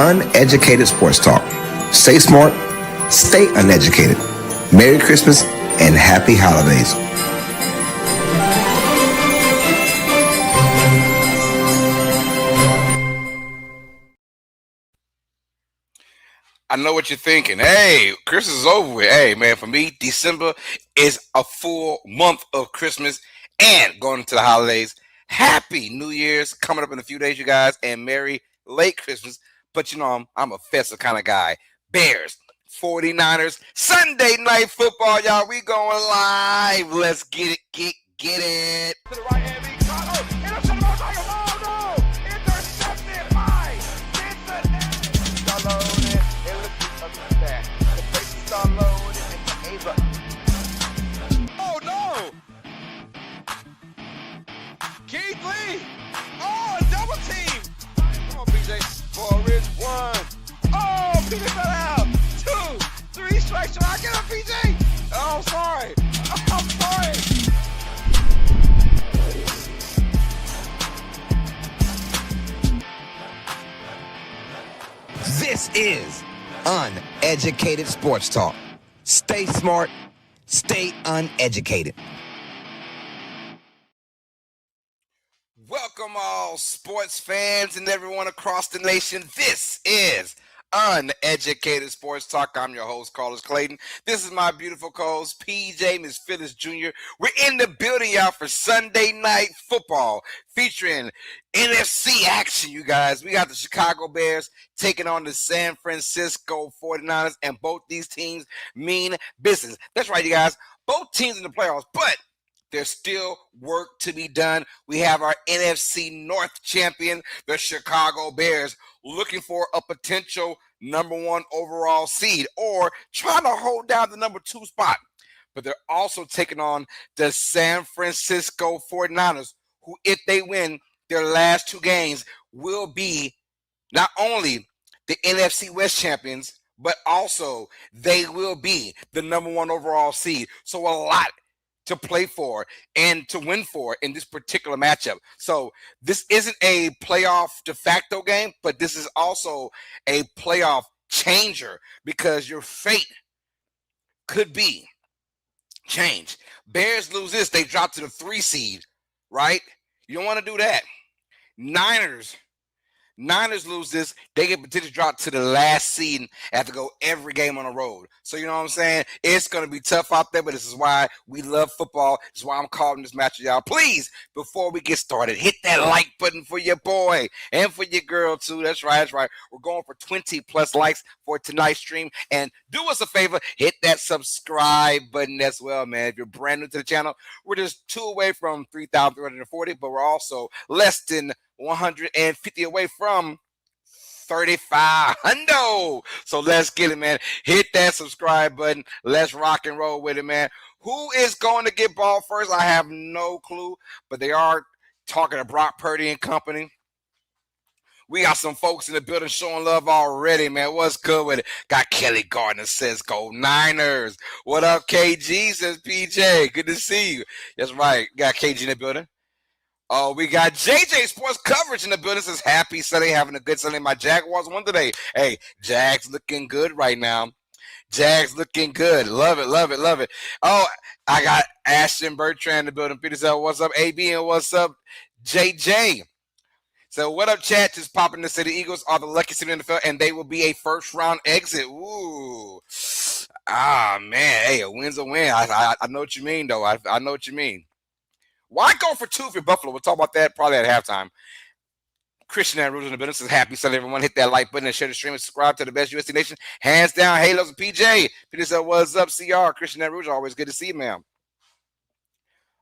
Uneducated Sports Talk. Stay smart, stay uneducated. Merry Christmas and happy holidays. I know what you're thinking. Hey, Christmas is over with. Hey, man, for me, December is a full month of Christmas and going into the holidays. Happy New Year's coming up in a few days, you guys, and Merry late Christmas. But you know, I'm a festive kind of guy. Bears, 49ers, Sunday night football, y'all. We going live. Let's get it, get it. To the right hand, intercepted by Tagovailoa. No, intercepted by Cincinnati. Oh no! Keith Lee! Oh, a double team! Come on, PJ. Forrest, 1. Oh, PJ fell out. 2, 3 strikes. Should I get him, PJ? Oh, sorry. I'm sorry. This is Uneducated Sports Talk. Stay smart, stay uneducated. Welcome all sports fans and everyone across the nation. This is Uneducated Sports Talk. I'm your host, Carlos Clayton. This is my beautiful co-host, PJ, Miss Phyllis Jr. We're in the building, y'all, for Sunday night football featuring NFC action, you guys. We got the Chicago Bears taking on the San Francisco 49ers, and both these teams mean business. That's right, you guys. Both teams in the playoffs, but there's still work to be done. We have our NFC North champion, the Chicago Bears, looking for a potential number 1 overall seed or trying to hold down the number 2 spot. But they're also taking on the San Francisco 49ers, who, if they win their last 2 games, will be not only the NFC West champions, but also they will be the number 1 overall seed. So a lot to play for and to win for in this particular matchup. So this isn't a playoff de facto game, but this is also a playoff changer because your fate could be changed. Bears lose this, they drop to the 3 seed, right? You don't want to do that. Niners lose this, they get potentially dropped to the last seed and have to go every game on the road. So you know what I'm saying? It's going to be tough out there, but this is why we love football. This is why I'm calling this match, y'all. Please, before we get started, hit that like button for your boy and for your girl too. That's right. We're going for 20 plus likes for tonight's stream. And do us a favor, hit that subscribe button as well, man. If you're brand new to the channel, we're just 2 away from 3,340, but we're also less than 150 away from 3,500. So let's get it, man. Hit that subscribe button. Let's rock and roll with it, man. Who is going to get ball first? I have no clue, but they are talking to Brock Purdy and company. We got some folks in the building showing love already, man. What's good with it? Got Kelly Gardner says go Niners. What up, KG? Says PJ. Good to see you. That's right. Got KG in the building. Oh, we got JJ Sports Coverage in the building. Says happy Sunday, having a good Sunday. My Jaguars won today. Hey, Jags looking good right now. Jags looking good. Love it. Oh, I got Ashton Bertrand in the building. Peter said, what's up, AB, and what's up, JJ? So what up, chat? Just popping to say the Eagles are the luckiest team in the NFL, and they will be a first-round exit. Ooh. Ah, man. Hey, a win's a win. I know what you mean, though. I know what you mean. Why go for 2 for Buffalo? We'll talk about that probably at halftime. Christian and Rouge in the business says happy Sunday, everyone. Hit that like button and share the stream and subscribe to the best UST Nation. Hands down, Halos and PJ. Peter said, what's up, CR? Christian and Rouge, always good to see you, man.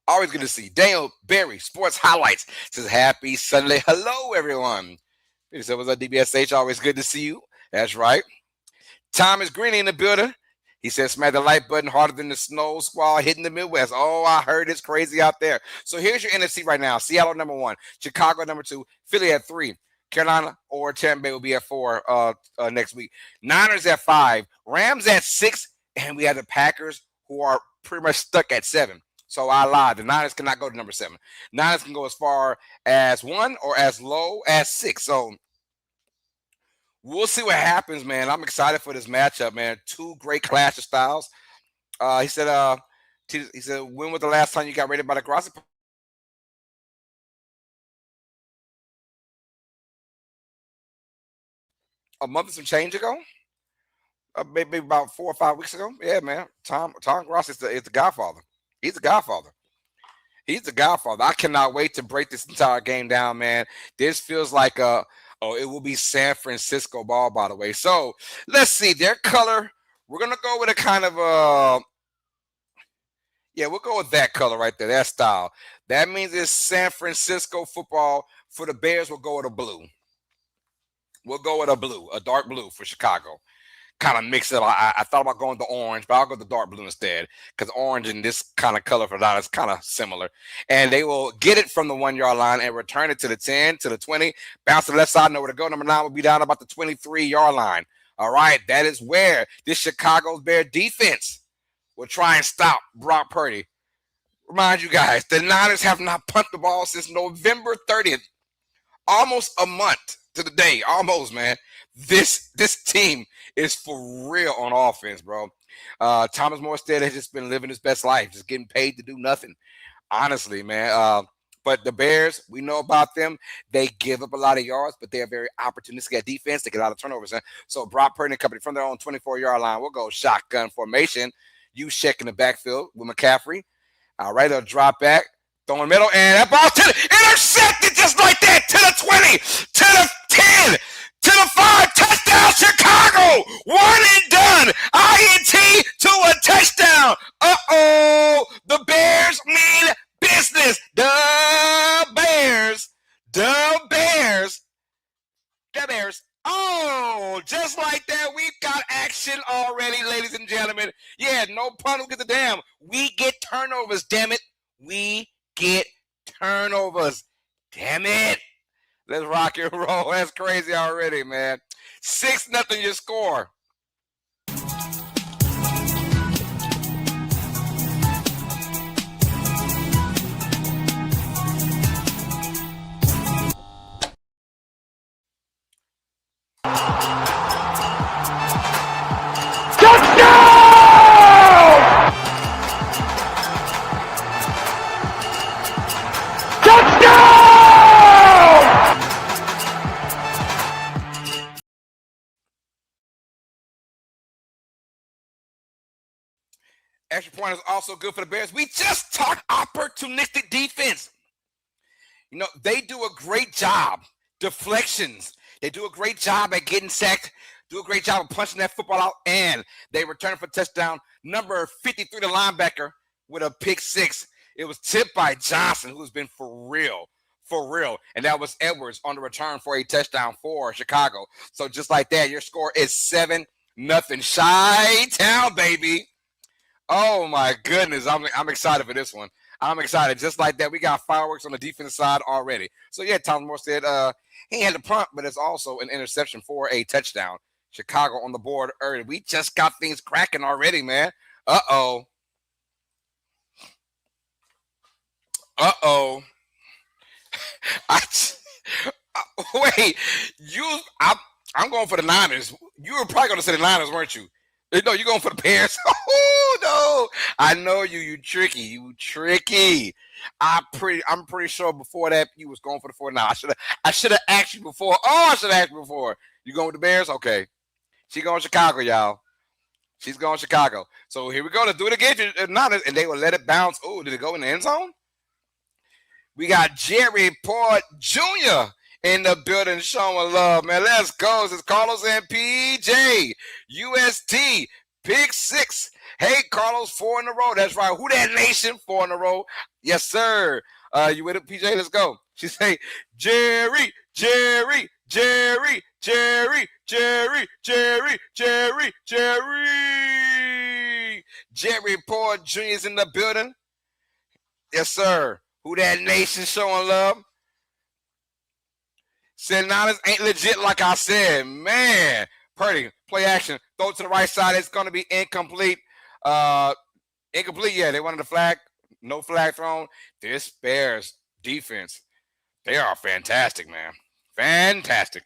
Always good to see you. Daniel Berry, Sports Highlights, says happy Sunday. Hello, everyone. Peter said, what's up, DBSH? Always good to see you. That's right. Thomas Greeny in the building. He says, smack the like button harder than the snow squall hitting the Midwest. Oh, I heard it's crazy out there. So here's your NFC right now. Seattle, number 1. Chicago, number 2. Philly at 3. Carolina or Tampa Bay will be at 4 next week. Niners at 5. Rams at 6. And we have the Packers, who are pretty much stuck at 7. So I lied. The Niners cannot go to number 7. Niners can go as far as 1 or as low as 6. So We'll see what happens, man. I'm excited for this matchup, man. Two great clash of styles. He said, when was the last time you got rated by the Grossi? A month and some change ago? Maybe about 4 or 5 weeks ago. Yeah, man. Tom Grossi is the Godfather. He's the Godfather. He's the Godfather. I cannot wait to break this entire game down, man. This feels like it will be San Francisco ball, by the way. So let's see their color. We're gonna go with a kind of we'll go with that color right there, that style. That means it's San Francisco football. For the Bears, we'll go with a blue. We'll go with a dark blue for Chicago. Kind of mix it. I thought about going the orange, but I'll go the dark blue instead because orange and this kind of color for that is kind of similar. And they will get it from the 1 yard line and return it to the 10, to the 20, bounce to the left side, know where to go. Number 9 will be down about the 23-yard line. All right, that is where this Chicago's Bear defense will try and stop Brock Purdy. Remind you guys, the Niners have not punted the ball since November 30th. Almost a month to the day. Almost, man. This team is for real on offense, bro. Thomas Morstead has just been living his best life, just getting paid to do nothing. Honestly, man. But the Bears, we know about them. They give up a lot of yards, but they are very opportunistic at defense. They get a lot of turnovers. So Brock Purdy and company from their own 24-yard line, we'll go shotgun formation. You check in the backfield with McCaffrey. All right, they'll drop back, throw in the middle, and that ball intercepted just like that to the 20, to the 10, to the 5, touchdown Chicago, 1 and done, INT to a touchdown. The Bears mean business. The Bears. Oh, just like that, we've got action already, ladies and gentlemen. Yeah, no pun will get the damn. We get turnovers, damn it. We get turnovers. Damn it. Let's rock and roll. That's crazy already, man. 6-0 your score. Extra point is also good for the Bears. We just talked opportunistic defense. You know, they do a great job. Deflections. They do a great job at getting sacked, do a great job of punching that football out, and they return for touchdown. Number 53, the linebacker, with a pick 6. It was tipped by Johnson, who's been for real. And that was Edwards on the return for a touchdown for Chicago. So just like that, your score is 7-0. Chi-town, baby. Oh, my goodness. I'm excited for this one. I'm excited. Just like that, we got fireworks on the defensive side already. So, yeah, Thomas Morstead, he had the punt, but it's also an interception for a touchdown. Chicago on the board early. We just got things cracking already, man. Uh-oh. Wait, I'm going for the Niners. You were probably going to say the Niners, weren't you? No, you're going for the Bears. Oh, no. I know you. You tricky. I'm pretty sure before that you was going for the 49. I should have asked you before. You going with the Bears? Okay. She going Chicago, y'all. She's going Chicago. So here we go. Let's do it again to the Niners, and they will let it bounce. Oh, did it go in the end zone? We got Jerry Port Jr. in the building showing love, man. Let's go. This is Carlos and PJ. UST, pick 6. Hey, Carlos, 4 in a row. That's right. Who that nation? 4 in a row. Yes, sir. You with it, PJ? Let's go. She say, Jerry. Jerry Port Jr. is in the building. Yes, sir. Who that nation showing love? Said Niners ain't legit like I said. Man. Purdy, play action. Throw it to the right side. It's going to be incomplete. Incomplete, yeah. They wanted a flag. No flag thrown. This Bears defense, they are fantastic, man. Fantastic.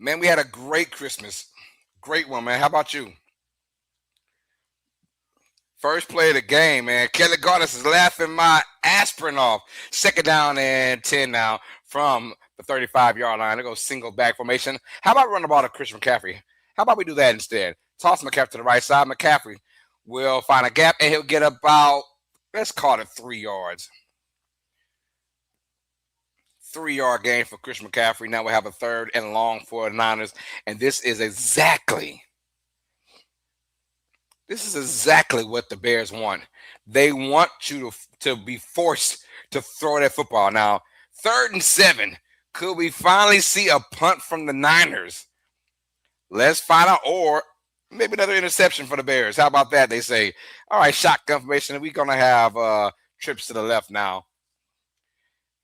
Man, we had a great Christmas. Great one, man. How about you? First play of the game, man. Kelly Gardner is laughing my aspirin off. Second down and 10 now from the 35-yard line. They go single back formation. How about run the ball to Christian McCaffrey? How about we do that instead? Toss McCaffrey to the right side. McCaffrey will find a gap, and he'll get about, let's call it 3 yards. 3-yard gain for Christian McCaffrey. Now we have a third and long for the Niners, and this is exactly what the Bears want. They want you to be forced to throw that football. Now, 3rd and 7. Could we finally see a punt from the Niners? Let's find out. Or maybe another interception for the Bears. How about that? They say, all right, shotgun formation. We're going to have trips to the left now.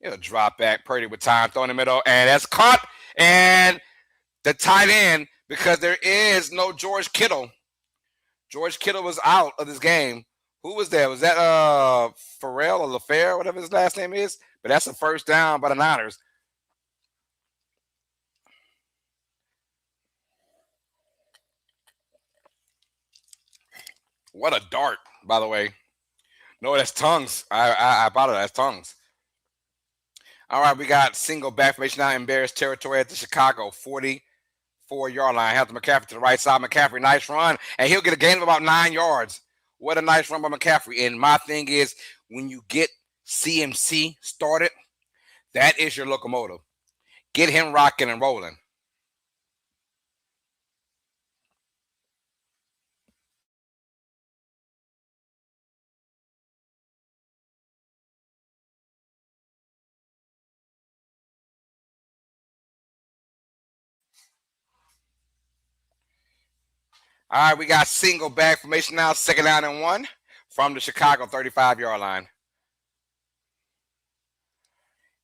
It'll drop back. Purdy with time, throw in the middle, and that's caught. And the tight end, because there is no George Kittle. George Kittle was out of this game. Who was there? Was that Farrell or LaFair, whatever his last name is? But that's a first down by the Niners. What a dart, by the way. No, that's tongues. I bought it. That's tongues. All right, we got single back formation now in Bears territory at the Chicago 44-yard line. Have the McCaffrey to the right side. McCaffrey, nice run, and he'll get a gain of about 9 yards. What a nice run by McCaffrey. And my thing is, when you get CMC started, that is your locomotive. Get him rocking and rolling. All right, we got single back formation now, 2nd down and 1 from the Chicago 35-yard line.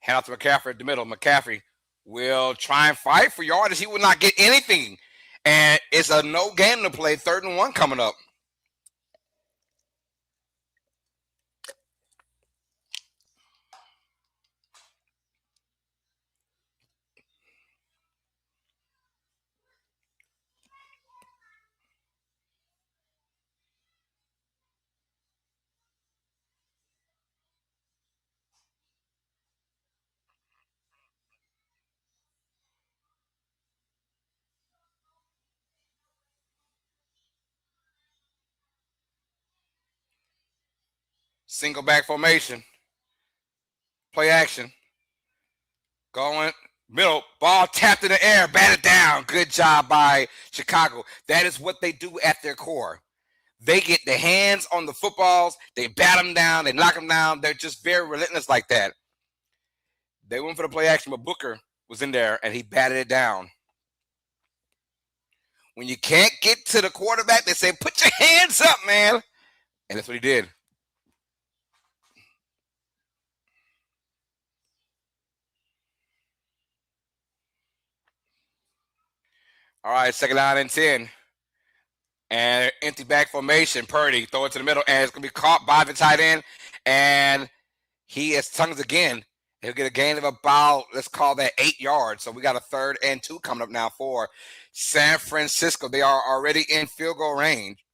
Hand off to McCaffrey at the middle. McCaffrey will try and fight for yardage. He will not get anything. And it's a no game to play, 3rd and 1 coming up. Single back formation. Play action. Going middle. Ball tapped in the air. Batted down. Good job by Chicago. That is what they do at their core. They get their hands on the footballs. They bat them down. They knock them down. They're just very relentless like that. They went for the play action, but Booker was in there, and he batted it down. When you can't get to the quarterback, they say, put your hands up, man. And that's what he did. All right, 2nd down and 10. And empty back formation. Purdy, throw it to the middle, and it's going to be caught by the tight end. And he has tongues again. He'll get a gain of about, let's call that 8 yards. So we got a 3rd and 2 coming up now for San Francisco. They are already in field goal range.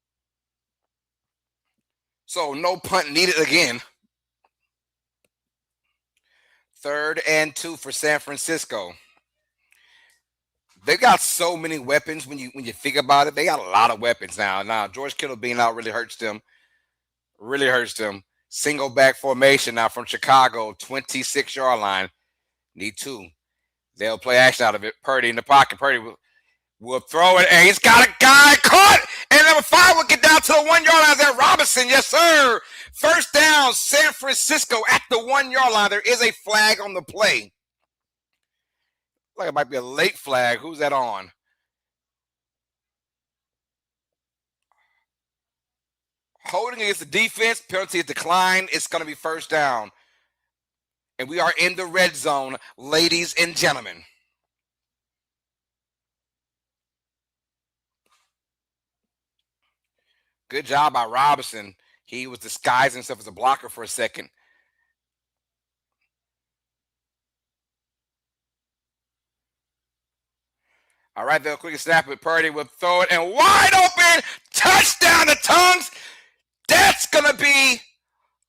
So no punt needed again. 3rd and 2 for San Francisco. They got so many weapons when you think about it. They got a lot of weapons now. Now, George Kittle being out really hurts them. Really hurts them. Single back formation now from Chicago, 26-yard line. Need 2. They'll play action out of it. Purdy in the pocket. Purdy will throw it, and he's got a guy caught. And number 5 will get down to the 1-yard line. There, Robinson. Yes, sir. First down, San Francisco at the 1-yard line. There is a flag on the play. Like it might be a late flag. Who's that on? Holding against the defense. Penalty is declined. It's going to be first down. And we are in the red zone, ladies and gentlemen. Good job by Robinson. He was disguising himself as a blocker for a second. All right, they'll quickly snap it. Purdy will throw it and wide open. Touchdown to Tongues. That's going to be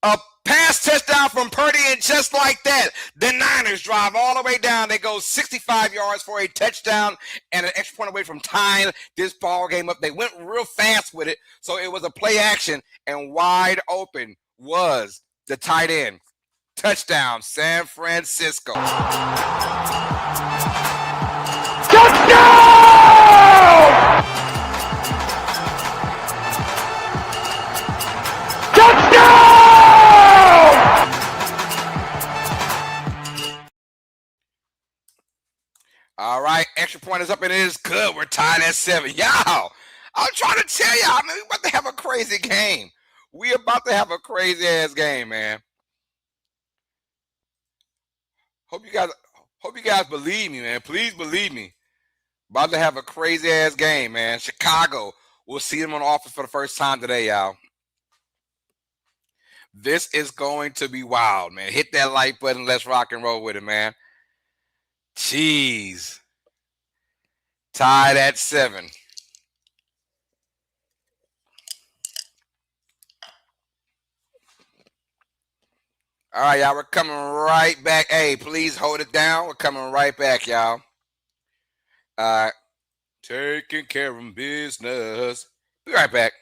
a pass touchdown from Purdy, and just like that, the Niners drive all the way down. They go 65 yards for a touchdown and an extra point away from tying this ball game up. They went real fast with it, so it was a play action, and wide open was the tight end. Touchdown, San Francisco. All right, extra point is up and it is good. We're tied at 7. Y'all, I'm trying to tell y'all, man, we're about to have a crazy game. We're about to have a crazy ass game, man. Hope you guys believe me, man. Please believe me. About to have a crazy ass game, man. Chicago. We'll see them on offense for the first time today, y'all. This is going to be wild, man. Hit that like button. Let's rock and roll with it, man. Jeez. Tied at 7. All right, y'all. We're coming right back. Hey, please hold it down. We're coming right back, y'all. Taking care of business. Be right back.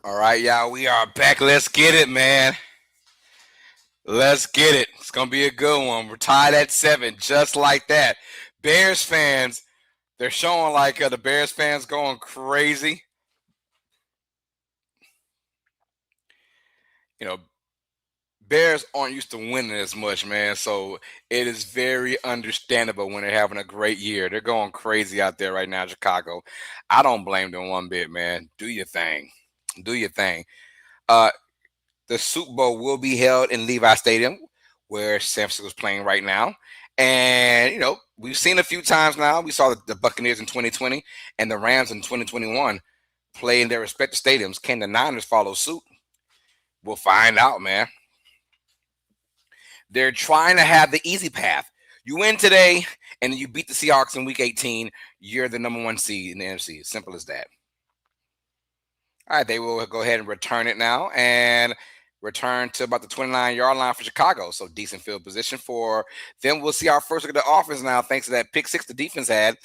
All right, y'all, we are back. Let's get it, man. Let's get it. It's going to be a good one. We're tied at 7, just like that. Bears fans, they're showing like the Bears fans going crazy. You know, Bears aren't used to winning as much, man, so it is very understandable when they're having a great year. They're going crazy out there right now in Chicago. I don't blame them one bit, man. Do your thing. Do your thing. The Super Bowl will be held in Levi Stadium, where San Francisco is playing right now. And, you know, we've seen a few times now. We saw the Buccaneers in 2020 and the Rams in 2021 play in their respective stadiums. Can the Niners follow suit? We'll find out, man. They're trying to have the easy path. You win today and you beat the Seahawks in Week 18, you're the number 1 seed in the NFC. Simple as that. All right, they will go ahead and return it now and return to about the 29-yard line for Chicago. So decent field position for them. We'll see our first look at the offense now, thanks to that pick 6 the defense had.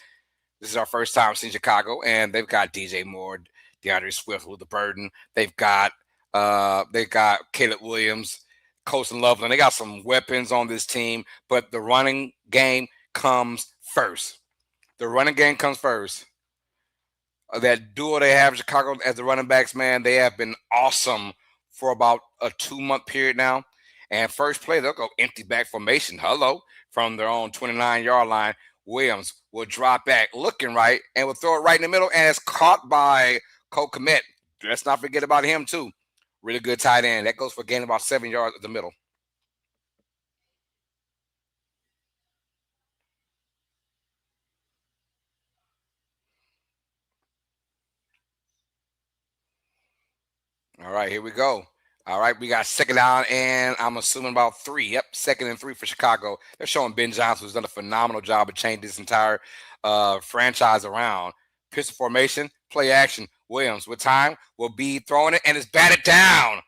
This is our first time seeing Chicago, and they've got DJ Moore, DeAndre Swift with the burden. They've got Caleb Williams, Colson Loveland. They got some weapons on this team, but the running game comes first. The running game comes first. That duo they have in Chicago as the running backs, man, they have been awesome for about a 2-month period now. And first play, they'll go empty back formation. Hello. From their own 29-yard line. Williams will drop back looking right and will throw it right in the middle. And it's caught by Cole Kmet. Let's not forget about him, too. Really good tight end. That goes for gaining about 7 yards at the middle. All right, here we go. All right, we got second down, and I'm assuming about 3. Yep, 2nd and 3 for Chicago. They're showing Ben Johnson, who's done a phenomenal job of changing this entire franchise around. Pistol formation, play action. Williams with time will be throwing it, and it's batted down.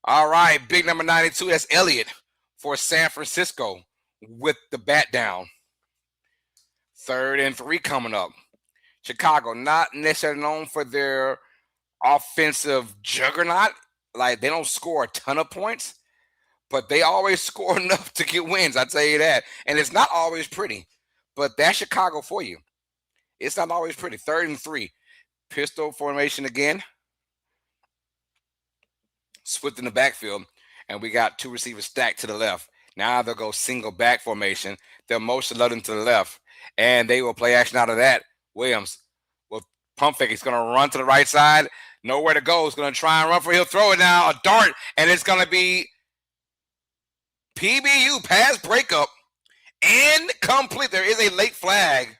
All right, big number 92. That's Elliott for San Francisco with the bat down. 3rd and 3 coming up. Chicago, not necessarily known for their offensive juggernaut. Like, they don't score a ton of points, but they always score enough to get wins. I tell you that. And it's not always pretty, but that's Chicago for you. It's not always pretty. 3rd and 3. Pistol formation again. Swift in the backfield, and we got 2 receivers stacked to the left. Now they'll go single back formation. They'll motion loading to the left, and they will play action out of that. Williams will pump fake. He's going to run to the right side. Nowhere to go. He's going to try and run for it. He'll throw it now, a dart, and it's going to be PBU, pass breakup, incomplete. There is a late flag.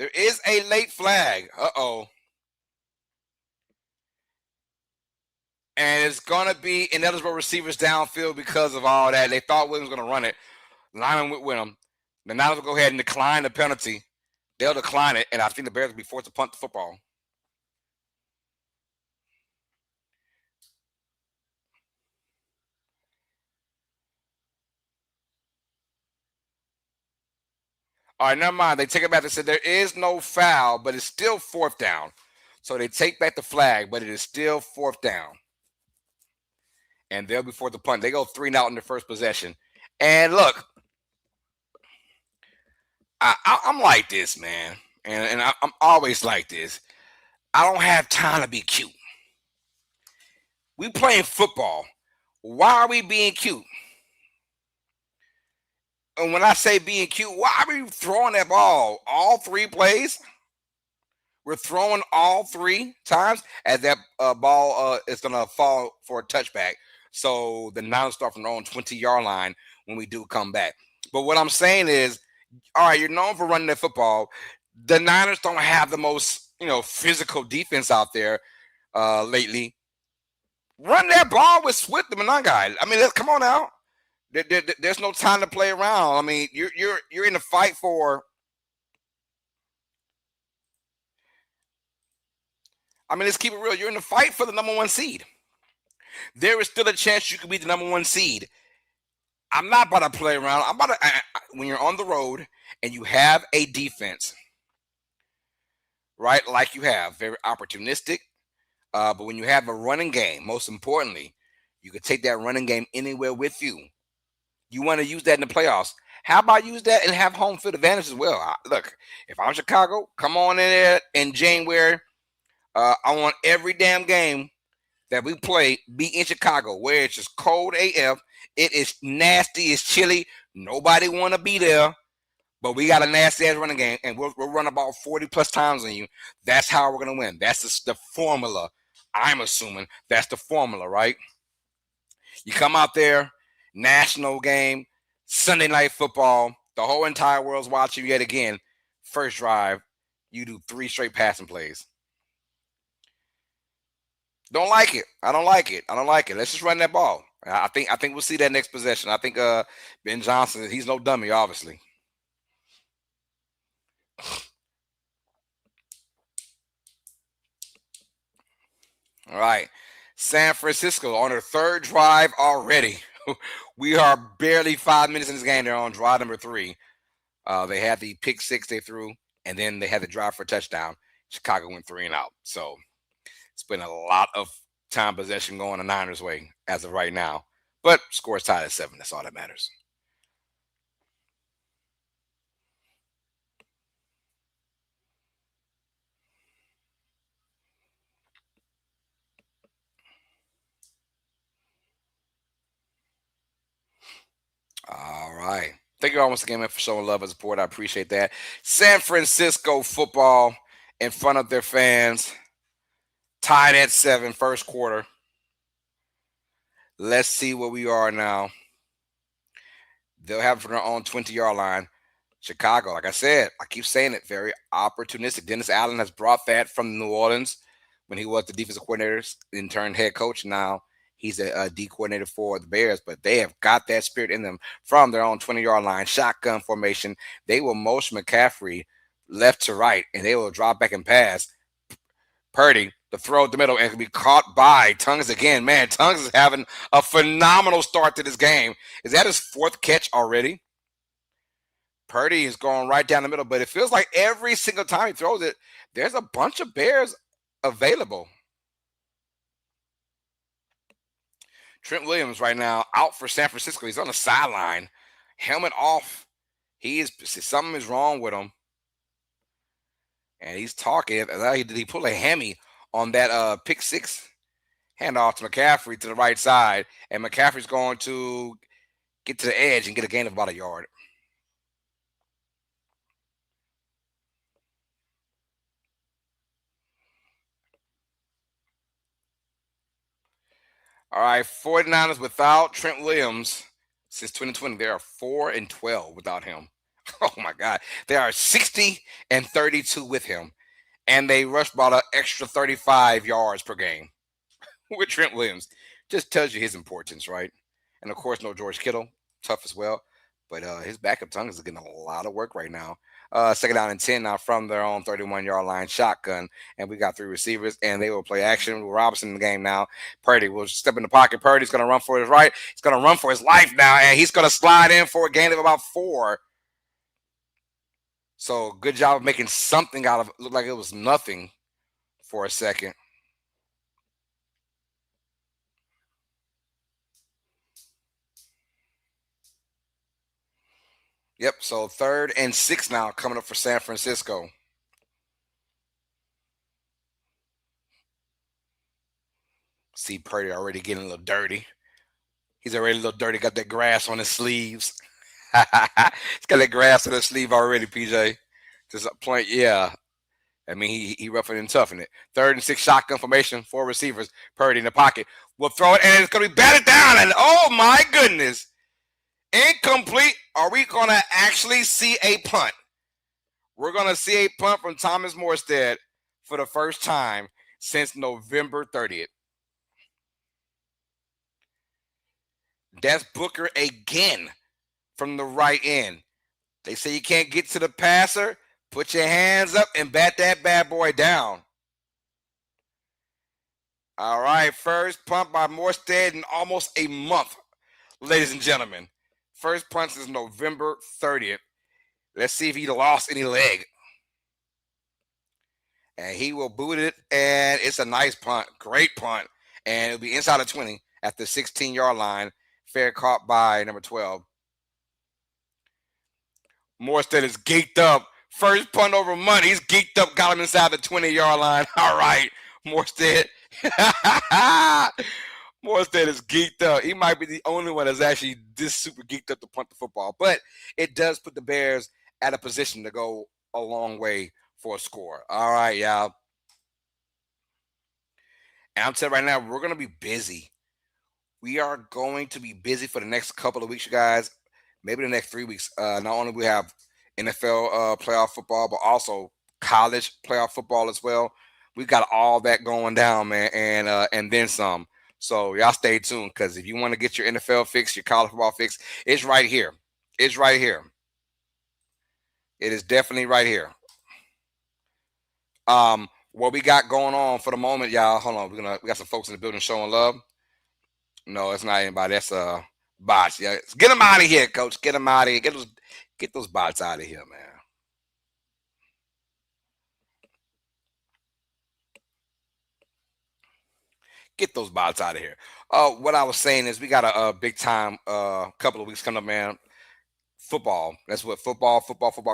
Uh-oh. And it's going to be ineligible receivers downfield because of all that. They thought Williams was going to run it. Lineman went with him. The Niners will go ahead and decline the penalty. They'll decline it, and I think the Bears will be forced to punt the football. All right, never mind. They take it back. They said there is no foul, but it's still 4th down. So they take back the flag, but it is still 4th down. And they'll be forced to punt. They go 3 and out in their first possession. And look, I'm like this, man. And I'm always like this. I don't have time to be cute. We playing football. Why are we being cute? And when I say being cute, why are we throwing that ball? All 3 plays? We're throwing all 3 times as that ball is going to fall for a touchback. So the Niners start from their own 20-yard line when we do come back. But what I'm saying is, all right, you're known for running the football. The Niners don't have the most, physical defense out there lately. Run that ball with Swift and that guy. I mean, come on now. There's no time to play around. I mean, you're in a fight for. I mean, let's keep it real. You're in the fight for the number 1 seed. There is still a chance you could be the number 1 seed. I'm not about to play around. When you're on the road and you have a defense, right, like you have, very opportunistic, but when you have a running game, most importantly, you can take that running game anywhere with you. You want to use that in the playoffs. How about use that and have home field advantage as well? Look, if I'm Chicago, come on in there in January. I want every damn game that we play be in Chicago, where it's just cold AF. It is nasty. It's chilly. Nobody want to be there. But we got a nasty-ass running game, and we'll run about 40-plus times on you. That's how we're going to win. That's the formula. I'm assuming that's the formula, right? You come out there, national game, Sunday night football. The whole entire world's watching you yet again. First drive, you do 3 straight passing plays. Don't like it. I don't like it. Let's just run that ball. I think we'll see that next possession. I think Ben Johnson, he's no dummy, obviously. All right. San Francisco on their 3rd drive already. We are barely 5 minutes in this game. They're on drive number 3. They had the pick 6 they threw, and then they had the drive for a touchdown. Chicago went 3 and out. So it's been a lot of time possession going the Niners' way as of right now. But score's tied at 7. That's all that matters. All right. Thank you all once again, man, for showing love and support. I appreciate that. San Francisco football in front of their fans. Tied at 7, first quarter. Let's see where we are now. They'll have it from their own 20-yard line. Chicago, like I said, I keep saying it, very opportunistic. Dennis Allen has brought that from New Orleans when he was the defensive coordinator, in turn head coach. Now he's a D coordinator for the Bears, but they have got that spirit in them from their own 20-yard line, shotgun formation. They will motion McCaffrey left to right, and they will drop back and pass Purdy to throw the middle and be caught by Tongues again. Man, Tongues is having a phenomenal start to this game. Is that his fourth catch already? Purdy is going right down the middle, but it feels like every single time he throws it, there's a bunch of Bears available. Trent Williams right now out for San Francisco. He's on the sideline, helmet off. Something is wrong with him, and he's talking. Did he pull a hammy on that pick six handoff to McCaffrey to the right side, and McCaffrey's going to get to the edge and get a gain of about a yard. All right, 49ers without Trent Williams since 2020. They are 4-12 without him. Oh my God. They are 60-32 with him. And they rushed about an extra 35 yards per game with Trent Williams. Just tells you his importance, right? And of course, no George Kittle. Tough as well. But his backup Tongues is getting a lot of work right now. Second down and 10 now from their own 31-yard line shotgun. And we got three receivers, and they will play action with Robinson in the game now. Purdy will step in the pocket. Purdy's going to run for his right. He's going to run for his life now, and he's going to slide in for a gain of about 4. So good job of making something out of it. Looked like it was nothing for a second. Yep, so 3rd and 6 now coming up for San Francisco. See Purdy already getting a little dirty. He's already a little dirty, got that grass on his sleeves. He's got that grass on his sleeve already, PJ. Just a point, yeah. I mean, he roughing and toughing it. 3rd and 6 shotgun formation, 4 receivers. Purdy in the pocket. We'll throw it, and it's going to be batted down. And oh, my goodness. Incomplete. Are we going to actually see a punt? We're going to see a punt from Thomas Morstead for the first time since November 30th. That's Booker again from the right end. They say you can't get to the passer. Put your hands up and bat that bad boy down. All right, first punt by Morstead in almost a month, ladies and gentlemen. First punt since November 30th. Let's see if he lost any leg. And he will boot it, and it's a nice punt. Great punt. And it'll be inside of 20 at the 16-yard line. Fair caught by number 12. Morstead is geeked up. First punt over money. He's geeked up, got him inside the 20-yard line. All right, Morstead. Morstead is geeked up. He might be the only one that's actually this super geeked up to punt the football. But it does put the Bears at a position to go a long way for a score. All right, y'all. And I'm telling you right now, we're going to be busy. We are going to be busy for the next couple of weeks, you guys. Maybe the next 3 weeks. Not only we have NFL playoff football, but also college playoff football as well. We got all that going down, man, and then some. So y'all stay tuned, because if you want to get your NFL fix, your college football fix, it's right here. It's right here. It is definitely right here. What we got going on for the moment, y'all. Hold on, we got some folks in the building showing love. No, it's not anybody. That's bots. Yeah, get them out of here, coach. Get them out of here. Get those bots out of here, man. Get those bots out of here. What I was saying is we got a big time couple of weeks coming up, man. Football. That's what football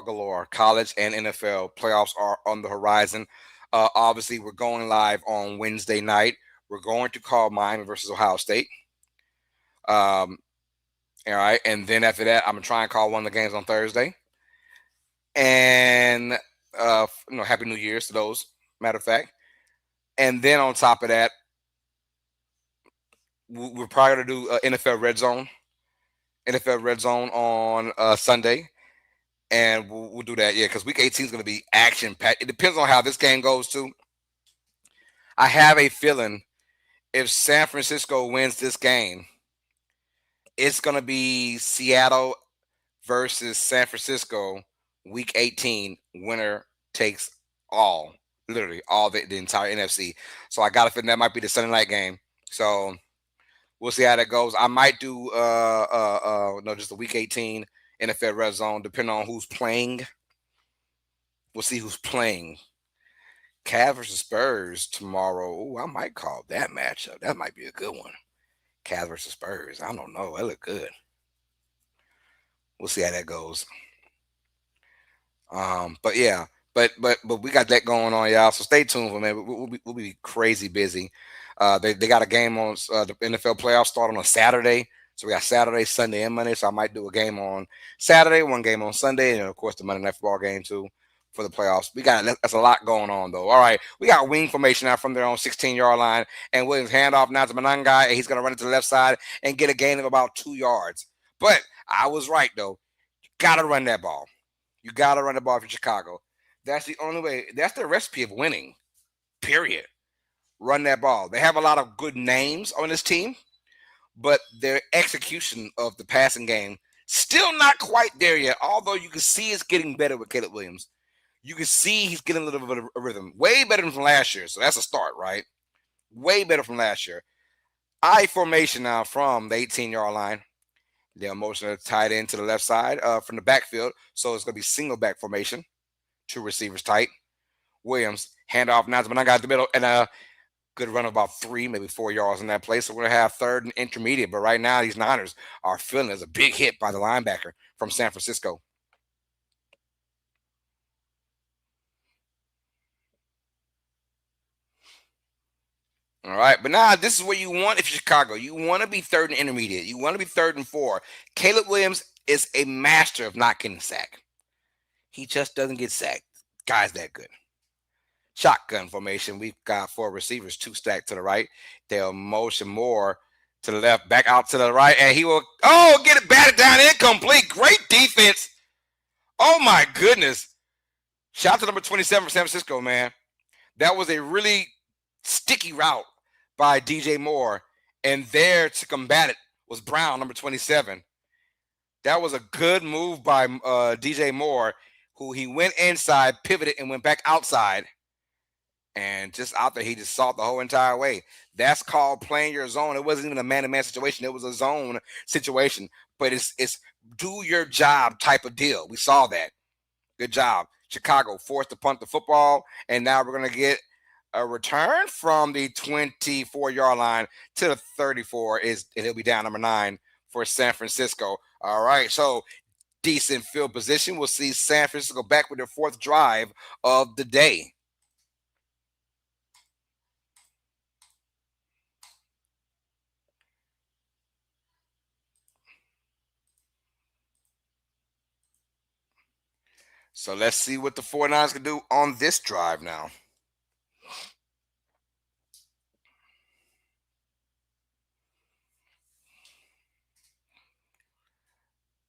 galore. College and NFL playoffs are on the horizon. Obviously, we're going live on Wednesday night. We're going to call Miami versus Ohio State. All right, and then after that, I'm gonna try and call one of the games on Thursday. And Happy New Year's to those. Matter of fact, and then on top of that, we're probably gonna do NFL Red Zone. NFL Red Zone on Sunday, and we'll do that. Yeah, because Week 18 is gonna be action packed. It depends on how this game goes too. I have a feeling if San Francisco wins this game, it's going to be Seattle versus San Francisco, Week 18. Winner takes all, literally all the entire NFC. So I got a feeling that might be the Sunday night game. So we'll see how that goes. I might do no, just the Week 18 NFL Red Zone, depending on who's playing. We'll see who's playing. Cavs versus Spurs tomorrow. Ooh, I might call that matchup. That might be a good one. Cavs versus Spurs. I don't know. That look good. We'll see how that goes. But yeah, but we got that going on, y'all. So stay tuned for man. We'll be crazy busy. They got a game on the NFL playoffs start on a Saturday. So we got Saturday, Sunday, and Monday. So I might do a game on Saturday, one game on Sunday, and of course the Monday Night Football game too for the playoffs. That's a lot going on though. All right, we got wing formation now from their own 16-yard line, and Williams handoff now to Mananga, and he's gonna run it to the left side and get a gain of about 2 yards. But I was right though. You gotta run that ball. You gotta run the ball for Chicago. That's the only way. That's the recipe of winning. Period. Run that ball. They have a lot of good names on this team, but their execution of the passing game still not quite there yet. Although you can see it's getting better with Caleb Williams. You can see he's getting a little bit of a rhythm. Way better than from last year. So that's a start, right? Way better from last year. I formation now from the 18-yard line. They're motion tight end to the left side from the backfield. So it's going to be single back formation. 2 receivers tight. Williams, handoff now to Mananga at the middle. And a good run of about 3, maybe 4 yards in that place. So we're going to have third and intermediate. But right now, these Niners are feeling as a big hit by the linebacker from San Francisco. All right, but now this is what you want if you're Chicago. You want to be third and intermediate. You want to be 3rd and 4. Caleb Williams is a master of not getting sacked. He just doesn't get sacked. Guy's that good. Shotgun formation. We've got 4 receivers, 2 stacked to the right. They'll motion more to the left, back out to the right, and he will, get it batted down, incomplete. Great defense. Oh, my goodness. Shout out to number 27 for San Francisco, man. That was a really sticky route by DJ Moore, and there to combat it was Brown, number 27. That was a good move by DJ Moore, who he went inside, pivoted, and went back outside. And just out there, he just saw it the whole entire way. That's called playing your zone. It wasn't even a man-to-man situation. It was a zone situation. But it's do your job type of deal. We saw that. Good job. Chicago forced to punt the football, and now we're going to get a return from the 24-yard line to the 34. And it'll be down number 9 for San Francisco. All right, so decent field position. We'll see San Francisco back with their 4th drive of the day. So let's see what the 49ers can do on this drive now.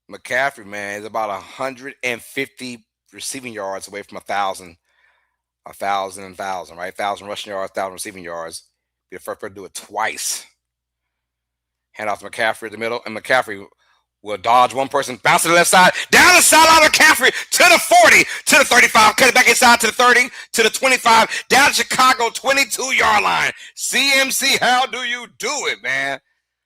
McCaffrey, man, is about 150 receiving yards away from 1,000, right? 1,000 rushing yards, 1,000 receiving yards. Be the first person to do it twice. Hand off to McCaffrey in the middle, and McCaffrey will dodge one person, bounce to the left side, down the sideline of McCaffrey to the 40, to the 35, cut it back inside to the 30, to the 25, down Chicago 22-yard line. CMC, how do you do it, man?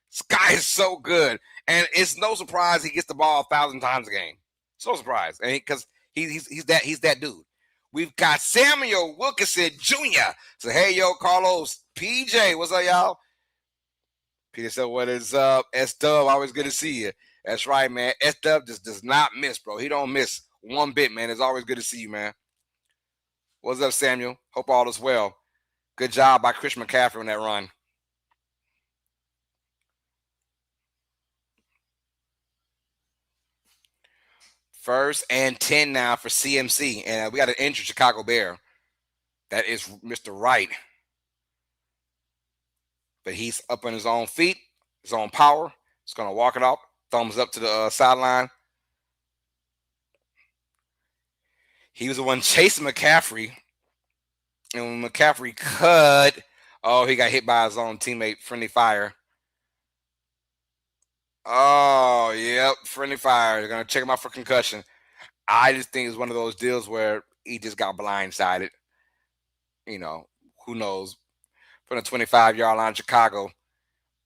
This guy is so good. And it's no surprise he gets the ball 1,000 times a game. It's no surprise. Because he's that dude. We've got Samuel Wilkinson Jr. So, hey, yo, Carlos, PJ, what's up, y'all? Peter said, what is up? S-Dub, always good to see you. That's right, man. S-Dub just does not miss, bro. He don't miss one bit, man. It's always good to see you, man. What's up, Samuel? Hope all is well. Good job by Chris McCaffrey on that run. First and 10 now for CMC. And we got an injured Chicago Bear. That is Mr. Wright. But he's up on his own feet, his own power. He's going to walk it off. Thumbs up to the sideline. He was the one chasing McCaffrey. And when McCaffrey cut, Oh, he got hit by his own teammate, friendly fire. Oh, yep, friendly fire. They're going to check him out for concussion. I just think it's one of those deals where he just got blindsided. Who knows? From the 25-yard line, Chicago.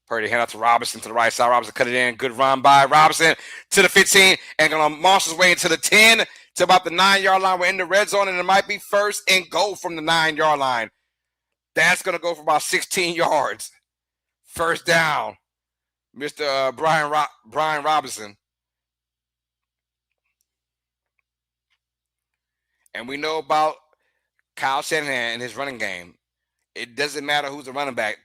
Purdy hand out to Robinson to the right side. Robinson cut it in. Good run by Robinson to the 15 and going to march his way into the 10 to about the 9-yard line. We're in the red zone, and it might be first and goal from the 9-yard line. That's going to go for about 16 yards. First down, Mr. Brian Robinson. And we know about Kyle Shanahan and his running game. It doesn't matter who's the running back.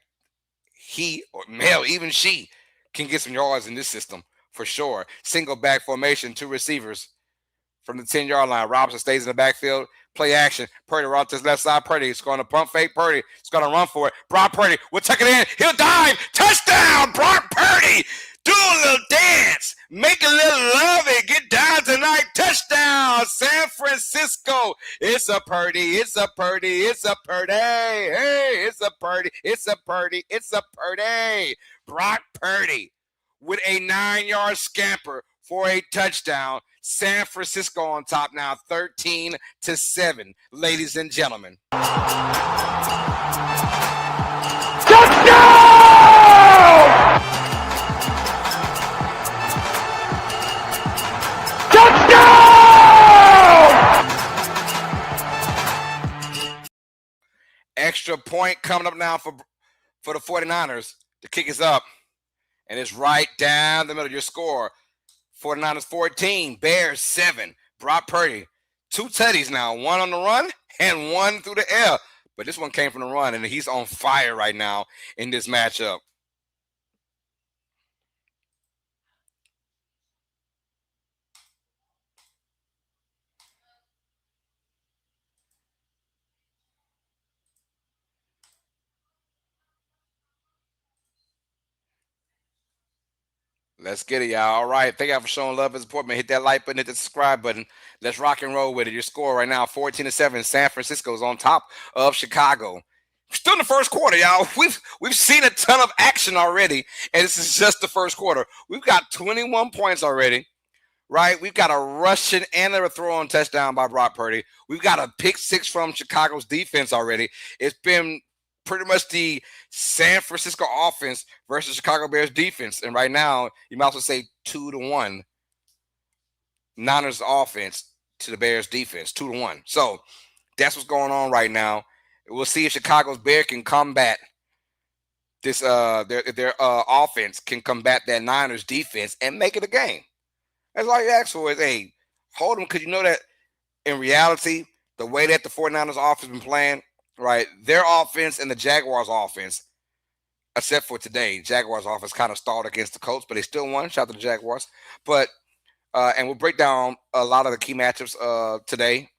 He, or hell, even she, can get some yards in this system for sure. Single back formation, 2 receivers from the 10-yard line. Robinson stays in the backfield. Play action. Purdy right to his left side. Purdy is going to pump fake. Purdy is going to run for it. Brock Purdy will tuck it in. He'll dive. Touchdown, Brock Purdy. Do a little dance. Make a little love and get down tonight. Touchdown, San Francisco. It's a Purdy. It's a Purdy. It's a Purdy. Hey, it's a Purdy. It's a Purdy. It's a Purdy. Brock Purdy with a 9-yard scamper for a touchdown. San Francisco on top now, 13-7, ladies and gentlemen. Touchdown! Extra point coming up now for the 49ers. The kick is up, and it's right down the middle of your score. 49ers 14, Bears 7. Brock Purdy, 2 tutties now, 1 on the run and 1 through the air. But this one came from the run, and he's on fire right now in this matchup. Let's get it, y'all. All right. Thank y'all for showing love and support, man. Hit that like button, hit the subscribe button. Let's rock and roll with it. Your score right now, 14-7. San Francisco is on top of Chicago. Still in the first quarter, y'all. We've seen a ton of action already, and this is just the first quarter. We've got 21 points already, right? We've got a rushing and a throw-on touchdown by Brock Purdy. We've got a pick 6 from Chicago's defense already. It's been pretty much the San Francisco offense versus Chicago Bears defense. And right now, you might as well say 2-1. Niners offense to the Bears defense, 2-1. So that's what's going on right now. We'll see if Chicago's Bears can combat this, their offense can combat that Niners defense and make it a game. That's all you ask for is, hey, hold them, because you know that in reality, the way that the 49ers offense has been playing, right, their offense and the Jaguars offense, except for today, Jaguars offense kind of stalled against the Colts, but they still won. Shout out to the Jaguars. But and we'll break down a lot of the key matchups today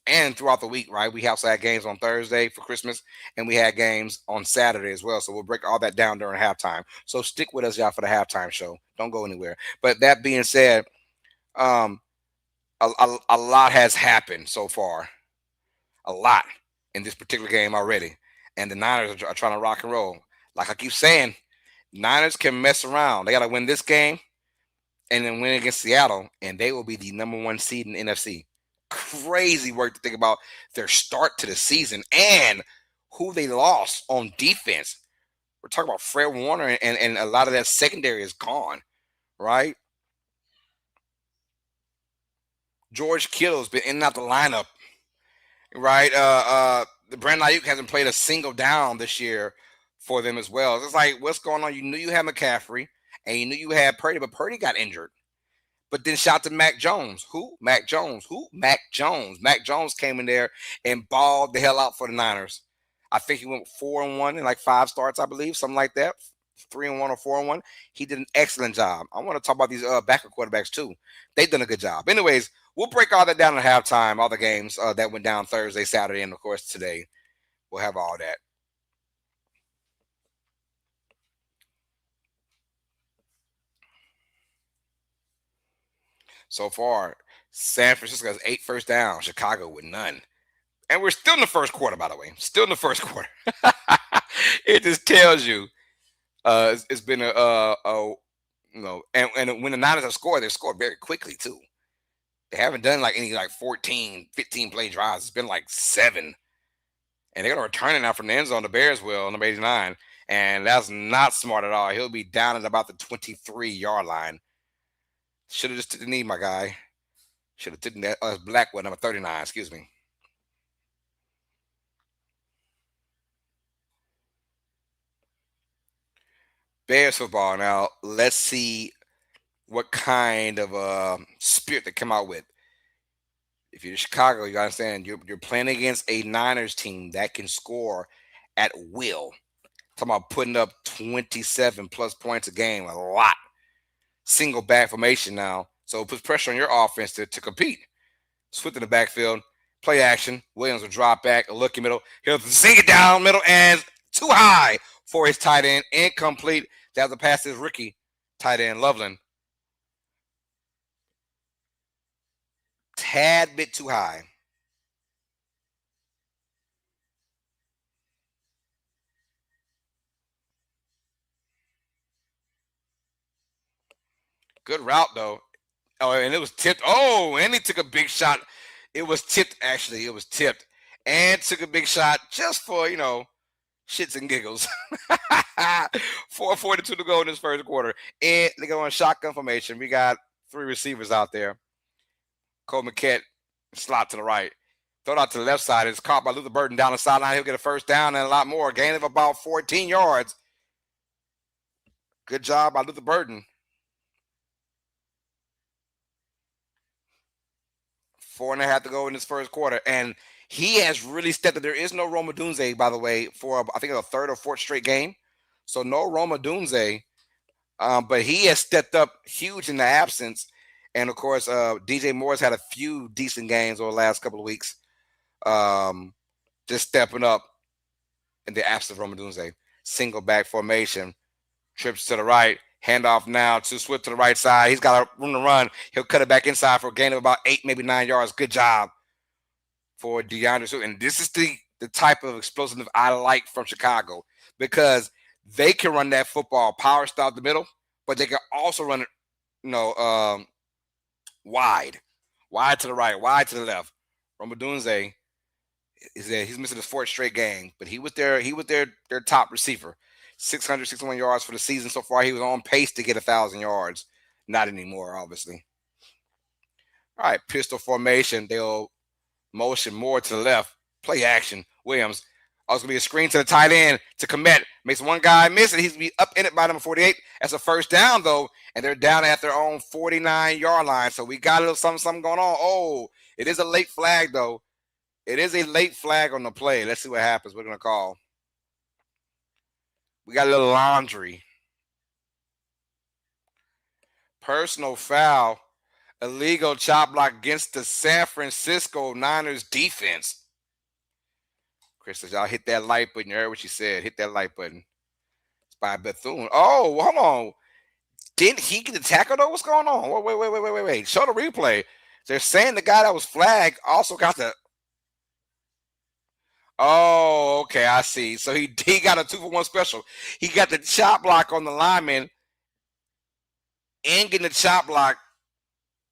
and throughout the week, right? We also had games on Thursday for Christmas, and we had games on Saturday as well. So we'll break all that down during halftime. So stick with us, y'all, for the halftime show. Don't go anywhere. But that being said, a lot has happened so far. A lot in this particular game already. And the Niners are trying to rock and roll. Like I keep saying, Niners can mess around. They got to win this game and then win against Seattle, and they will be the #1 seed in the NFC. Crazy work to think about their start to the season and who they lost on defense. We're talking about Fred Warner, and a lot of that secondary is gone, right? George Kittle's been in and out the lineup, right? The Brandon Ayuk hasn't played a single down this year for them as well. It's like, what's going on? You knew you had McCaffrey, and you knew you had Purdy, but Purdy got injured. But then shout to Mac Jones. Who? Mac Jones. Who? Mac Jones. Mac Jones came in there and balled the hell out for the Niners. I think he went 4-1 in like 5 starts, I believe, something like that. 3-1 or 4-1. He did an excellent job. I want to talk about these backup quarterbacks too. They've done a good job. Anyways, we'll break all that down at halftime, all the games that went down Thursday, Saturday, and of course today. We'll have all that. So far, San Francisco has 8 first downs, Chicago with none. And we're still in the first quarter, by the way. Still in the first quarter. It just tells you it's been and when the Niners have scored, they've scored very quickly too. They haven't done like any like 14, 15 play drives. It's been like 7. And they're going to return it now from the end zone. The Bears will, number 89. And that's not smart at all. He'll be down at about the 23-yard line. Should have just took the knee, my guy. Should have taken that. Blackwood, number 39. Excuse me. Bears football. Now, let's see what kind of spirit they come out with. If you're Chicago, you got to understand you're playing against a Niners team that can score at will. Talking about putting up 27 plus points a game, a lot. Single back formation now. So it puts pressure on your offense to compete. Swift in the backfield, play action. Williams will drop back, a look in middle. He'll sink it down middle and too high for his tight end. Incomplete. That was a pass to his rookie tight end, Loveland. Tad bit too high. Good route, though. Oh, and it was tipped. Oh, and he took a big shot. It was tipped, actually. It was tipped. And took a big shot just for, shits and giggles. 4:42 to go in this first quarter. And they go on shotgun formation. We got 3 receivers out there. Cole McKett, slot to the right. Throw it out to the left side. It's caught by Luther Burden down the sideline. He'll get a first down and a lot more. Gain of about 14 yards. Good job by Luther Burden. 4.5 to go in this first quarter. And he has really stepped up. There is no Roma Dunze, by the way, for I think a 3rd or 4th straight game. So no Roma Dunze. But he has stepped up huge in the absence. And, of course, DJ Moore's had a few decent games over the last couple of weeks. Just stepping up in the absence of Roma Dunze. Single back formation. Trips to the right. Handoff now to Swift to the right side. He's got a room to run. He'll cut it back inside for a gain of about 8, maybe 9 yards. Good job for DeAndre Swift. And this is the type of explosiveness I like from Chicago because they can run that football power style the middle, but they can also run it, wide to the right, wide to the left. Roma Dunze is there. He's missing his 4th straight game, but he was their top receiver. 661 yards for the season so far. He was on pace to get 1,000 yards. Not anymore, obviously. All right, pistol formation. They'll motion more to the left. Play action. Williams. Oh, it's going to be a screen to the tight end to Komet. Makes one guy miss it. He's going to be up in it by number 48. That's a first down, though, and they're down at their own 49-yard line. So we got a little something going on. Oh, it is a late flag, though. It is a late flag on the play. Let's see what happens. We're going to call. We got a little laundry. Personal foul. Illegal chop block against the San Francisco Niners defense. Chris, y'all hit that like button. You heard what she said. Hit that like button. It's by Bethune. Oh, hold on. Didn't he get the tackle, though? What's going on? Wait. Show the replay. They're saying the guy that was flagged also got the... Oh, okay, I see. So he got a 2-for-1 special. He got the chop block on the lineman and getting the chop block.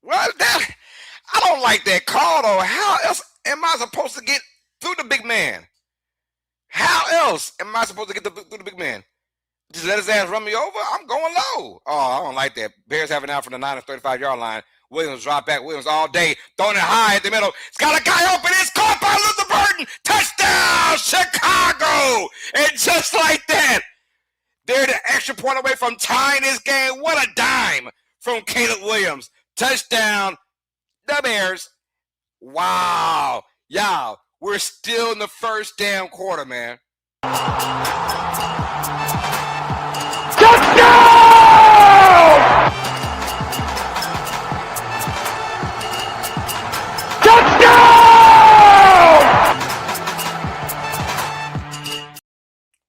Well, I don't like that call, though. How else am I supposed to get through the big man? How else am I supposed to get through the big man? Just let his ass run me over? I'm going low. Oh, I don't like that. Bears have it now from the Niners 35-yard line. Williams drop back. Williams all day. Throwing it high at the middle. It's got a guy open. It's caught by Luther Burden. Touchdown, Chicago. And just like that, they're the extra point away from tying this game. What a dime from Caleb Williams. Touchdown, the Bears. Wow. Y'all, we're still in the first damn quarter, man. Touchdown!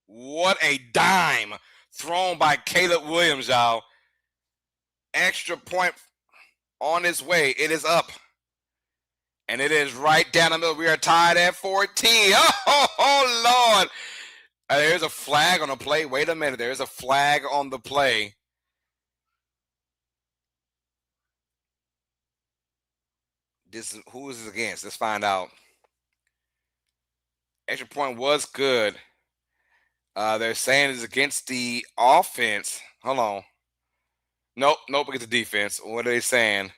What a dime thrown by Caleb Williams, y'all. Extra point on its way. It is up. And it is right down the middle. We are tied at 14. Oh Lord. There's a flag on the play. Wait a minute. There's a flag on the play. Who is this against? Let's find out. Extra point was good. They're saying it's against the offense. Hold on. Nope, against the defense. What are they saying?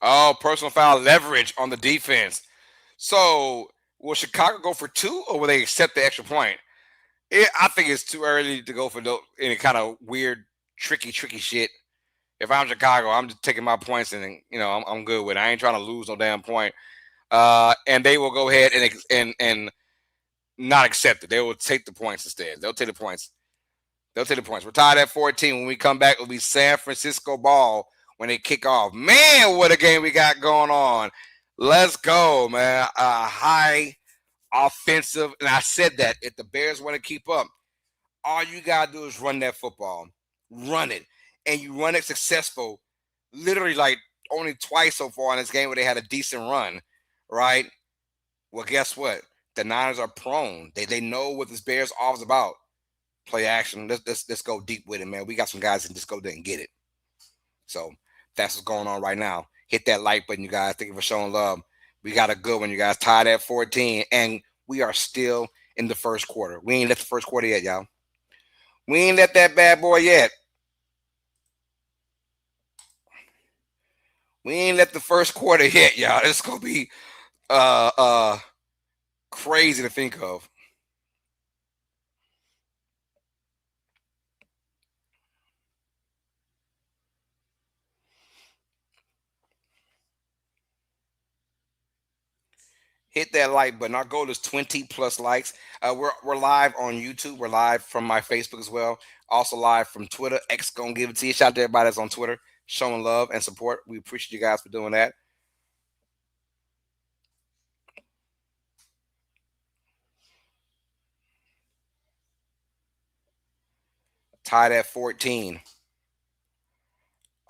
Oh, personal foul leverage on the defense. So, will Chicago go for 2, or will they accept the extra point? I think it's too early to go for any kind of weird, tricky shit. If I'm Chicago, I'm just taking my points and I'm good with it. I ain't trying to lose no damn point. And they will go ahead and not accept it. They will take the points instead. They'll take the points. We're tied at 14. When we come back, it'll be San Francisco ball when they kick off. Man, what a game we got going on. Let's go, man. High offensive. And I said that if the Bears want to keep up, all you got to do is run that football. Run it. And you run it successful. Literally like only twice so far in this game where they had a decent run, right? Well, guess what? The Niners are prone. They know what this Bears offense is about. Play action. Let's go deep with it, man. We got some guys that just go there and get it. So that's what's going on right now. Hit that like button, you guys. Thank you for showing love. We got a good one, you guys. Tied at 14, and we are still in the first quarter. We ain't left the first quarter yet, y'all. We ain't let that bad boy yet. We ain't let the first quarter yet, y'all. It's gonna be crazy to think of. Hit that like button. Our goal is 20 plus likes. We're live on YouTube. We're live from my Facebook as well. Also live from Twitter. X gonna give it to you. Shout out to everybody that's on Twitter showing love and support. We appreciate you guys for doing that. Tied at 14.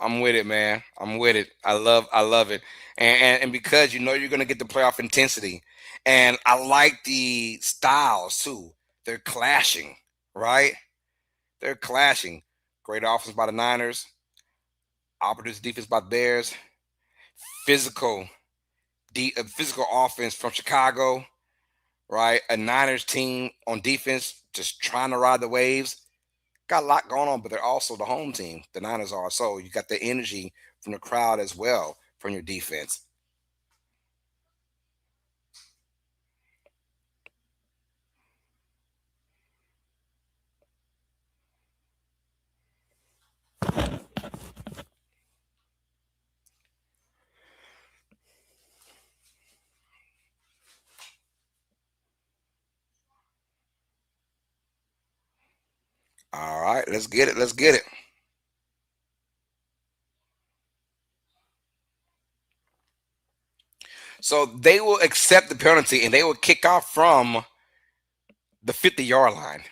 I'm with it, man. I'm with it. I love it. And because you're gonna get the playoff intensity. And I like the styles too. They're clashing, right? They're clashing. Great offense by the Niners. Opportunistic defense by the Bears. Physical offense from Chicago, right? A Niners team on defense just trying to ride the waves. Got a lot going on, but they're also the home team. The Niners are. So you got the energy from the crowd as well from your defense. All right, let's get it. So they will accept the penalty and they will kick off from the 50-yard line.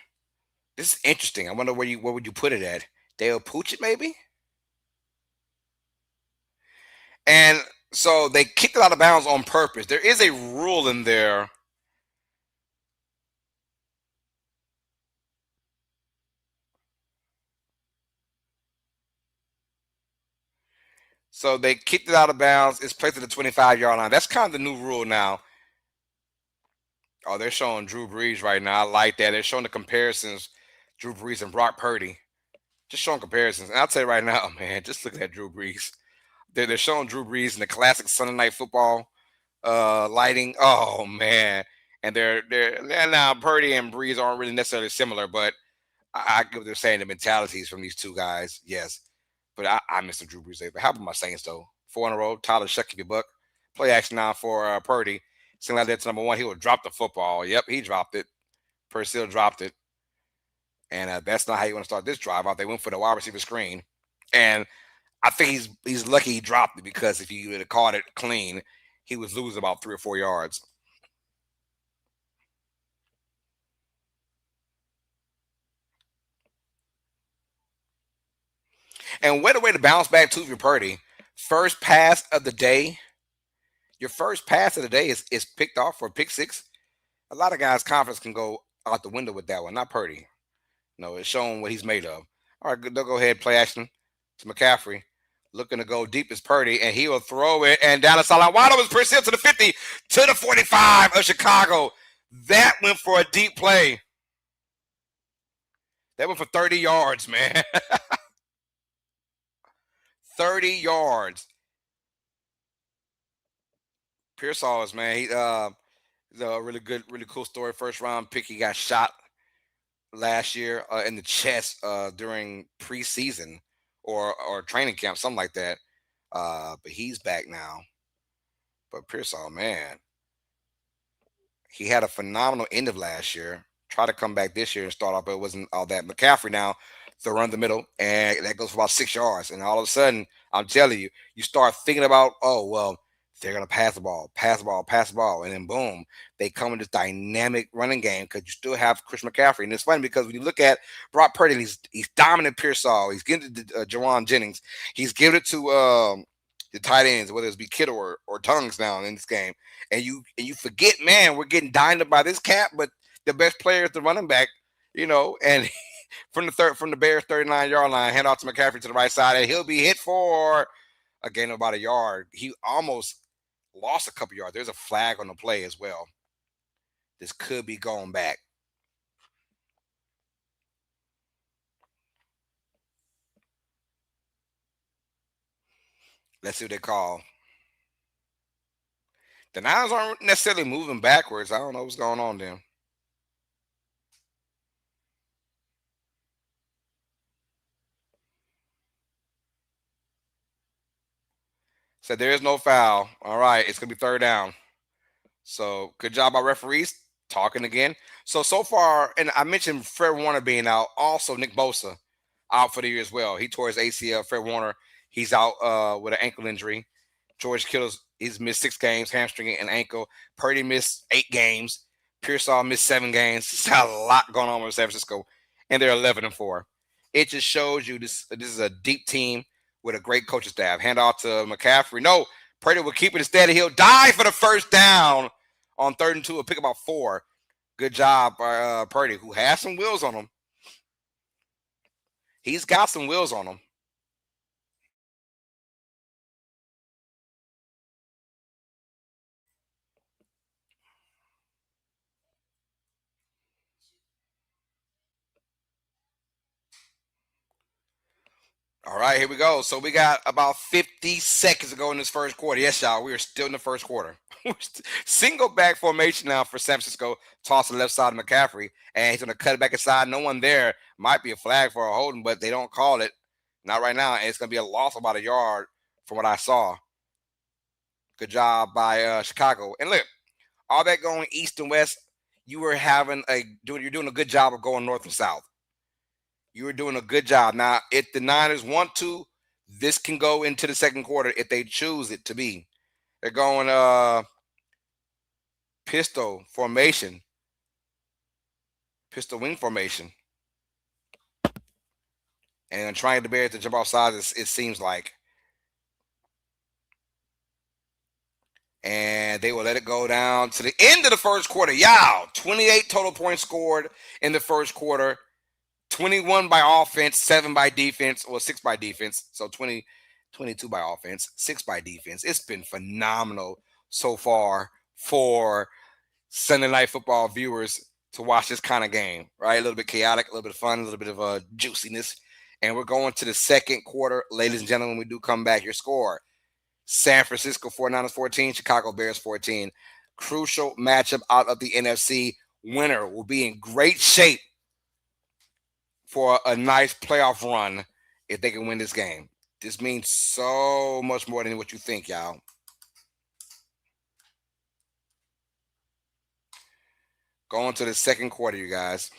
This is interesting. I wonder where would you put it at? They'll pooch it maybe? And so they kicked it out of bounds on purpose. There is a rule in there. So they kicked it out of bounds. It's placed at the 25-yard line. That's kind of the new rule now. Oh, they're showing Drew Brees right now. I like that. They're showing the comparisons, Drew Brees and Brock Purdy. Just showing comparisons. And I'll tell you right now, man, just look at Drew Brees. They're showing Drew Brees in the classic Sunday Night Football lighting. Oh, man. And they're now Purdy and Brees aren't really necessarily similar, but I get what they're saying, the mentalities from these two guys. Yes. But I miss the Drew Brees days. But how about my Saints, though? 4 in a row. Tyler Shuck, give you a buck. Play action now for Purdy. Single out there to number 1. He will drop the football. Yep, he dropped it. Purcell dropped it. And that's not how you want to start this drive out. They went for the wide receiver screen. And I think he's lucky he dropped it, because if he would have caught it clean, he was losing about 3 or 4 yards. And what a way to bounce back too for Purdy. First pass of the day. Your first pass of the day is picked off for a pick six. A lot of guys' confidence can go out the window with that one. Not Purdy. No, it's showing what he's made of. All right, they'll go ahead, play action to McCaffrey. Looking to go deep as Purdy, and he will throw it. And down the sideline, wide open, Purcell to the 50, to the 45 of Chicago. That went for a deep play. That went for 30 yards, man. 30 yards. Pearsall is, man. He's a really good, really cool story. First round pick. He got shot last year in the chest during preseason or training camp, something like that. But he's back now. But Pearsall, man, he had a phenomenal end of last year. Tried to come back this year and start off, but it wasn't all that. McCaffrey now, the run the middle, and that goes for about 6 yards. And all of a sudden, I'm telling you, you start thinking about, oh, well, they're going to pass the ball. And then boom, they come in this dynamic running game because you still have Chris McCaffrey. And it's funny because when you look at Brock Purdy, he's dominant Pearsall. He's getting it to Jawan Jennings. He's giving it to the tight ends, whether it's be Kittle or Tongues now in this game. And you forget, man, we're getting dined up by this cat, but the best player is the running back, and from the Bears 39-yard line, hand off to McCaffrey to the right side, and he'll be hit for a gain of about a yard. He almost lost a couple yards. There's a flag on the play as well. This could be going back. Let's see what they call. The Niners aren't necessarily moving backwards. I don't know what's going on there. So there is no foul. All right, it's going to be third down. So good job by referees talking again. So far, and I mentioned Fred Warner being out. Also, Nick Bosa out for the year as well. He tore his ACL. Fred Warner, he's out with an ankle injury. George Kittle's, he's missed 6 games, hamstring and ankle. Purdy missed 8 games. Pearsall missed 7 games. It's got a lot going on with San Francisco, and they're 11-4. It just shows you this is a deep team with a great coaching staff. Hand off to McCaffrey. No, Purdy will keep it steady. He'll dive for the first down on 3rd and 2. He'll pick about 4. Good job by Purdy, who has some wheels on him. He's got some wheels on him. All right, here we go. So we got about 50 seconds to go in this first quarter. Yes, y'all, we are still in the first quarter. Single back formation now for San Francisco. Toss to the left side of McCaffrey, and he's going to cut it back inside. No one there. Might be a flag for a holding, but they don't call it. Not right now, and it's going to be a loss of about a yard from what I saw. Good job by Chicago. And look, all that going east and west, you're doing a good job of going north and south. You were doing a good job. Now, if the Niners want to, this can go into the second quarter if they choose it to be. They're going pistol formation, pistol wing formation, and trying the Bears to jump off sides, it seems like. And they will let it go down to the end of the first quarter. Yow! 28 total points scored in the first quarter. 21 by offense, 7 by defense, or 6 by defense. So 22 by offense, 6 by defense. It's been phenomenal so far for Sunday Night Football viewers to watch this kind of game, right? A little bit chaotic, a little bit of fun, a little bit of juiciness. And we're going to the second quarter. Ladies and gentlemen, we do come back. Your score, San Francisco 49ers 14, Chicago Bears 14. Crucial matchup out of the NFC. Winner will be in great shape for a nice playoff run if they can win this game. This means so much more than what you think, y'all. Going to the second quarter, you guys.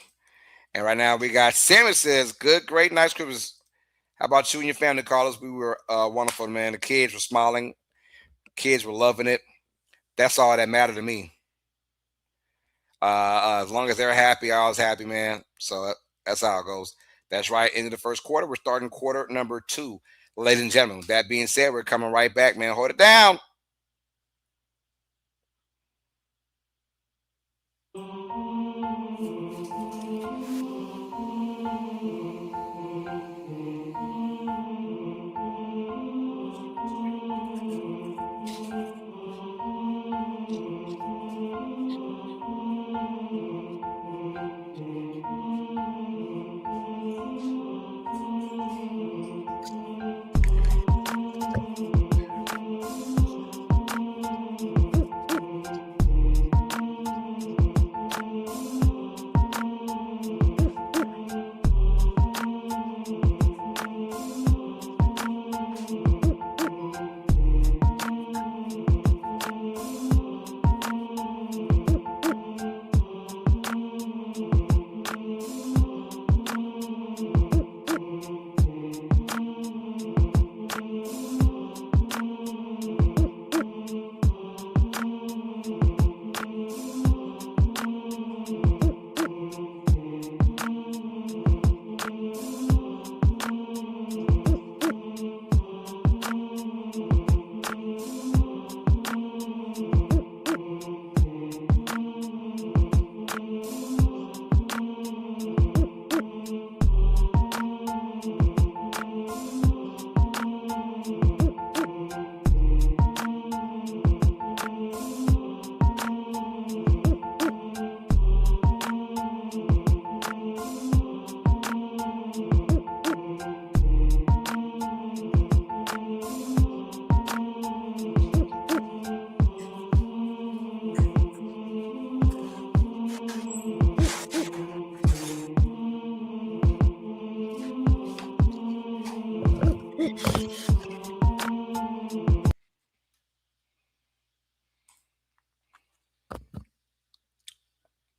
And right now we got Sammy says, good, great, nice Christmas. How about you and your family, Carlos? We were wonderful, man. The kids were smiling. Kids were loving it. That's all that mattered to me. As long as they're happy, I was happy, man. So that's how it goes. That's right. Into the first quarter. We're starting quarter number 2, ladies and gentlemen. With that being said, we're coming right back, man. Hold it down.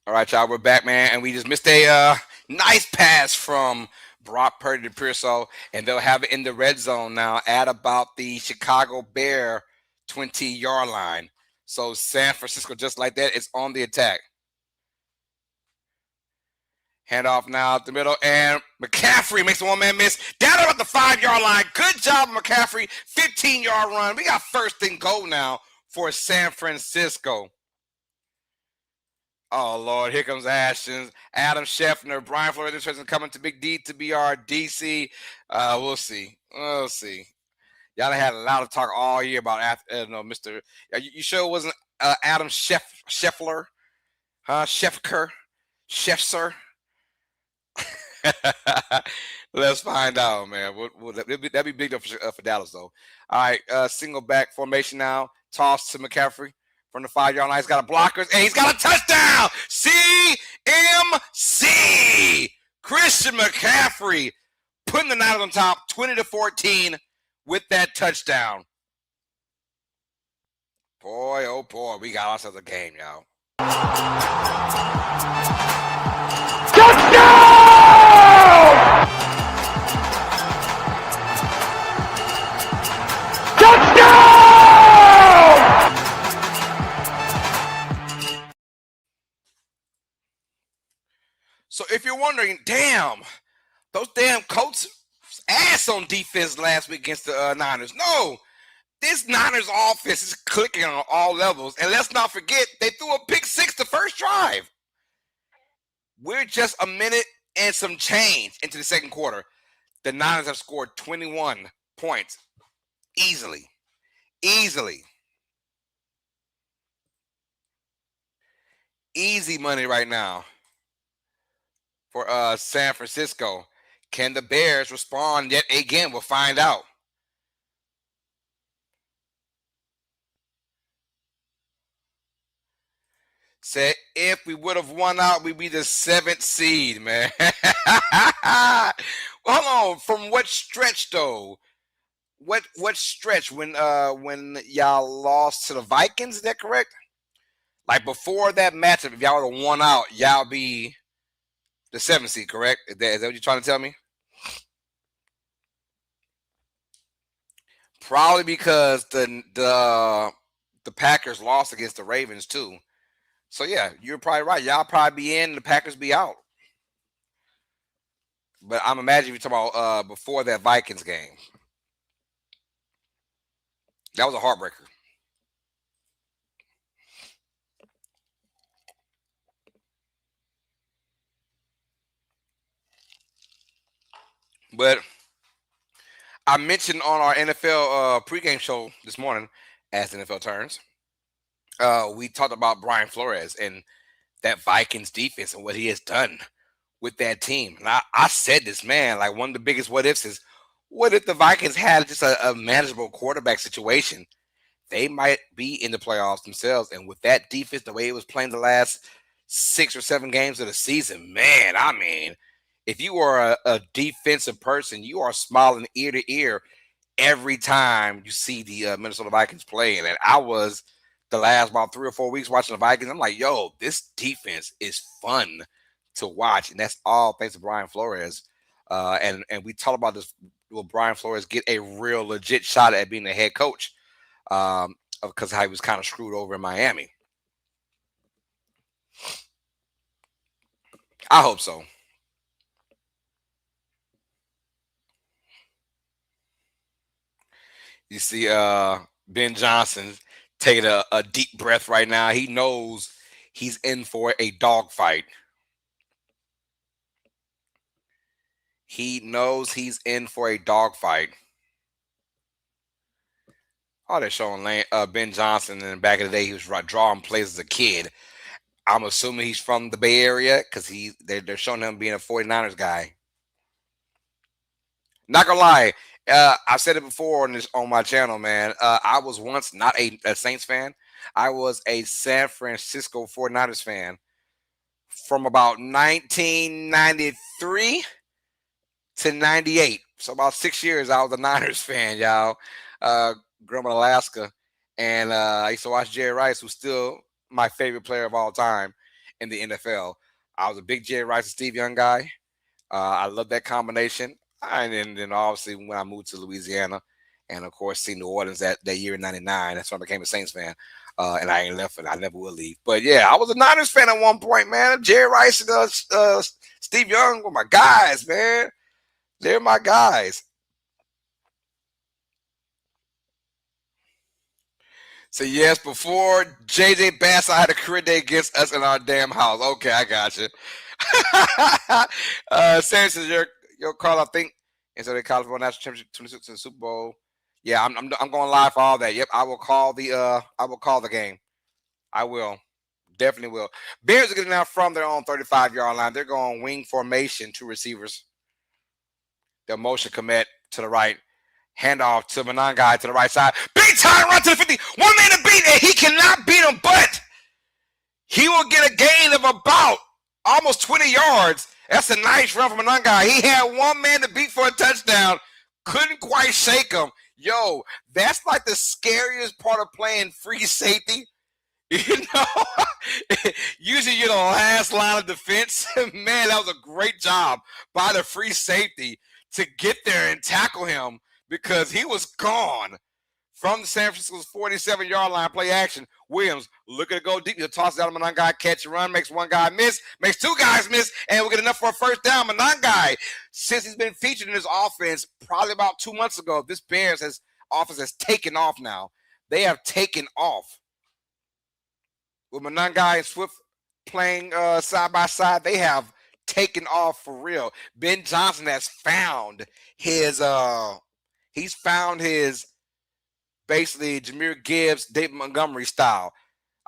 All right, y'all, we're back, man, and we just missed a nice pass from Brock Purdy to Pearso, and they'll have it in the red zone now at about the Chicago Bear 20-yard line. So San Francisco, just like that, is on the attack. Handoff now at the middle, and McCaffrey makes a one-man miss down about the 5-yard line. Good job, McCaffrey. 15-yard run. We got first and goal now for San Francisco. Oh, Lord, here comes Ashton, Adam Scheffner, Brian Flores, this person coming to Big D to be our DC. We'll see. We'll see. Y'all had a lot of talk all year about Mr. You sure it wasn't Adam Scheffler? Huh? Scheffker? Let's find out, man. That'd be big for Dallas, though. All right, single back formation now. Toss to McCaffrey. From the 5-yard line, he's got a blocker, and he's got a touchdown! CMC! Christian McCaffrey putting the Niners on top, 20-14 with that touchdown. Boy, oh boy, we got ourselves a game, y'all. Touchdown! Touchdown! So if you're wondering, damn, those damn Colts ass on defense last week against the Niners. No, this Niners offense is clicking on all levels. And let's not forget, they threw a pick 6 the first drive. We're just a minute and some change into the second quarter. The Niners have scored 21 points easily. Easily. Easy money right now for San Francisco. Can the Bears respond yet again? We'll find out. Said if we would have won out, we'd be the 7th seed, man. Hold on. From what stretch though? What stretch when y'all lost to the Vikings? Is that correct? Like before that matchup, if y'all would have won out, y'all be the 7th seed, correct? Is that what you're trying to tell me? Probably because the Packers lost against the Ravens too. So yeah, you're probably right. Y'all probably be in, the Packers be out. But I'm imagining you talking about before that Vikings game. That was a heartbreaker. But I mentioned on our NFL pregame show this morning, as the NFL turns, we talked about Brian Flores and that Vikings defense and what he has done with that team. And I said this, man, like one of the biggest what ifs is, what if the Vikings had just a manageable quarterback situation? They might be in the playoffs themselves. And with that defense, the way it was playing the last 6 or 7 games of the season, man, I mean, if you are a defensive person, you are smiling ear to ear every time you see the Minnesota Vikings play. And I was the last about 3 or 4 weeks watching the Vikings. I'm like, yo, this defense is fun to watch. And that's all thanks to Brian Flores. And we talked about this. Will Brian Flores get a real legit shot at being the head coach? Because he was kind of screwed over in Miami. I hope so. You see Ben Johnson taking a deep breath right now. He knows he's in for a dogfight. He knows he's in for a dogfight. Oh, they're showing Ben Johnson. And back in the day, he was drawing plays as a kid. I'm assuming he's from the Bay Area because they're showing him being a 49ers guy. Not gonna lie, I've said it before on my channel, man. I was once not a Saints fan. I was a San Francisco 49ers fan from about 1993 to 98. So about 6 years, I was a Niners fan, y'all. Grew up in Alaska, and I used to watch Jerry Rice, who's still my favorite player of all time in the NFL. I was a big Jerry Rice and Steve Young guy. I love that combination. And then obviously when I moved to Louisiana, and of course see New Orleans that year in '99, that's when I became a Saints fan. And I ain't left, and I never will leave. But yeah, I was a Niners fan at one point, man. Jerry Rice and Steve Young were my guys, man. They're my guys. So yes, before JJ Bass, I had a career day against us in our damn house. Okay, I got you. Samson, your call, I think, and so they called for national championship 26 in the Super Bowl. Yeah, I'm going live for all that. Yep, I will call the game. I will. Definitely will. Bears are getting out from their own 35-yard line. They're going wing formation, 2 receivers. Their motion commit to the right. Handoff to Manangai to the right side. Big time run to the 50. One man to beat, and he cannot beat him, but he will get a gain of about almost 20 yards. That's a nice run from Manangai. He had one man to beat for a touchdown. Couldn't quite shake him. Yo, that's like the scariest part of playing free safety. You know, usually you're the last line of defense. Man, that was a great job by the free safety to get there and tackle him, because he was gone from the San Francisco's 47-yard line. Play action. Williams looking to go deep. He'll toss it out of Manangai, catch and run, makes one guy miss, makes 2 guys miss, and we'll get enough for a first down. Manangai, since he's been featured in this offense probably about 2 months ago, this Bears offense has taken off now. They have taken off. With Manangai and Swift playing side by side, they have taken off for real. Ben Johnson has found his basically Jahmyr Gibbs, David Montgomery style.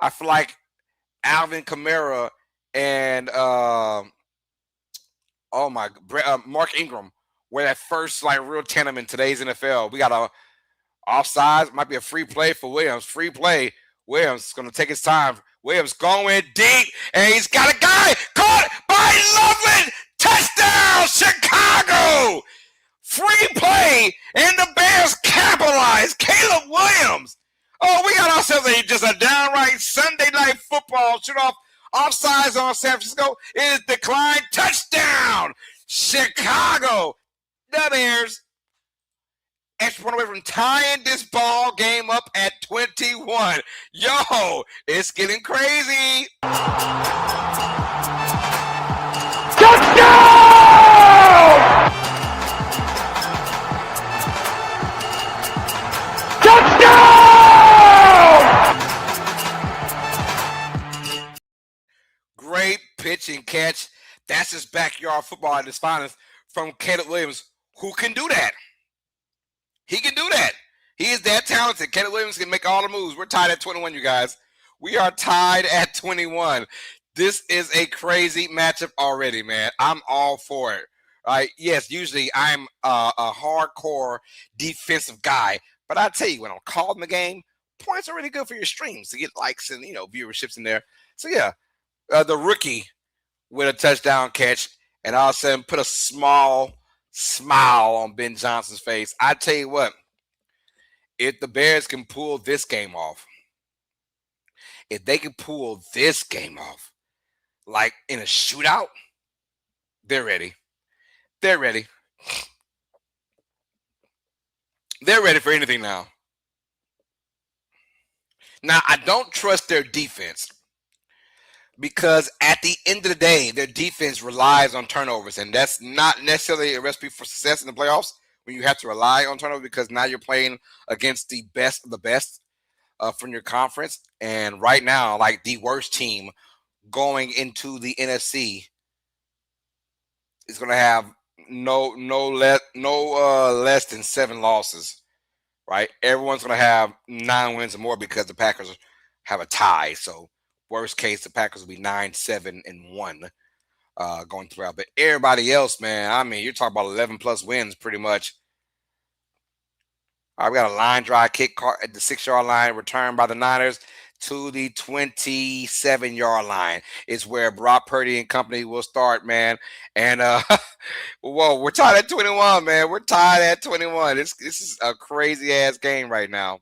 I feel like Alvin Kamara and Mark Ingram were that first like real tandem in today's NFL. We got a offsides, might be a free play for Williams. Free play. Williams is going to take his time. Williams going deep, and he's got a guy caught by Loveland. Touchdown, Chicago! Free play, and the Bears capitalize. Caleb Williams. Oh, we got ourselves just a downright Sunday night football shoot off offsides on San Francisco. It is declined. Touchdown, Chicago. The Bears extra point away from tying this ball game up at 21. Yo, it's getting crazy. Touchdown! pitch and catch. That's just backyard football at its finest from Caleb Williams, who can do that. He can do that. He is that talented. Caleb Williams can make all the moves. We're tied at 21, you guys. We are tied at 21. This is a crazy matchup already, man. I'm all for it. Right? Yes, usually I'm a hardcore defensive guy, but I tell you, when I'm calling the game, points are really good for your streams to get likes and viewerships in there. So yeah, the rookie with a touchdown catch, and all of a sudden put a small smile on Ben Johnson's face. I tell you what, if the Bears can pull this game off, if they can pull this game off, like in a shootout, they're ready. They're ready. They're ready for anything now. Now, I don't trust their defense because at the end of the day, their defense relies on turnovers, and that's not necessarily a recipe for success in the playoffs when you have to rely on turnovers, because now you're playing against the best of the best from your conference. And right now, like the worst team going into the NFC is going to have no less than 7 losses, right? Everyone's going to have 9 wins or more because the Packers have a tie. So worst case, the Packers will be 9-7-1 going throughout. But everybody else, man, I mean, you're talking about 11 plus wins pretty much. All right, we got a line drive kick at the 6-yard line, returned by the Niners to the 27-yard line. It's where Brock Purdy and company will start, man. And whoa, we're tied at 21, man. We're tied at 21. This is a crazy ass game right now.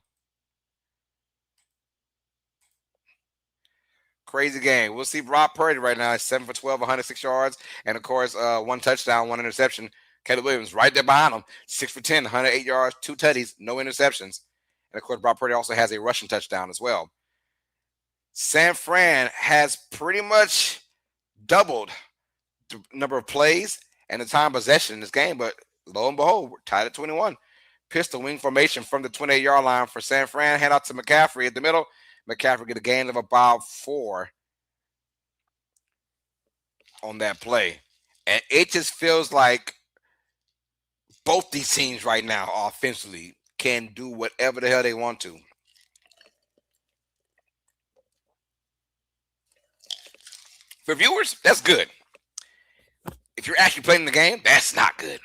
Crazy game. We'll see Brock Purdy right now. It's 7 for 12, 106 yards, and of course, 1 touchdown, 1 interception. Caleb Williams right there behind him, 6 for 10, 108 yards, 2 tutties, no interceptions. And of course, Brock Purdy also has a rushing touchdown as well. San Fran has pretty much doubled the number of plays and the time possession in this game, but lo and behold, we're tied at 21. Pistol wing formation from the 28-yard line for San Fran. Hand out to McCaffrey at the middle. McCaffrey get a gain of about 4 on that play. And it just feels like both these teams right now offensively can do whatever the hell they want to. For viewers, that's good. If you're actually playing the game, that's not good.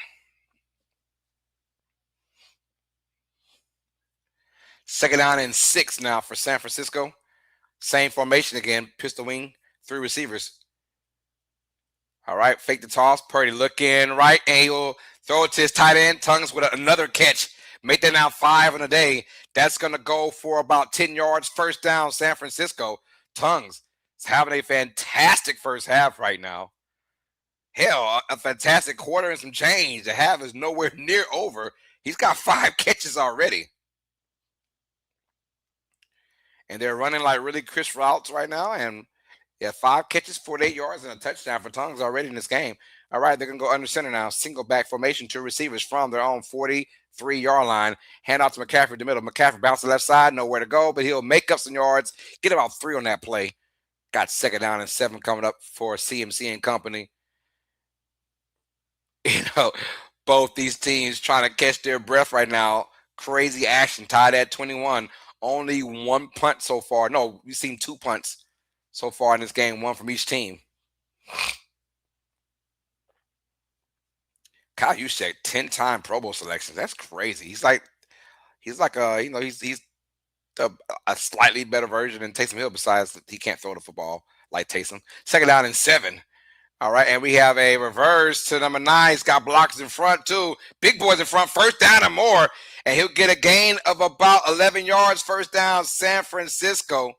Second down and 6 now for San Francisco. Same formation again, pistol wing, 3 receivers. All right, fake the toss. Purdy looking right, and he'll throw it to his tight end. Tongues with another catch. Make that now 5 in a day. That's going to go for about 10 yards. First down, San Francisco. Tongues is having a fantastic first half right now. Hell, a fantastic quarter and some change. The half is nowhere near over. He's got 5 catches already. And they're running like really crisp routes right now. And yeah, 5 catches, 48 yards, and a touchdown for Tongues already in this game. All right, they're going to go under center now. Single back formation, 2 receivers from their own 43-yard line. Hand out to McCaffrey in the middle. McCaffrey bounce to the left side, nowhere to go, but he'll make up some yards, get about 3 on that play. Got second down and 7 coming up for CMC and company. Both these teams trying to catch their breath right now. Crazy action, tied at 21. Only 1 punt so far. No, we've seen 2 punts so far in this game, 1 from each team. Kyle Juszczyk, 10-time Pro Bowl selections. That's crazy. He's like he's a slightly better version than Taysom Hill, besides that he can't throw the football like Taysom. Second down and 7. All right, and we have a reverse to number 9. He's got blockers in front, too. Big boys in front, first down and more. And he'll get a gain of about 11 yards. First down, San Francisco.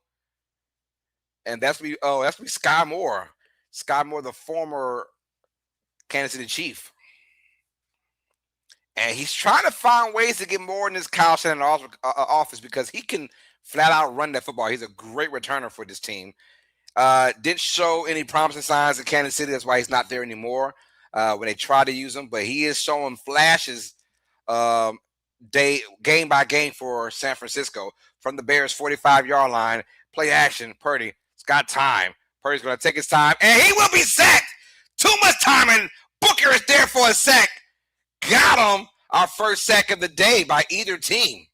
And that's me Sky Moore. Sky Moore, the former Kansas City Chief. And he's trying to find ways to get more in this Kyle Shanahan office because he can flat out run that football. He's a great returner for this team. Didn't show any promising signs in Kansas City. That's why he's not there anymore when they try to use him. But he is showing flashes game by game for San Francisco. From the Bears' 45-yard line, play action, Purdy. It's got time. Purdy's going to take his time, and he will be sacked. Too much time, and Booker is there for a sack. Got him. Our first sack of the day by either team.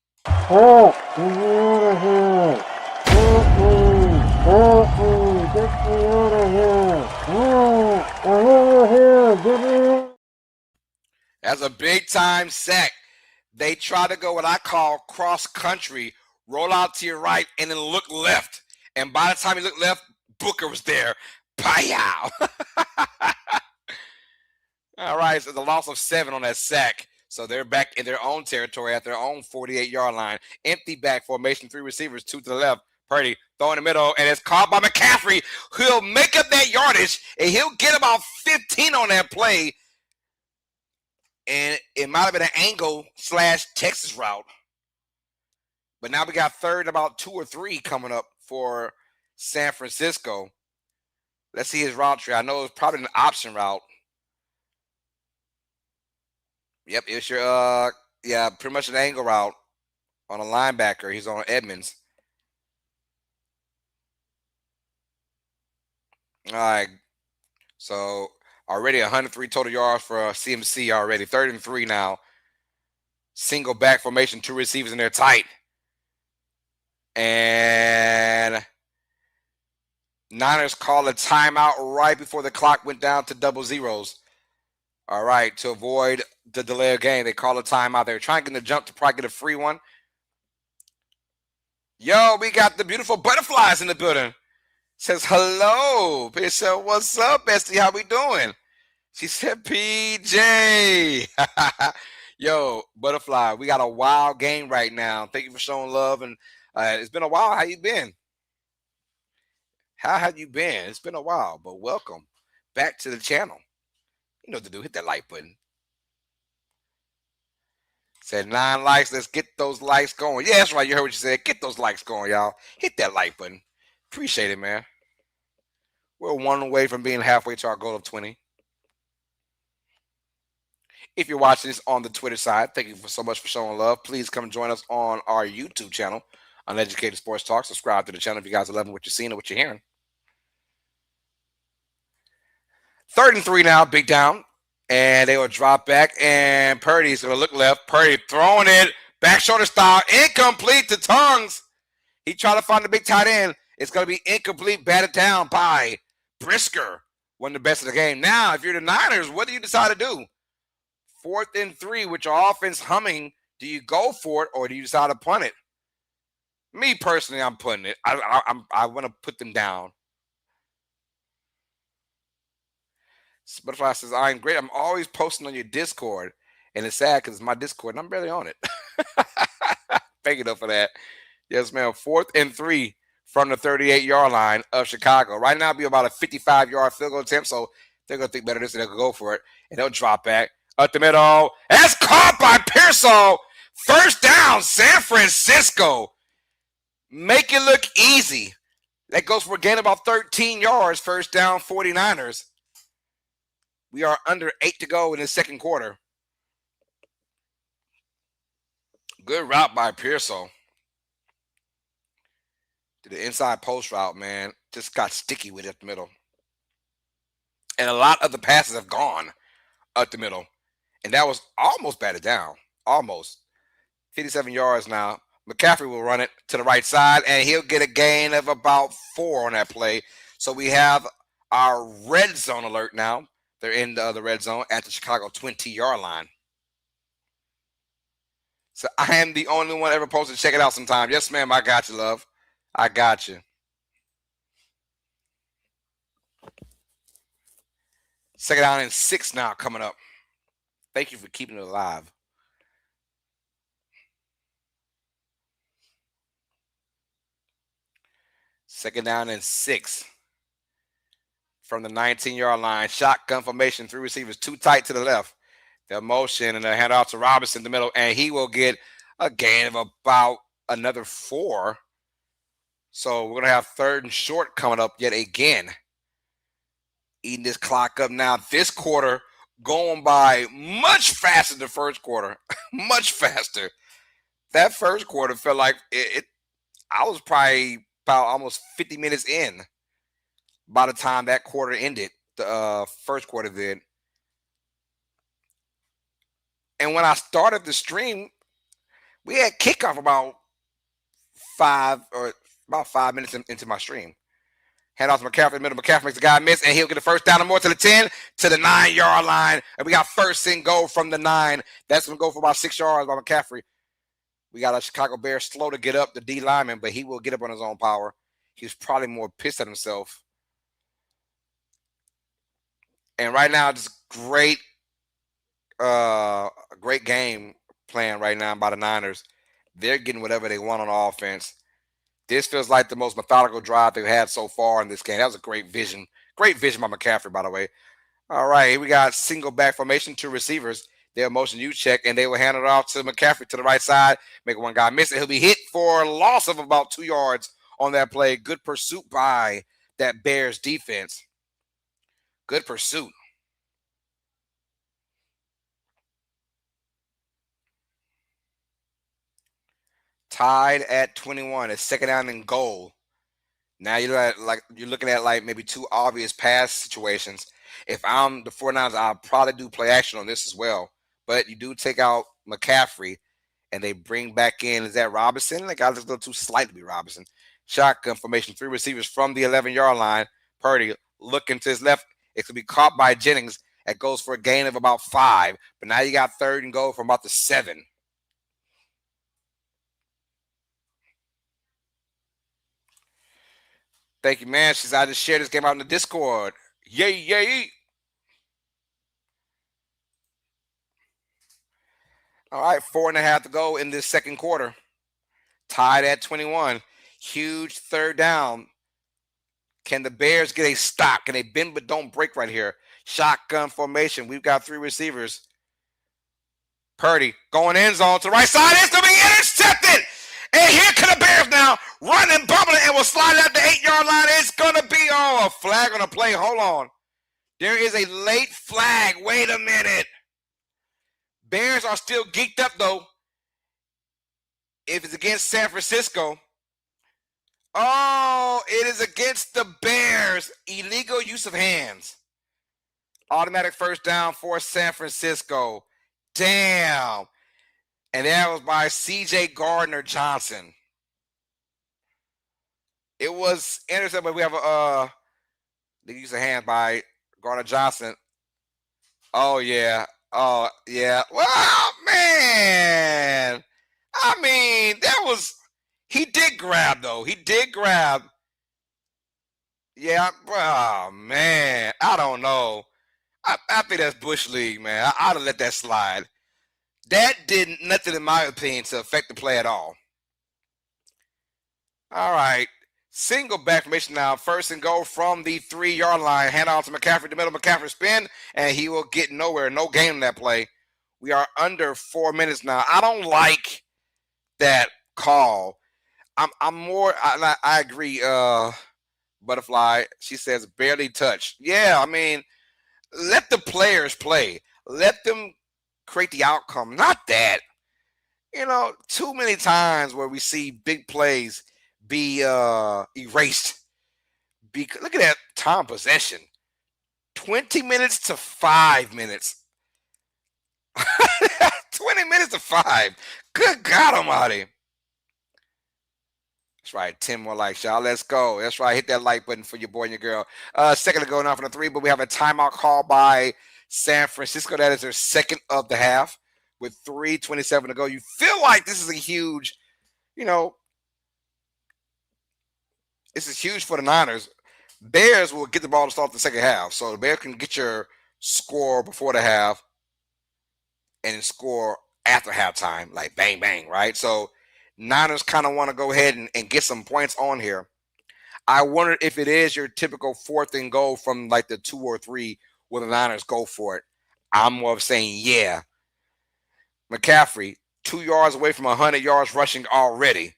That's a big-time sack. They try to go what I call cross-country, roll out to your right, and then look left. And by the time he looked left, Booker was there. Pow! All right, so the loss of 7 on that sack. So they're back in their own territory at their own 48-yard line. Empty back formation, 3 receivers, 2 to the left. Purdy throw in the middle, and it's caught by McCaffrey, who'll make up that yardage, and he'll get about 15 on that play. And it might have been an angle/Texas route. But now we got third about 2 or 3 coming up for San Francisco. Let's see his route tree. I know it's probably an option route. Yep, it's your pretty much an angle route on a linebacker. He's on Edmonds. All right. So already 103 total yards for CMC already. 3rd and 3 now. Single back formation, 2 receivers in there tight. And Niners call a timeout right before the clock went down to double zeros. All right, to avoid the delay of game, they call a timeout. They're trying to get the jump to probably get a free one. Yo, we got the beautiful butterflies in the building. Says hello. She said, what's up, bestie? How we doing? She said, PJ. Yo, butterfly, we got a wild game right now. Thank you for showing love. And it's been a while. How you been? How have you been? It's been a while, but welcome back to the channel. You know what to do. Hit that like button. Said 9 likes. Let's get those likes going. Yeah, that's right. You heard what you said. Get those likes going, y'all. Hit that like button. Appreciate it, man. We're 1 away from being halfway to our goal of 20. If you're watching this on the Twitter side, thank you so much for showing love. Please come join us on our YouTube channel, UNeducated Sports Talk. Subscribe to the channel if you guys are loving what you're seeing and what you're hearing. 3rd and 3 now, big down. And they will drop back, and Purdy's going to look left. Purdy throwing it, back shoulder style, incomplete to Tongues. He tried to find the big tight end. It's going to be incomplete, batted down by Brisker. One of the best of the game. Now, if you're the Niners, what do you decide to do? 4th and 3, with your offense humming, do you go for it or do you decide to punt it? Me, personally, I'm punting it. I want to put them down. Butterfly says, I'm great. I'm always posting on your Discord. And it's sad because it's my Discord and I'm barely on it. Thank you, though, for that. Yes, ma'am. 4th and 3 from the 38-yard line of Chicago. Right now, it'll be about a 55-yard field goal attempt. So they're going to think better of this and they'll go for it. And they'll drop back up the middle. That's caught by Pearsall. 1st down, San Francisco. Make it look easy. That goes for a gain about 13 yards. 1st down, 49ers. We are under 8 to go in the 2nd quarter. Good route by Pearsall. To the inside post route, man. Just got sticky with it up the middle. And a lot of the passes have gone up the middle. And that was almost batted down. Almost. 57 yards now. McCaffrey will run it to the right side, and he'll get a gain of about 4 on that play. So we have our red zone alert now. They're in the red zone at the Chicago 20-yard line. So I am the only one ever posted. Check it out sometime. Yes, ma'am. I got you, love. I got you. 2nd down and 6 now coming up. Thank you for keeping it alive. Second down and 6. From the 19-yard line. Shotgun formation, 3 receivers, 2 tight to the left. They'll motion and they'll hand off to Robinson in the middle, and he will get a gain of about another 4. So we're going to have 3rd and short coming up yet again. Eating this clock up now. This quarter going by much faster than the 1st quarter. Much faster. That 1st quarter felt like I was probably about almost 50 minutes in. by the time that quarter ended. The first quarter did. And when I started the stream, we had kickoff about 5 minutes into my stream. Hand off to McCaffrey. Middle McCaffrey makes the guy miss, and he'll get the first down and more to the 10, to the 9-yard line. And we got first and goal from the 9. That's going to go for about 6 yards by McCaffrey. We got a Chicago Bear slow to get up, the D lineman, but he will get up on his own power. He's probably more pissed at himself. And right now, just great game plan right now by the Niners. They're getting whatever they want on offense. This feels like the most methodical drive they've had so far in this game. That was a great vision. Great vision by McCaffrey, by the way. All right, here we got single back formation, 2 receivers. They'll motion you check, and they will hand it off to McCaffrey to the right side. Make one guy miss it. He'll be hit for a loss of about 2 yards on that play. Good pursuit by that Bears defense. Good pursuit. Tied at 21. It's second down and goal. Now you're looking at like maybe 2 obvious pass situations. If I'm the 49ers, I'll probably do play action on this as well. But you do take out McCaffrey, and they bring back in, is that Robinson? Like, I was a little too slight to be Robinson. Shotgun formation, 3 receivers from the 11-yard line. Purdy looking to his left. It could be caught by Jennings. That goes for a gain of about 5. But now you got third and goal from about the 7. Thank you, man. She's I just shared this game out in the Discord. Yay, yay. All right, 4.5 to go in this second quarter. Tied at 21. Huge third down. Can the Bears get a stop? Can they bend but don't break right here? Shotgun formation. We've got 3 receivers. Purdy going end zone to the right side. It's going to be intercepted. And here come the Bears now, running, bubbling, and will slide out the 8-yard line. It's going to be a flag on the play. Hold on. There is a late flag. Wait a minute. Bears are still geeked up, though. If it's against San Francisco. Oh, it is against the Bears. Illegal use of hands. Automatic first down for San Francisco. Damn. And that was by C.J. Gardner-Johnson. It was intercepted, but we have a the use of hand by Gardner-Johnson. Oh, yeah. Oh, yeah. Well, man. I mean, he did grab, though. He did grab. Yeah. Oh, man. I don't know. I think that's Bush League, man. I'd have let that slide. That did nothing, in my opinion, to affect the play at all. All right. Single back formation now. First and goal from the 3-yard line. Hand off to McCaffrey. The middle. McCaffrey spin, and he will get nowhere. No gain in that play. We are under 4 minutes now. I don't like that call. I'm more. I agree. Butterfly. She says barely touched. Yeah, I mean, let the players play. Let them create the outcome. Not that. Too many times where we see big plays be erased. Look at that time possession. 20 minutes to 5 minutes. 20 minutes to 5. Good God almighty. That's right. 10 more likes, y'all. Let's go. That's right. Hit that like button for your boy and your girl. Second to go now from the 3, but we have a timeout call by San Francisco. That is their second of the half with 3:27 to go. You feel like this is a huge, this is huge for the Niners. Bears will get the ball to start the second half. So the Bears can get your score before the half and score after halftime, like bang, bang, right? So Niners kind of want to go ahead and get some points on here. I wonder if it is your typical 4th and goal from like the 2 or 3 where the Niners go for it. I'm more of saying, yeah. McCaffrey, 2 yards away from 100 yards rushing already.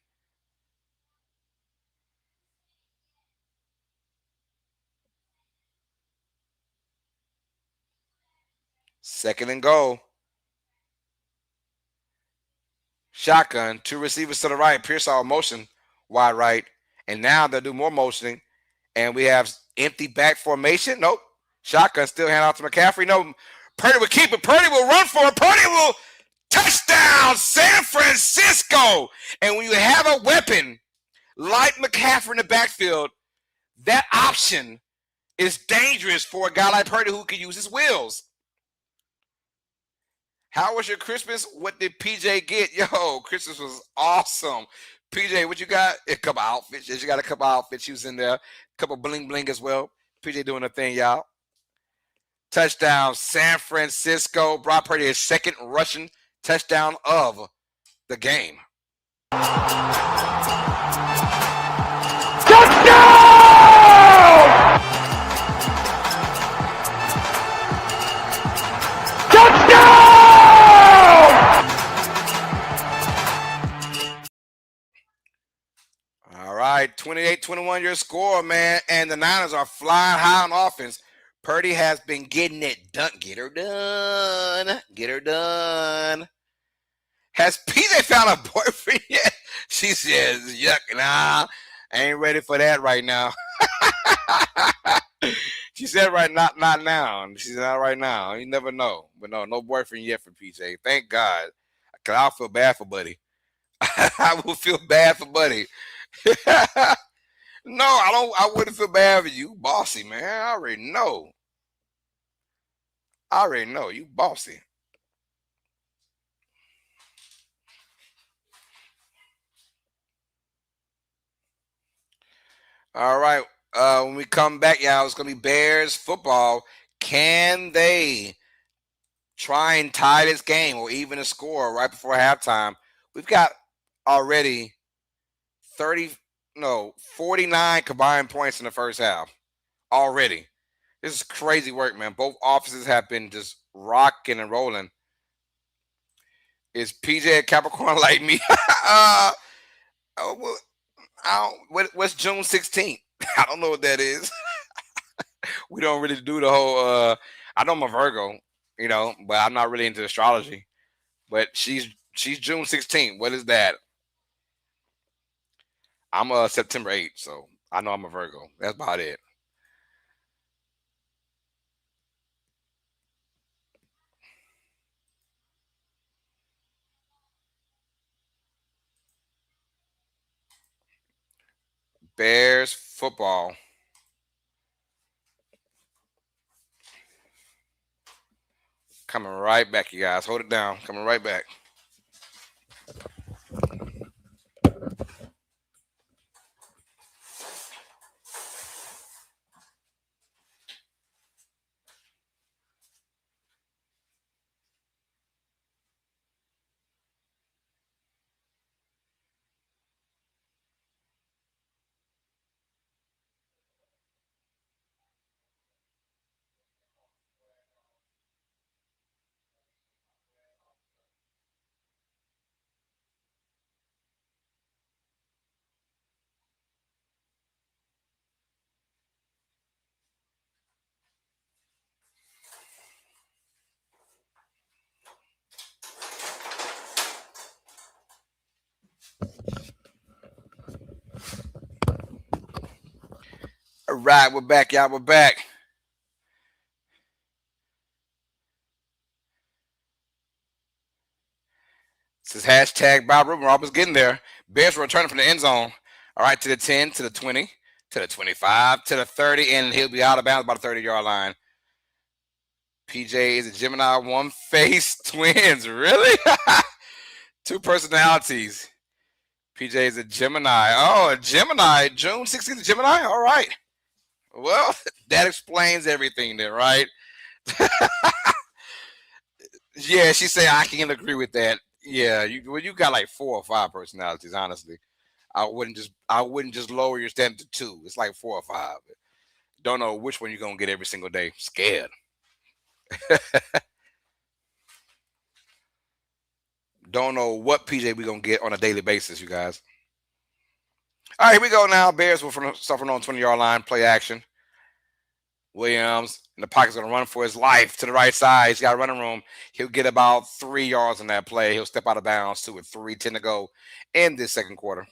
Second and goal. Shotgun, 2 receivers to the right. Pearsall motion, wide right. And now they'll do more motioning. And we have empty back formation. Nope. Shotgun still hand out to McCaffrey. No, Purdy will keep it. Purdy will run for it. Purdy will touchdown San Francisco. And when you have a weapon like McCaffrey in the backfield, that option is dangerous for a guy like Purdy who can use his wheels. How was your Christmas? What did PJ get? Yo, Christmas was awesome. PJ, what you got? A couple outfits. You got a couple outfits using there. A couple bling bling as well. PJ doing a thing, y'all. Touchdown, San Francisco. Brock Purdy, his second rushing touchdown of the game. Touchdown! Touchdown! All right, 28-21 your score, man. And the Niners are flying high on offense. Purdy has been getting it done. Get her done. Get her done. Has PJ found a boyfriend yet? She says, yuck, nah, I ain't ready for that right now. She said not now. She's not right now. You never know. But no boyfriend yet for PJ. Thank God. Because I'll feel bad for Buddy. I will feel bad for Buddy. No, I wouldn't feel bad for you. Bossy, man. I already know. You bossy. All right. When we come back, y'all, it's going to be Bears football. Can they try and tie this game or even a score right before halftime? We've got already 49 combined points in the first half already. This is crazy work, man. Both offenses have been just rocking and rolling. Is PJ a Capricorn like me? What's June 16th? I don't know what that is. We don't really do the whole I know I'm a Virgo, but I'm not really into astrology. But she's June 16th. What is that? I'm September 8th, so I know I'm a Virgo. That's about it. Bears football. Coming right back, you guys. Hold it down. Coming right back. All right, we're back, y'all. We're back. This is hashtag Bob Rubin. Robert's getting there. Bears returning from the end zone. All right, to the 10, to the 20, to the 25, to the 30, and he'll be out of bounds about the 30-yard line. PJ is a Gemini, one-face twins. Really? Two personalities. PJ is a Gemini. Oh, a Gemini. June 16th, Gemini? All right. Well, that explains everything then, right? Yeah, she said I can agree with that. Yeah, you got like 4 or 5 personalities, honestly. I wouldn't just lower your standard to 2. It's like 4 or 5. Don't know which one you're gonna get every single day. Scared. Don't know what PJ we're gonna get on a daily basis, you guys. All right, here we go now. Bears will suffering on 20-yard line, play action. Williams in the pocket's going to run for his life to the right side. He's got running room. He'll get about 3 yards on that play. He'll step out of bounds to it. 3:10 to go in this second quarter.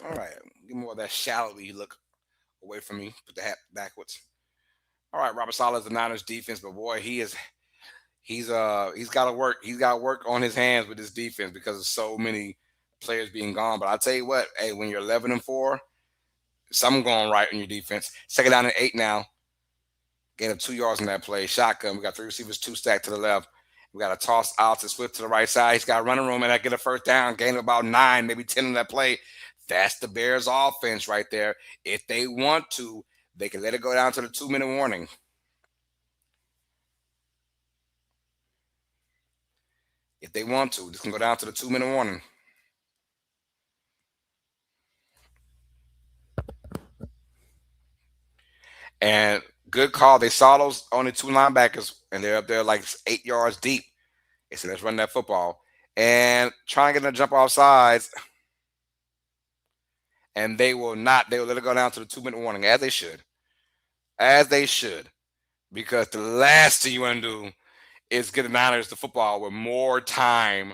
All right. Give me more of that shadowy look away from me. Put the hat backwards. All right, Robert Saleh is the Niners defense, but boy, he's got to work. He's got to work on his hands with his defense because of so many players being gone. But I'll tell you what, hey, when you're 11-4, something going right on your defense. Second down and 8 now. Gain of 2 yards in that play. Shotgun. We got 3 receivers, 2 stacked to the left. We got a toss out to Swift to the right side. He's got running room, and I get a first down. Gain of about 9, maybe 10 in that play. That's the Bears' offense right there. If they want to, they can let it go down to the 2-minute warning. If they want to, this can go down to the 2-minute warning. And good call. They saw those only 2 linebackers, and they're up there like 8 yards deep. They said, let's run that football. And try and get them to jump off sides. And they will not. They will let it go down to the 2-minute warning, as they should. As they should. Because the last thing you want to do is get the Niners the football with more time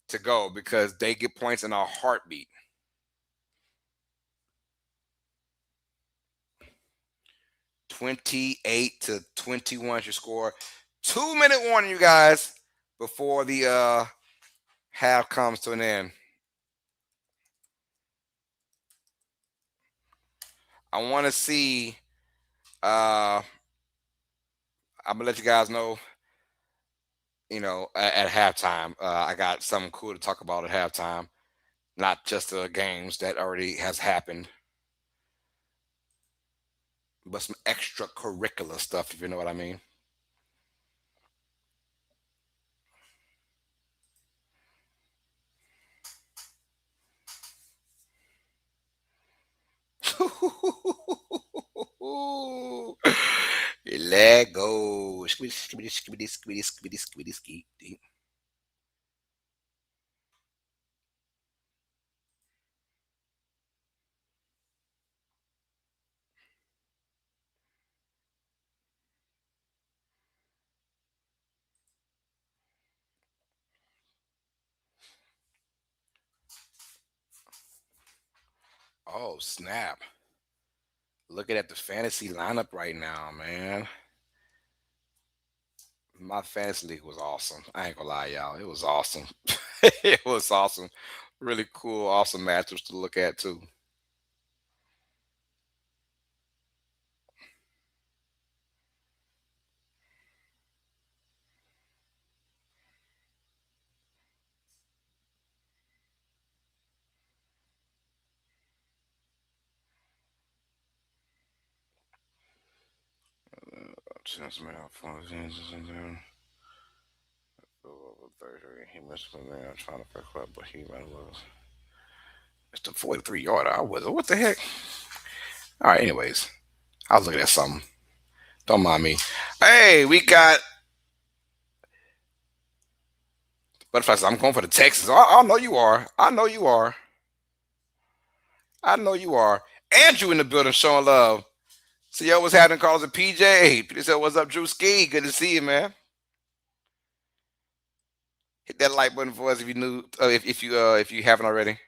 to go, because they get points in a heartbeat. 28-21 is your score. 2-minute warning, you guys, before the half comes to an end. I want to see. I'm gonna let you guys know. At halftime, I got something cool to talk about at halftime. Not just the games that already has happened, but some extracurricular stuff, if you know what I mean. Let go. Skibidi, skibidi, skibidi, skibidi, skibidi, skibidi. Oh, snap. Looking at the fantasy lineup right now, man. My fantasy league was awesome. I ain't gonna lie, y'all. It was awesome. It was awesome. Really cool, awesome matchups to look at, too. He missed from there trying to pick up, but he was. It's the 43-yarder. I was. What the heck? All right, anyways. I was looking at something. Don't mind me. Hey, we got Butterflies. I'm going for the Texans. I know you are. I know you are. I know you are. Andrew in the building showing love. See, yo, what's happening, Carlos and PJ? Peter said, what's up, Drew Ski? Good to see you, man. Hit that like button for us if you knew, if you haven't already.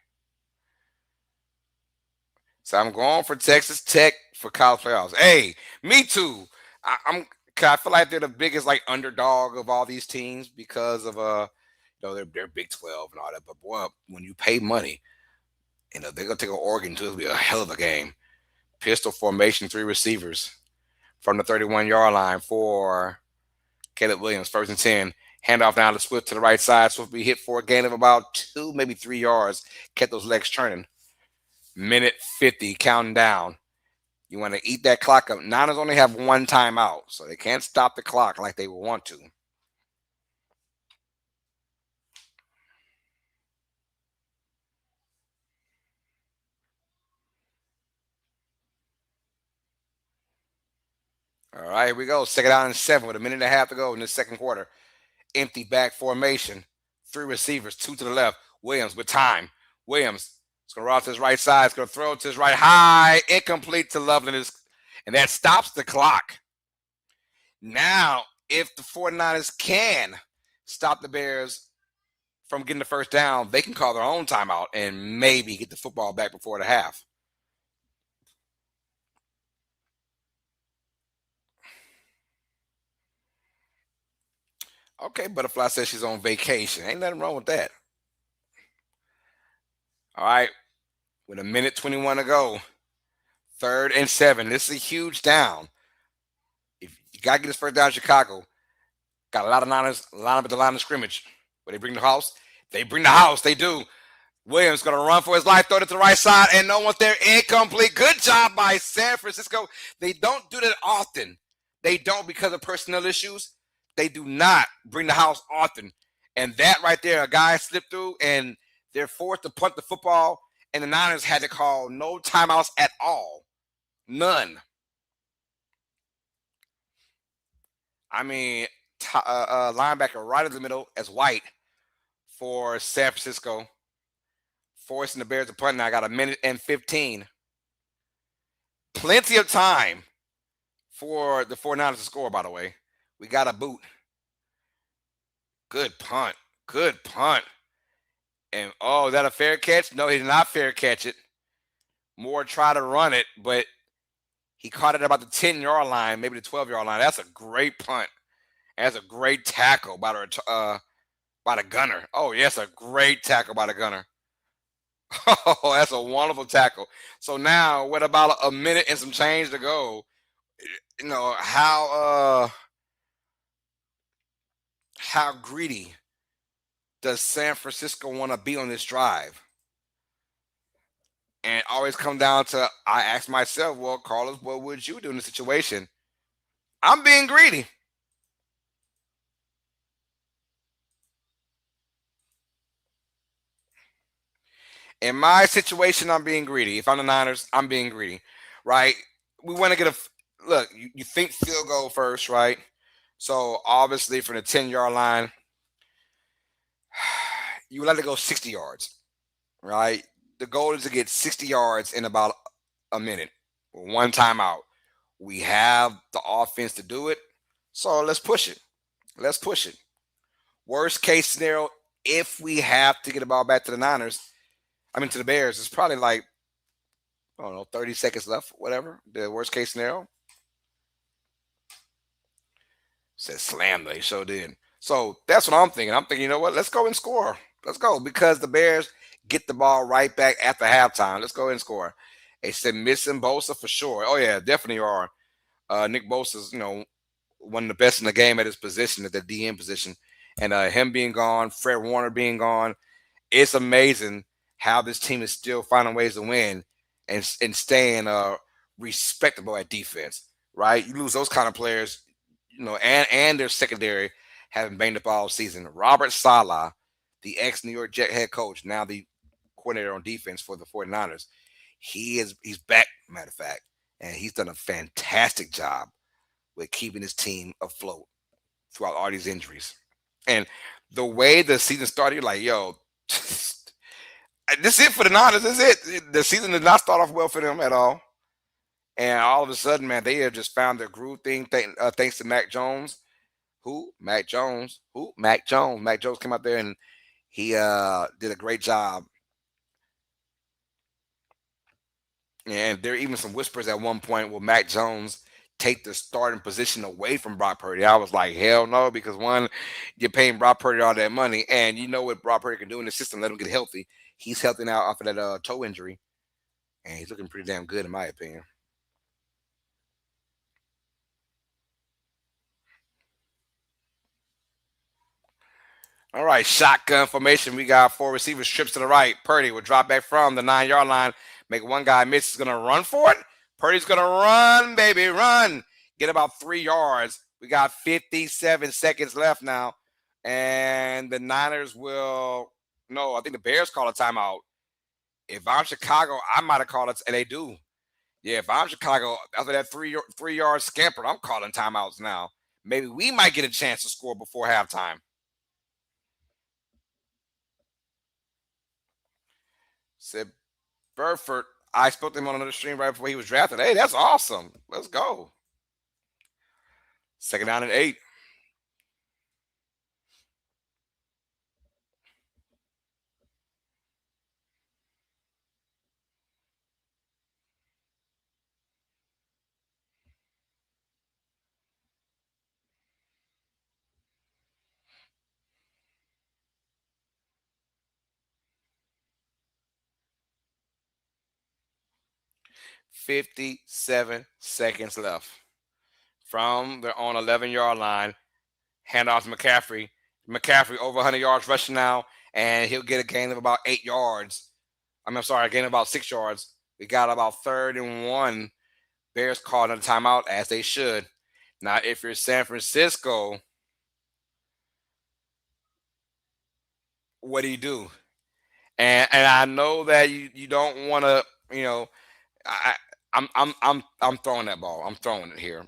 So I'm going for Texas Tech for college playoffs. Hey, me too. I feel like they're the biggest like underdog of all these teams because of they're Big 12 and all that. But boy, when you pay money, they're gonna take an Oregon too. It'll be a hell of a game. Pistol formation, 3 receivers from the 31-yard line for Caleb Williams, 1st and 10. Handoff down to Swift to the right side. Swift will be hit for a gain of about 2, maybe 3 yards. Kept those legs turning. Minute 50, counting down. You want to eat that clock up. Niners only have 1 timeout, so they can't stop the clock like they would want to. All right, here we go. 2nd down and 7 with a minute and a half to go in this second quarter. Empty back formation. 3 receivers, 2 to the left. Williams with time. Williams is going to roll to his right side. It's going to throw to his right. High. Incomplete to Loveland. And that stops the clock. Now, if the 49ers can stop the Bears from getting the first down, they can call their own timeout and maybe get the football back before the half. Okay, Butterfly says she's on vacation. Ain't nothing wrong with that. All right, with a minute 21 to go, 3rd and 7. This is a huge down. If you got to get this first down, Chicago, got a lot of Niners line up at the line of scrimmage. Where they bring the house, they bring the house. They do. Williams going to run for his life, throw it to the right side, and no one's there. Incomplete. Good job by San Francisco. They don't do that often. They don't because of personnel issues. They do not bring the house often. And that right there, a guy slipped through, and they're forced to punt the football, and the Niners had to call no timeouts at all. None. I mean, linebacker right in the middle as White for San Francisco, forcing the Bears to punt. Now I got a minute and 15. Plenty of time for the 49ers to score, by the way. We got a boot. Good punt. Good punt. And, is that a fair catch? No, he did not fair catch it. Moore tried to run it, but he caught it about the 10-yard line, maybe the 12-yard line. That's a great punt. That's a great tackle by the gunner. Oh, yes, a great tackle by the gunner. Oh, that's a wonderful tackle. So now, with about a minute and some change to go, you know, how greedy does San Francisco want to be on this drive? And it always come down to, I ask myself, well, Carlos, what would you do in this situation? I'm being greedy. In my situation, I'm being greedy. If I'm the Niners, I'm being greedy, right? We want to get look, you think field goal first, right? So obviously from the 10-yard line, you would like to go 60 yards, right? The goal is to get 60 yards in about a minute. One timeout. We have the offense to do it, so let's push it. Let's push it. Worst case scenario, if we have to get the ball back to the to the Bears, it's probably like, 30 seconds left, whatever. The worst case scenario. Said slam, they sure did. So that's what I'm thinking. I'm thinking, you know what? Let's go and score. Let's go, because the Bears get the ball right back after halftime. Let's go and score. They said missing Bosa for sure. Oh, yeah, definitely are. Nick Bosa's, one of the best in the game at his position, at the DN position. And him being gone, Fred Warner being gone, it's amazing how this team is still finding ways to win and staying respectable at defense, right? You lose those kind of players, and their secondary having banged up all season. Robert Saleh, the ex-New York Jet head coach, now the coordinator on defense for the 49ers, he's back, matter of fact, and he's done a fantastic job with keeping his team afloat throughout all these injuries. And the way the season started, you're like, yo, this is it for the Niners. This is it. The season did not start off well for them at all. And all of a sudden, man, they have just found their groove thing thanks to Mac Jones. Who? Mac Jones. Who? Mac Jones. Mac Jones came out there and he did a great job. And there are even some whispers at one point will Mac Jones take the starting position away from Brock Purdy. I was like, hell no, because one, you're paying Brock Purdy all that money, and you know what Brock Purdy can do in the system, let him get healthy. He's healthy now off of that toe injury, and he's looking pretty damn good in my opinion. All right, shotgun formation. We got 4 receivers, trips to the right. Purdy will drop back from the 9-yard line, make one guy miss. He's going to run for it. Purdy's going to run, baby, run. Get about 3 yards. We got 57 seconds left now. And the Niners will, no, I think the Bears call a timeout. If I'm Chicago, I might have called it, and they do. Yeah, if I'm Chicago, after that 3-yard scamper, I'm calling timeouts now. Maybe we might get a chance to score before halftime. Said Burford, I spoke to him on another stream right before he was drafted. Hey, that's awesome. Let's go. 2nd down and 8. 57 seconds left from their own 11-yard line. Hand off to McCaffrey. McCaffrey over 100 yards rushing now, and he'll get a gain of about 8 yards. I'm sorry, a gain of about 6 yards. We got about 3rd and 1. Bears called a timeout, as they should. Now, if you're San Francisco, what do? And I know that you don't want to, I'm throwing that ball. I'm throwing it here.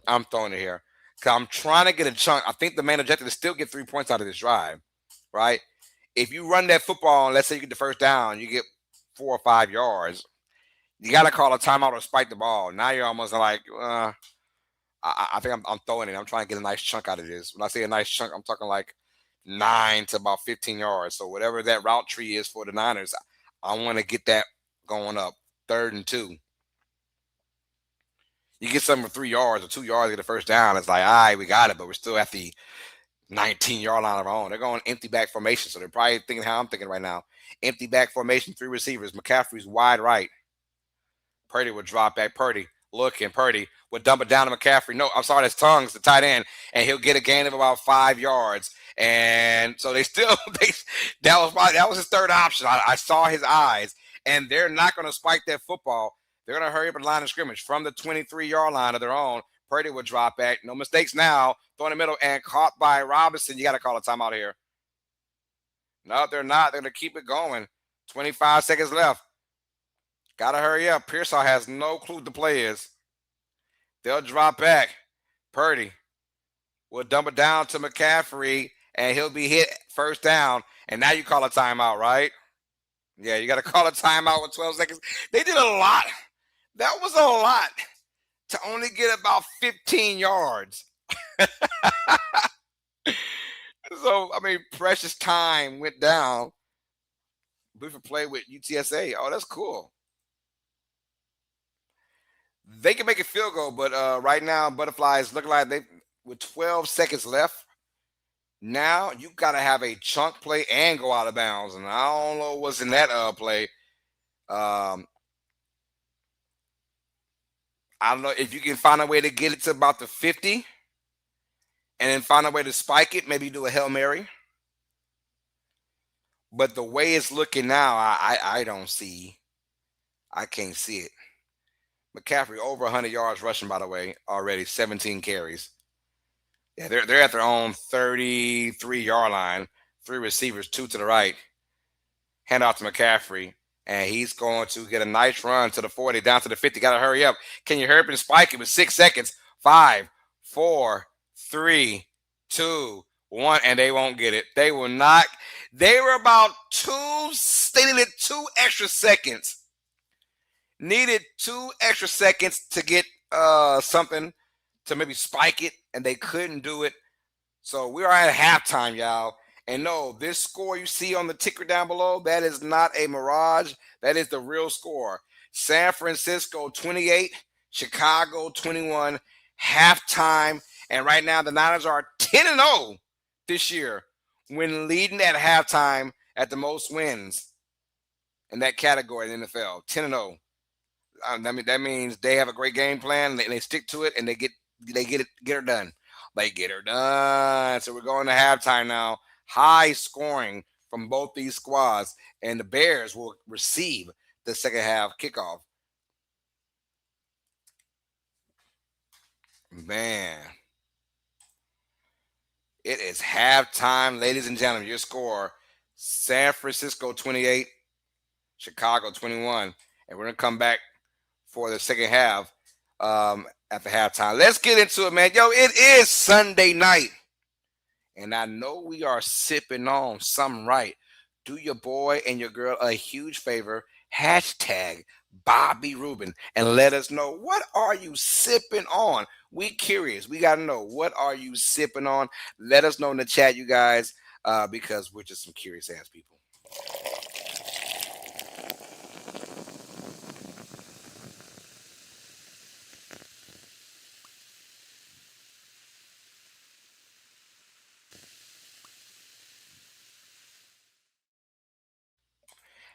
Cause I'm trying to get a chunk. I think the main objective is still get 3 points out of this drive, right? If you run that football and let's say you get the first down, you get 4 or 5 yards. You got to call a timeout or spike the ball. Now you're almost like, I think I'm throwing it. I'm trying to get a nice chunk out of this. When I say a nice chunk, I'm talking like 9 to about 15 yards. So whatever that route tree is for the Niners, I want to get that going up. 3rd and 2. You get something for 3 yards or 2 yards to get the first down. It's like, all right, we got it, but we're still at the 19-yard line of our own. They're going empty back formation, so they're probably thinking how I'm thinking right now. Empty back formation, 3 receivers. McCaffrey's wide right. Purdy would drop back. Purdy would dump it down to McCaffrey. No, I'm sorry, that's Tongues, the tight end, and he'll get a gain of about 5 yards. And so that was his third option. I saw his eyes, and they're not going to spike that football. They're going to hurry up at the line of scrimmage from the 23-yard line of their own. Purdy would drop back. No mistakes now. Throw in the middle and caught by Robinson. You got to call a timeout here. No, they're not. They're going to keep it going. 25 seconds left. Got to hurry up. Pearsall has no clue what the play is. They'll drop back. Purdy will dump it down to McCaffrey, and he'll be hit first down. And now you call a timeout, right? Yeah, you got to call a timeout with 12 seconds. They did a lot. That was a lot to only get about 15 yards. So, precious time went down. Buford played with UTSA. Oh, that's cool. They can make a field goal, but right now, Butterflies look like with 12 seconds left. Now you got to have a chunk play and go out of bounds, and I don't know what's in that play. I don't know if you can find a way to get it to about the 50, and then find a way to spike it. Maybe do a Hail Mary. But the way it's looking now, I don't see. I can't see it. McCaffrey over 100 yards rushing, by the way, already 17 carries. Yeah, they're at their own 33-yard line. 3 receivers, 2 to the right. Hand off to McCaffrey, and he's going to get a nice run to the 40, down to the 50. Got to hurry up. Can you hurry up and spike it with 6 seconds? 5, 4, 3, 2, 1, and they won't get it. They will not. They were about 2. They needed 2 extra seconds. Needed 2 extra seconds to get something to maybe spike it, and they couldn't do it. So we are at halftime, y'all. And no, this score you see on the ticker down below, that is not a mirage. That is the real score. San Francisco 28, Chicago 21, halftime. And right now the Niners are 10-0 this year when leading at halftime at the most wins in that category in the NFL. 10-0. That means they have a great game plan and they stick to it and they get her done. They get her done. So we're going to halftime now. High scoring from both these squads, and the Bears will receive the second half kickoff. Man, it is halftime, ladies and gentlemen. Your score: San Francisco 28, Chicago 21, and we're gonna come back for the second half at the halftime. Let's get into it, man. Yo, it is Sunday night, and I know we are sipping on something right. Do your boy and your girl a huge favor. Hashtag Bobby Rubin and let us know, what are you sipping on? We curious. We got to know, what are you sipping on? Let us know in the chat, you guys, because we're just some curious ass people.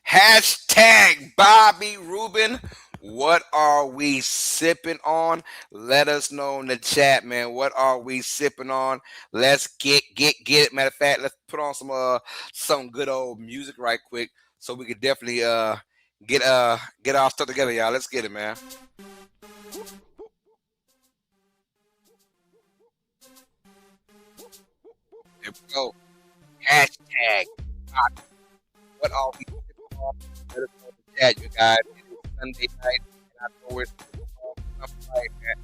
Hashtag Bobby Rubin. What are we sipping on? Let us know in the chat, man. What are we sipping on? Let's get it. Matter of fact, let's put on some good old music right quick so we could definitely get our stuff together, y'all. Let's get it, man. Here we go. Hashtag. What are we sipping on? Let us know in the chat, you guys. It is Sunday night, and I know it's something like that.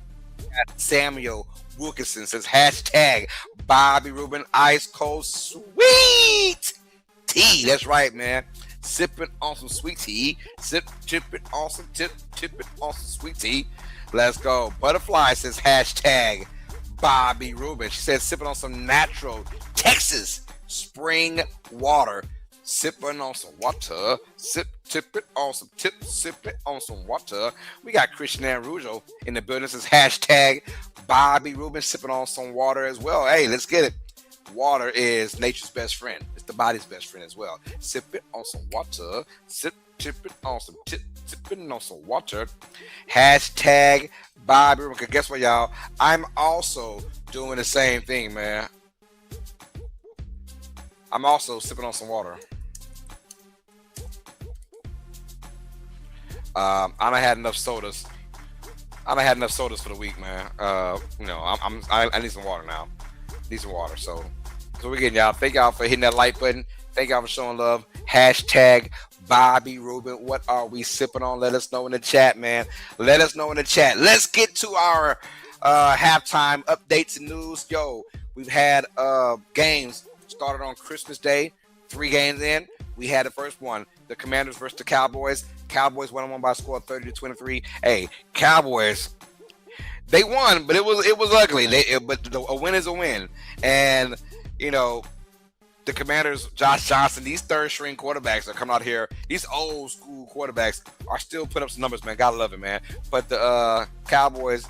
Got Samuel Wilkinson says hashtag Bobby Rubin ice cold sweet tea. That's right, man. Sipping on some sweet tea. Tipping on some sweet tea. Let's go. Butterfly says hashtag Bobby Rubin. She says sipping on some natural Texas spring water. Sipping on some water. Sipping on some water. We got Christian Anrujo in the building. This is hashtag Bobby Rubin sipping on some water as well. Hey, let's get it. Water is nature's best friend. It's the body's best friend as well. Sipping on some water. Sipping on some water. Hashtag Bobby Rubin. Because guess what, y'all? I'm also doing the same thing, man. I'm also sipping on some water. I done had enough sodas. I done had enough sodas for the week, man. I need some water now. Need some water. So we're getting y'all. Thank y'all for hitting that like button. Thank y'all for showing love. Hashtag Bobby Rubin. What are we sipping on? Let us know in the chat, man. Let us know in the chat. Let's get to our halftime updates and news. Yo, we've had games started on Christmas Day. 3 games in. We had the first one. The Commanders versus the Cowboys. Cowboys won by a score of 30-23. Hey, Cowboys, they won, but it was ugly. A win is a win. And, you know, the Commanders, Josh Johnson, these third-string quarterbacks are coming out here. These old-school quarterbacks are still putting up some numbers, man. Gotta love it, man. But the Cowboys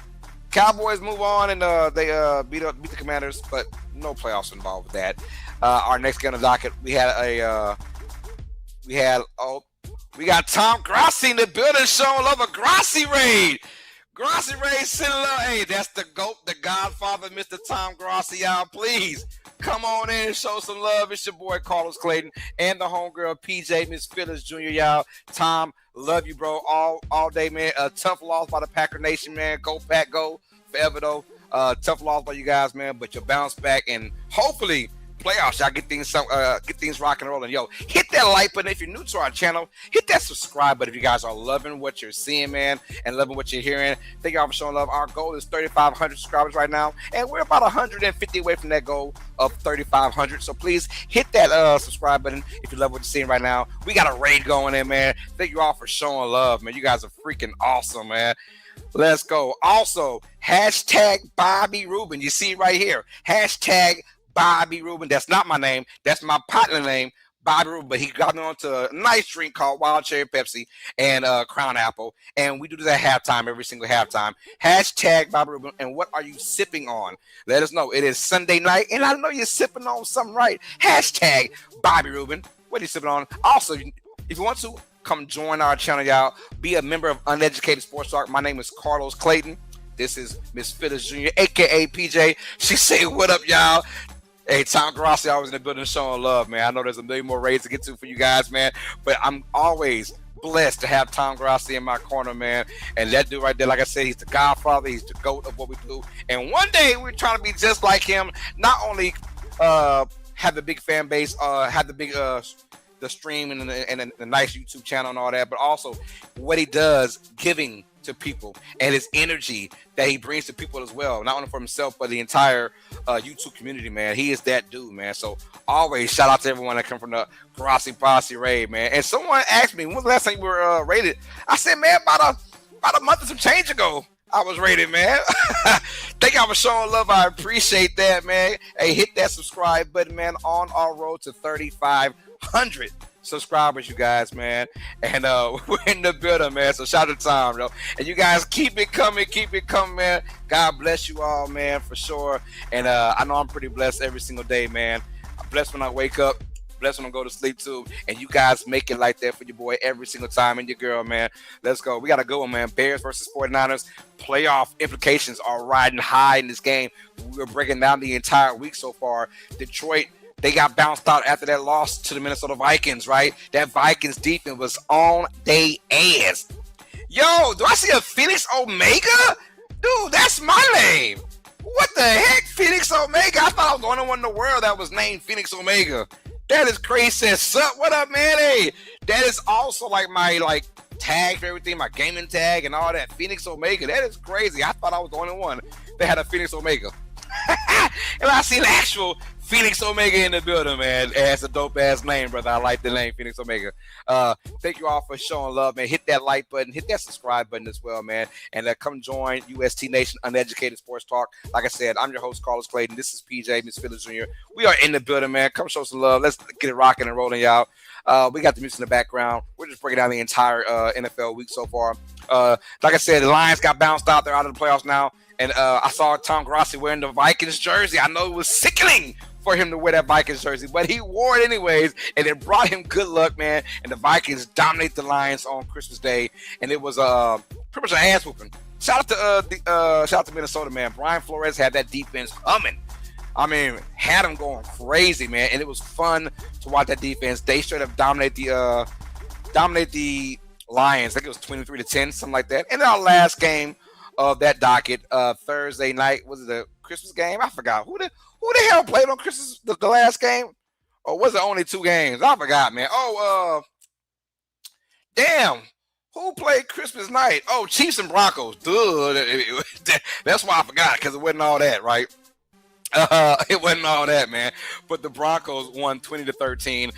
move on, and they beat the Commanders, but no playoffs involved with that. Our next game on the docket, we got Tom Grassi in the building showing love, a Grassi raid. Grassi raid sending love. Hey, that's the GOAT, the Godfather, Mr. Tom Grassi, y'all. Please come on in and show some love. It's your boy Carlos Clayton and the homegirl PJ, Miss Phyllis Jr., y'all. Tom, love you, bro, all day, man. Tough loss by the Packer Nation, man. Go Pack, go forever, though. Tough loss by you guys, man, but you bounce back, and hopefully playoffs, y'all get things rock and rolling. Yo, hit that like button if you're new to our channel. Hit that subscribe button if you guys are loving what you're seeing, man, and loving what you're hearing. Thank y'all for showing love. Our goal is 3,500 subscribers right now, and we're about 150 away from that goal of 3,500. So please hit that subscribe button if you love what you're seeing right now. We got a raid going in, man. Thank you all for showing love, man. You guys are freaking awesome, man. Let's go. Also, hashtag Bobby Rubin. You see right here. Hashtag Bobby Rubin. That's not my name. That's my partner name, Bobby Rubin. But he got me onto a nice drink called Wild Cherry Pepsi and Crown Apple. And we do this at halftime, every single halftime. Hashtag Bobby Rubin. And what are you sipping on? Let us know. It is Sunday night, and I know you're sipping on something right. Hashtag Bobby Rubin. What are you sipping on? Also, if you want to, come join our channel, y'all. Be a member of UNeducated Sports Talk. My name is Carlos Clayton. This is Miss Phyllis Jr., a.k.a. PJ. She say, what up, y'all? Hey, Tom Grassi always in the building showing love, man. I know there's a million more raids to get to for you guys, man. But I'm always blessed to have Tom Grassi in my corner, man. And that dude right there, like I said, he's the godfather. He's the GOAT of what we do. And one day we're trying to be just like him. Not only have the big fan base, have the big the stream and the nice YouTube channel and all that, but also what he does, giving to people, and his energy that he brings to people as well, not only for himself but the entire YouTube community, man. He is that dude, man. So always shout out to everyone that come from the Grassi Posse raid, man. And someone asked me, when was the last time you were rated? I said, man, about a month and some change ago I was rated, man. Thank y'all for showing love. I appreciate that, man. Hey, hit that subscribe button, man, on our road to 3,500 subscribers, you guys, man. And we're in the building, man. So shout out to Tom, bro. And you guys keep it coming, man. God bless you all, man, for sure. And I know I'm pretty blessed every single day, man. I'm blessed when I wake up. but that's when I'm going to sleep too. And you guys make it like that for your boy every single time and your girl, man. Let's go. We got to go, man. Bears versus 49ers. Playoff implications are riding high in this game. We're breaking down the entire week so far. Detroit, they got bounced out after that loss to the Minnesota Vikings, right? That Vikings defense was on they ass. Yo, do I see a Phoenix Omega? Dude, that's my name. What the heck, Phoenix Omega? I thought I was the only one in the world that was named Phoenix Omega. That is crazy. Says, sup, what up, man? Hey, that is also like my tag for everything, my gaming tag and all that. Phoenix Omega. That is crazy. I thought I was the only one that had a Phoenix Omega. And I see the actual Phoenix Omega in the building, man. It has a dope ass name, brother. I like the name Phoenix Omega. Thank you all for showing love, man. Hit that like button, hit that subscribe button as well, man. And come join UST Nation, Uneducated Sports Talk. Like I said, I'm your host, Carlos Clayton. This is PJ, Miss Phillips Jr. We are in the building, man. Come show some love. Let's get it rocking and rolling, y'all. We got the music in the background. We're just breaking down the entire NFL week so far. Like I said, the Lions got bounced out. They're out of the playoffs now. And I saw Tom Grassi wearing the Vikings jersey. I know it was sickening for him to wear that Vikings jersey, but he wore it anyways, and it brought him good luck, man. And the Vikings dominate the Lions on Christmas Day, and it was pretty much an ass whooping. Shout out to Minnesota, man. Brian Flores had that defense humming. I mean, had them going crazy, man, and it was fun to watch that defense. They straight up dominate the Lions. I think it was 23-10, something like that. And our last game of that docket, Thursday night, was it the Christmas game? I forgot. Who the hell played on Christmas, the last game? Or was it only 2 games? I forgot, man. Damn. Who played Christmas night? Oh, Chiefs and Broncos. Duh. That's why I forgot, because it wasn't all that, right? It wasn't all that, man. But the Broncos won 20-13.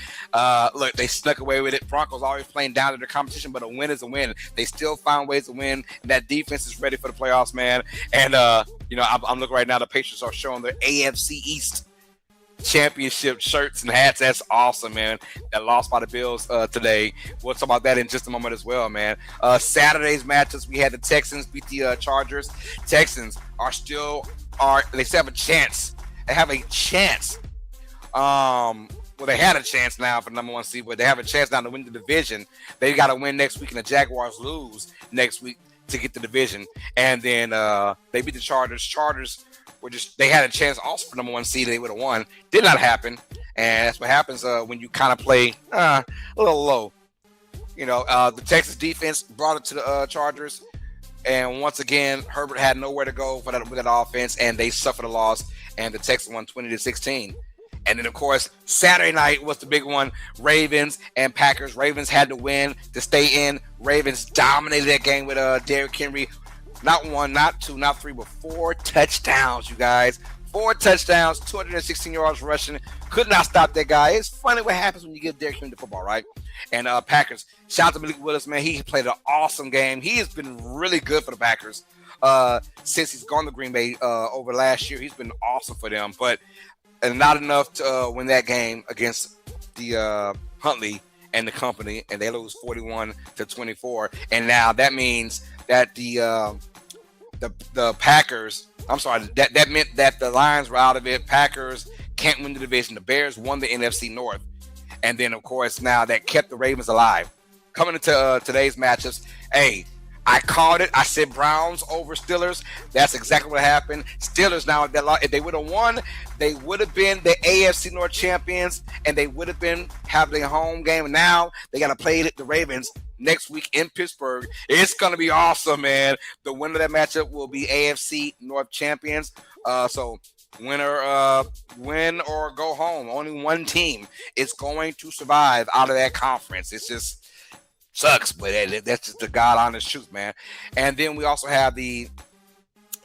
Look, they snuck away with it. Broncos always playing down to their competition, but a win is a win. They still find ways to win. And that defense is ready for the playoffs, man. And I'm looking right now. The Patriots are showing their AFC East championship shirts and hats. That's awesome, man. That lost by the Bills today. We'll talk about that in just a moment as well, man. Saturday's matches, we had the Texans beat the Chargers. Texans they still have a chance. They have a chance. Well, they had a chance now for the number 1 seed, but they have a chance now to win the division. They got to win next week, and the Jaguars lose next week to get the division. And then they beat the Chargers. Chargers they had a chance also for number 1 seed. They would have won. Did not happen, and that's what happens when you kind of play a little low. The Texas defense brought it to the Chargers. And once again, Herbert had nowhere to go with that offense, and they suffered a loss, and the Texans won 20-16. And then, of course, Saturday night was the big one, Ravens and Packers. Ravens had to win to stay in. Ravens dominated that game with Derrick Henry. Not 1, not 2, not 3, but 4 touchdowns, you guys. 4 touchdowns, 216 yards rushing. Could not stop that guy. It's funny what happens when you give Derrick Henry the football, right? And Packers, shout out to Malik Willis, man. He played an awesome game. He has been really good for the Packers since he's gone to Green Bay over last year. He's been awesome for them, but not enough to win that game against the Huntley and the company, and they lose 41-24. And now that means that the Packers, that meant that the Lions were out of it. Packers can't win the division. The Bears won the NFC North. And then, of course, now that kept the Ravens alive. Coming into today's matchups, hey, I called it. I said Browns over Steelers. That's exactly what happened. Steelers now, if they would have won, they would have been the AFC North champions, and they would have been having a home game. And now they got to play the Ravens next week in Pittsburgh. It's going to be awesome, man. The winner of that matchup will be AFC North champions. So win or go home. Only one team is going to survive out of that conference. It's just sucks, but that's just the God honest truth, man. And then we also have the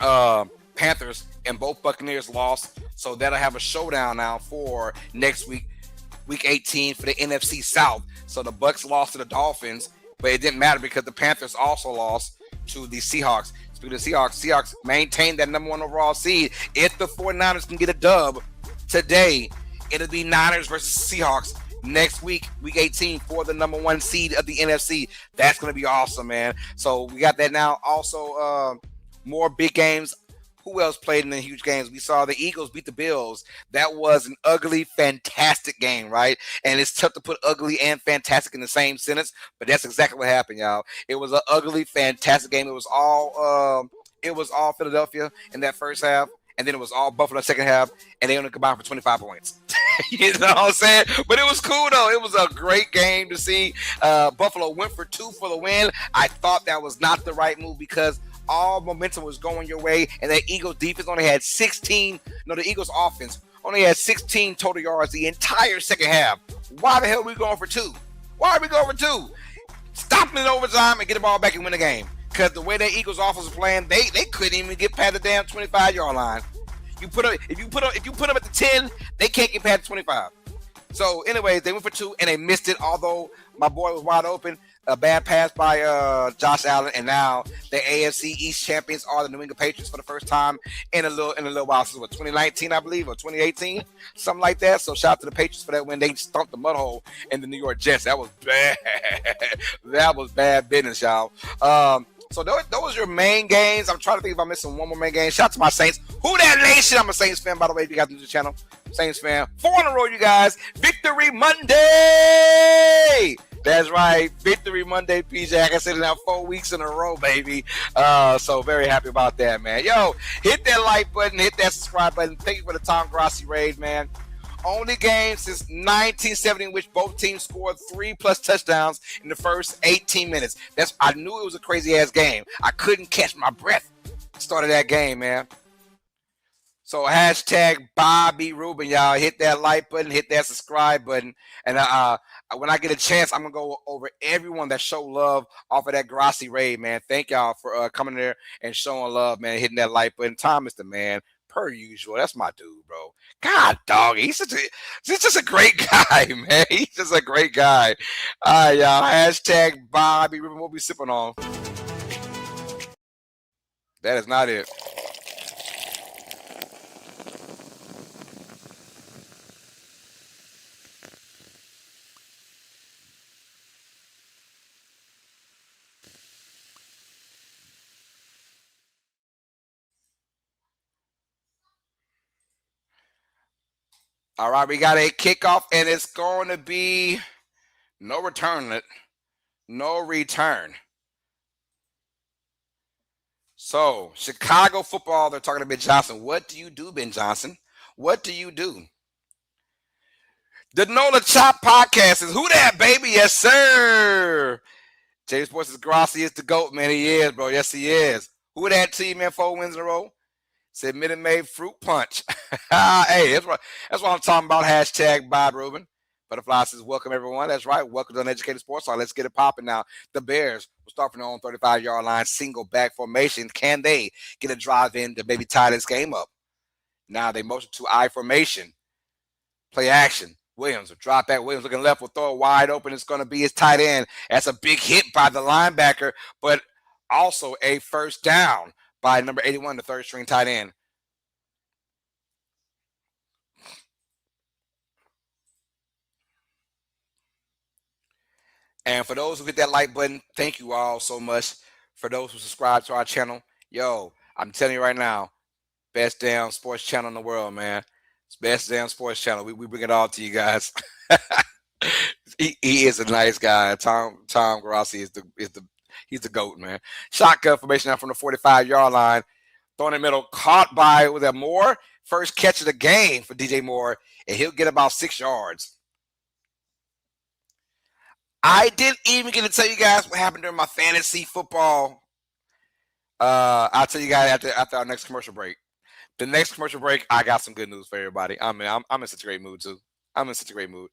Panthers, and both Buccaneers lost, so that'll have a showdown now for next week, week 18 for the NFC South. So the Bucs lost to the Dolphins, but it didn't matter because the Panthers also lost to the Seahawks. Speaking of Seahawks maintained that number 1 overall seed. If the 49ers can get a dub today, it'll be Niners versus Seahawks next week, week 18, for the number 1 seed of the NFC. That's going to be awesome, man. So we got that now. Also, more big games Who else played in the huge games? We saw the Eagles beat the Bills. That was an ugly, fantastic game, right? And it's tough to put ugly and fantastic in the same sentence, but that's exactly what happened, y'all. It was an ugly, fantastic game. It was all Philadelphia in that first half, and then it was all Buffalo in the second half, and they only combined for 25 points. You know what I'm saying? But it was cool, though. It was a great game to see. Buffalo went for 2 for the win. I thought that was not the right move because all momentum was going your way, and the Eagles defense only had 16. No, the Eagles offense only had 16 total yards the entire second half. Why the hell are we going for 2? Why are we going for 2? Stop it in overtime and get the ball back and win the game. Because the way the Eagles offense was playing, they couldn't even get past the damn 25-yard line. If you put them at the 10, they can't get past the 25. So, anyways, they went for 2 and they missed it. Although my boy was wide open, a bad pass by Josh Allen, and now the AFC East champions are the New England Patriots for the first time in a little while. Since 2019, I believe, or 2018, something like that. So, shout out to the Patriots for that win. They stumped the mud hole in the New York Jets. That was bad. That was bad business, y'all. So those are your main games. I'm trying to think if I'm missing one more main game. Shout out to my Saints. Who that nation? I'm a Saints fan, by the way, if you guys new to the channel. Saints fan. 4 in a row, you guys. Victory Monday! That's right. Victory Monday, PJ. Like I said, now 4 weeks in a row, baby. So very happy about that, man. Yo, hit that like button. Hit that subscribe button. Thank you for the Tom Grossi raid, man. Only game since 1970 in which both teams scored 3+ touchdowns in the first 18 minutes. I knew it was a crazy ass game. I couldn't catch my breath. Started that game, man. So hashtag Bobby Rubin, y'all. Hit that like button, hit that subscribe button, and when I get a chance, I'm gonna go over everyone that showed love off of that Grossi raid, man. Thank y'all for coming there and showing love, man. Hitting that like button. Tom is the man. Per usual, that's my dude, bro. God, dog, he's just a great guy, man. He's just a great guy. All right, y'all. Hashtag Bobby Rubin. We'll be sipping on. That is not it. All right, we got a kickoff, and it's going to be no return. No return. So, Chicago football, they're talking to Ben Johnson. What do you do, Ben Johnson? What do you do? The Nola Chop podcast is who that, baby? Yes, sir. James Sports' Grossi is the GOAT, man. He is, bro. Yes, he is. Who that team, man? 4 wins in a row. Said Minute Maid Fruit Punch. Hey, that's what I'm talking about. Hashtag Bob Rubin. Butterfly says, welcome, everyone. That's right. Welcome to UNeducated Sports Talk. Let's get it popping now. The Bears will start from their own 35-yard line, single back formation. Can they get a drive in to maybe tie this game up? Now they motion to I formation. Play action. Williams will drop back. Williams looking left will throw it wide open. It's going to be his tight end. That's a big hit by the linebacker, but also a first down by number 81, the third string tight end. And for those who hit that like button, thank you all so much. For those who subscribe to our channel, yo, I'm telling you right now, best damn sports channel in the world, man. It's best damn sports channel. We bring it all to you guys. he is a nice guy. Tom Grossi he's the GOAT, man. Shotgun formation now from the 45-yard line. Throwing in the middle, caught by with a Moore. First catch of the game for DJ Moore, and he'll get about 6 yards. I didn't even get to tell you guys what happened during my fantasy football. I'll tell you guys after our next commercial break. The next commercial break, I got some good news for everybody. I'm in such a great mood too. I'm in such a great mood.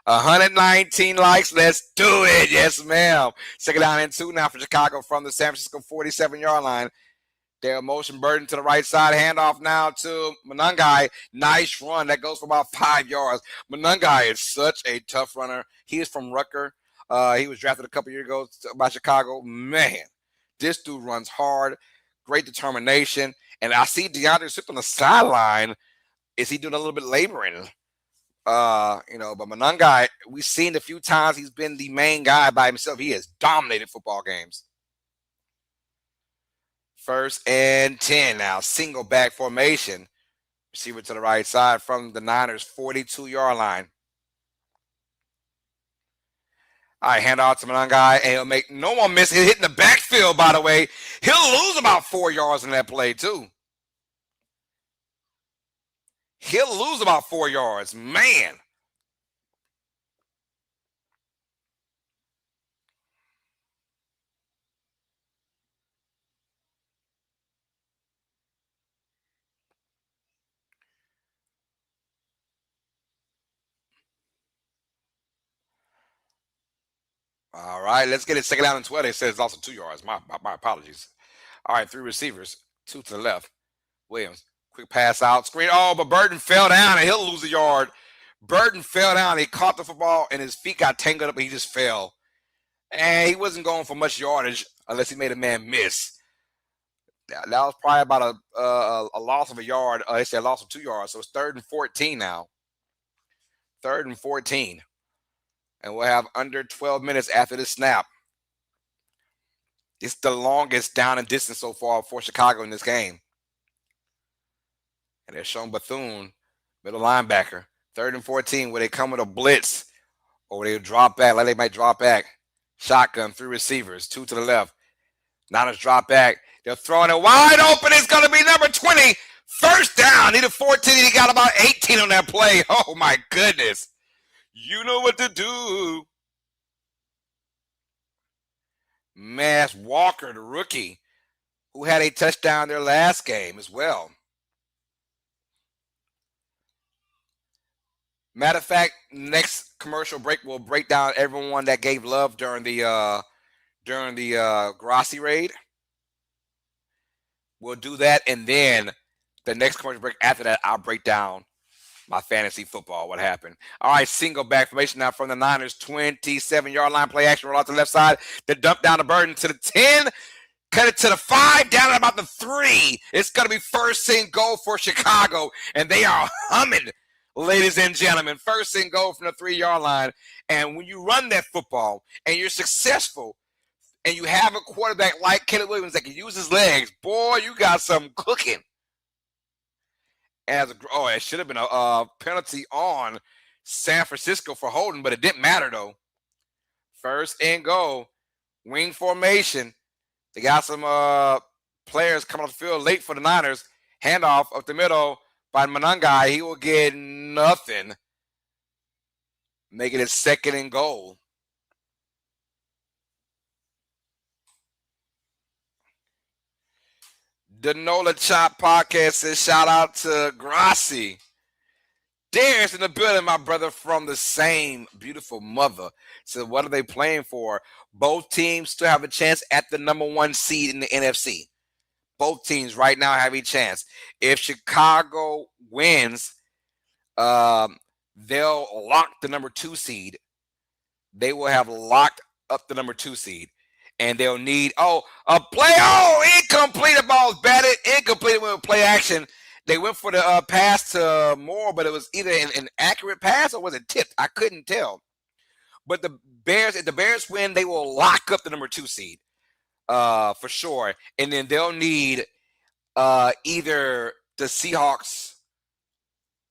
119 likes. Let's do it. Yes, ma'am. Second down and 2 now for Chicago from the San Francisco 47-yard line. Their motion burden to the right side. Handoff now to Monangai. Nice run. That goes for about 5 yards. Monangai is such a tough runner. He is from Rutgers. He was drafted a couple years ago by Chicago. Man, this dude runs hard. Great determination. And I see DeAndre Swift on the sideline. Is he doing a little bit laboring? But Monangai, we've seen a few times he's been the main guy by himself. He has dominated football games. First and 10 now. Single back formation. Receiver to the right side from the Niners 42-yard line. All right, hand out to my guy, and he'll make no one miss. He's hitting the backfield, by the way. He'll lose about 4 yards in that play, too. He'll lose about 4 yards. Man. All right, let's get it second down and 12. It says it's also 2 yards. My apologies. All right, 3 receivers, 2 to the left. Williams, quick pass out, screen. Oh, but Burton fell down, and he'll lose a yard. Burton fell down. He caught the football, and his feet got tangled up, and he just fell. And he wasn't going for much yardage unless he made a man miss. That was probably about a loss of a yard. They said a loss of 2 yards, so it's 3rd and 14 now. 3rd and 14. And we'll have under 12 minutes after the snap. It's the longest down and distance so far for Chicago in this game. And they're showing Bethune, middle linebacker. 3rd and 14, where they come with a blitz. Or they drop back, like they might drop back. Shotgun, 3 receivers, 2 to the left. Niners drop back. They're throwing it wide open. It's going to be number 20. First down. Needed 14. He got about 18 on that play. Oh, my goodness. You know what to do. Mass Walker, the rookie, who had a touchdown their last game as well. Matter of fact, next commercial break, we'll break down everyone that gave love during the Grassi raid. We'll do that, and then the next commercial break after that, I'll break down my fantasy football, what happened. All right, single back formation now from the Niners, 27-yard line, play action, roll out to the left side, then dump down the Burton to the 10, cut it to the 5, down at about the 3. It's going to be 1st and goal for Chicago, and they are humming, ladies and gentlemen. 1st and goal from the 3-yard line, and when you run that football and you're successful and you have a quarterback like Caleb Williams that can use his legs, boy, you got some cooking. It should have been a penalty on San Francisco for holding, but it didn't matter, though. 1st and goal, wing formation. They got some players coming off the field late for the Niners. Handoff up the middle by Manungai. He will get nothing, making it 2nd and goal. The Nola Chop podcast says shout out to Grassi. Darius in the building, my brother from the same beautiful mother. So what are they playing for? Both teams still have a chance at the number 1 seed in the NFC. Both teams right now have a chance. If Chicago wins, they'll lock the number 2 seed. They will have locked up the number 2 seed. And they'll need, a play. Incomplete. The ball's batted. Incomplete with play action. They went for the pass to Moore, but it was either an accurate pass or was it tipped? I couldn't tell. But if the Bears win, they will lock up the number 2 seed for sure. And then they'll need either the Seahawks.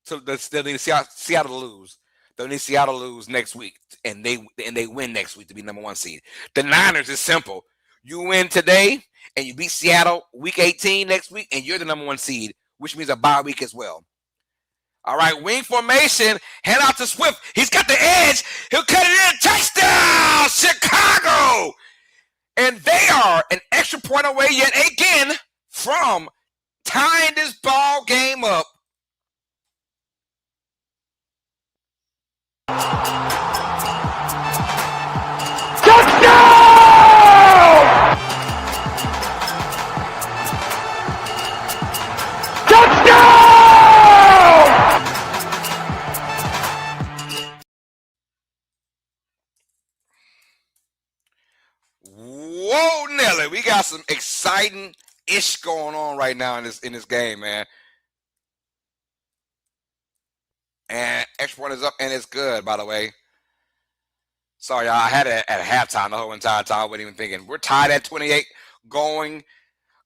They'll need Seattle to lose. They'll need Seattle to lose next week, and they win next week to be number 1 seed. The Niners is simple. You win today, and you beat Seattle week 18 next week, and you're the number 1 seed, which means a bye week as well. All right, wing formation. Hand out to Swift. He's got the edge. He'll cut it in. Touchdown, Chicago! And they are an extra point away yet again from tying this ball game up. Touchdown! Touchdown! Whoa, Nelly, we got some exciting ish going on right now in this game, man. And extra point is up, and it's good, by the way. Sorry, y'all. I had it at halftime the whole entire time. I wasn't even thinking. We're tied at 28 going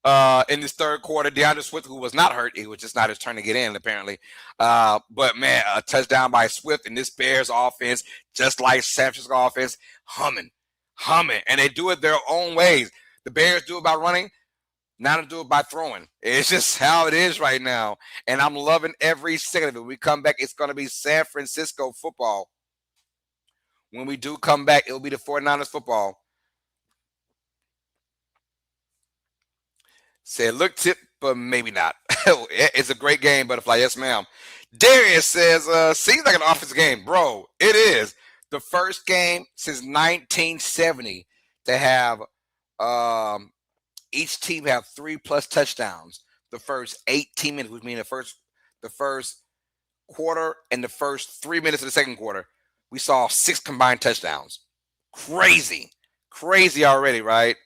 in this third quarter. DeAndre Swift, who was not hurt, it was just not his turn to get in, apparently. But man, a touchdown by Swift in this Bears offense, just like San Francisco offense, humming. And they do it their own ways. The Bears do it by running. Now to do it by throwing. It's just how it is right now. And I'm loving every second of it. When we come back, it's going to be San Francisco football. When we do come back, it'll be the 49ers football. Said, look, tip, but maybe not. It's a great game, Butterfly. Yes, ma'am. Darius says, seems like an offensive game. Bro, it is. The first game since 1970 to have each team have 3+ touchdowns the first 18 minutes, which means the first quarter and the first 3 minutes of the second quarter. We saw 6 combined touchdowns. Crazy already, right?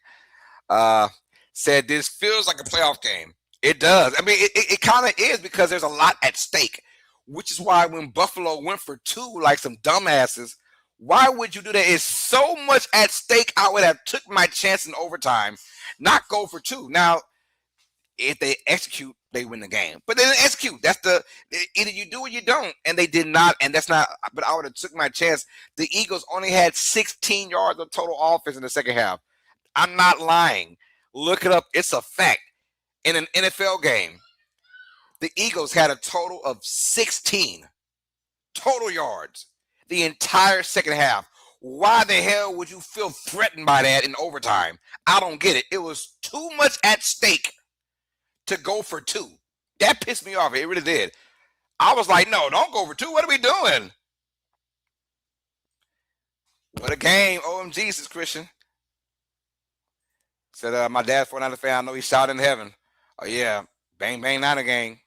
Said this feels like a playoff game. It does. I mean, it kind of is because there's a lot at stake, which is why when Buffalo went for 2 like some dumbasses, why would you do that? It's so much at stake. I would have took my chance in overtime, not go for 2. Now, if they execute, they win the game. But they didn't execute. That's either you do or you don't. And they did not. And that's not. But I would have took my chance. The Eagles only had 16 yards of total offense in the second half. I'm not lying. Look it up. It's a fact. In an NFL game, the Eagles had a total of 16 total yards the entire second half. Why the hell would you feel threatened by that in overtime? I don't get it. It was too much at stake to go for 2. That pissed me off. It really did. I was like, no, don't go for 2. What are we doing? What a game. OMG, says Christian. Said, my dad's 49er fan. I know he's shouting in heaven. Oh, yeah. Bang, bang, Niner gang.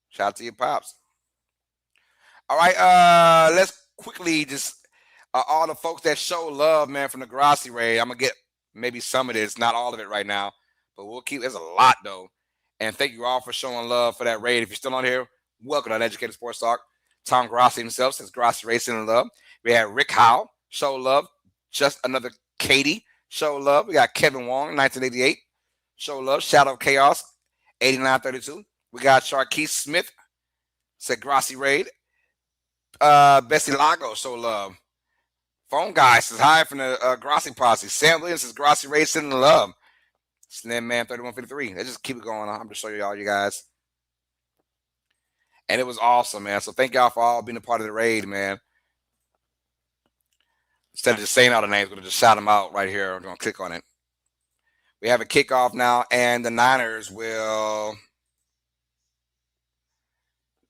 Shout out to your pops. All right. Let's quickly just all the folks that show love, man, from the Grassi raid. I'm going to get maybe some of this, not all of it right now, but we'll keep. There's a lot, though. And thank you all for showing love for that raid. If you're still on here, welcome to UnEducated Sports Talk. Tom Grassi himself says Grassi raid sending love. We have Rick Howe, show love. Just another Katie. Show love. We got Kevin Wong, 1988. Show love. Shadow of Chaos, 8932. We got Sharkeith Smith, said Grassi raid. Bessie Lago, show love. Phone guy says hi from the Grassi posse. Sam Williams says Grassi raid, sending love. Slim Man 3153. Let's just keep it going. I'm just showing y'all, you guys. And it was awesome, man. So thank y'all for all being a part of the raid, man. Instead of just saying all the names, we're going to just shout them out right here. I'm going to click on it. We have a kickoff now, and the Niners will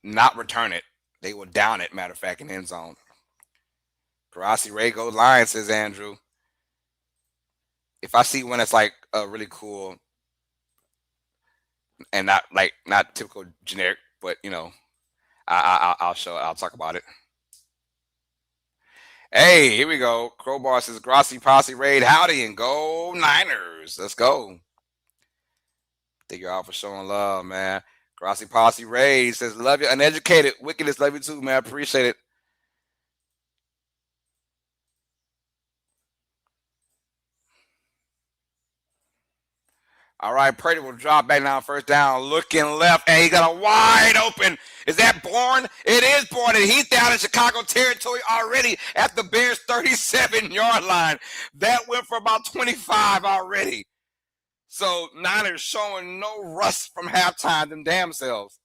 not return it. They will down it, matter of fact, in the end zone. Grassi Ray goes Lions, says Andrew. If I see one that's like really cool and not typical generic, but you know, I'll talk about it. Hey, here we go. Crowbar says Grassi Posse raid. Howdy and go Niners. Let's go. Thank you all for showing love, man. Grassi Posse raid says love you. Uneducated. Wickedness, love you too, man. Appreciate it. All right, Purdy will drop back now, first down, looking left, and he got a wide open. Is that Bourne? It is Bourne, and he's down in Chicago territory already at the Bears' 37-yard line. That went for about 25 already. So Niners showing no rust from halftime, them damn selves.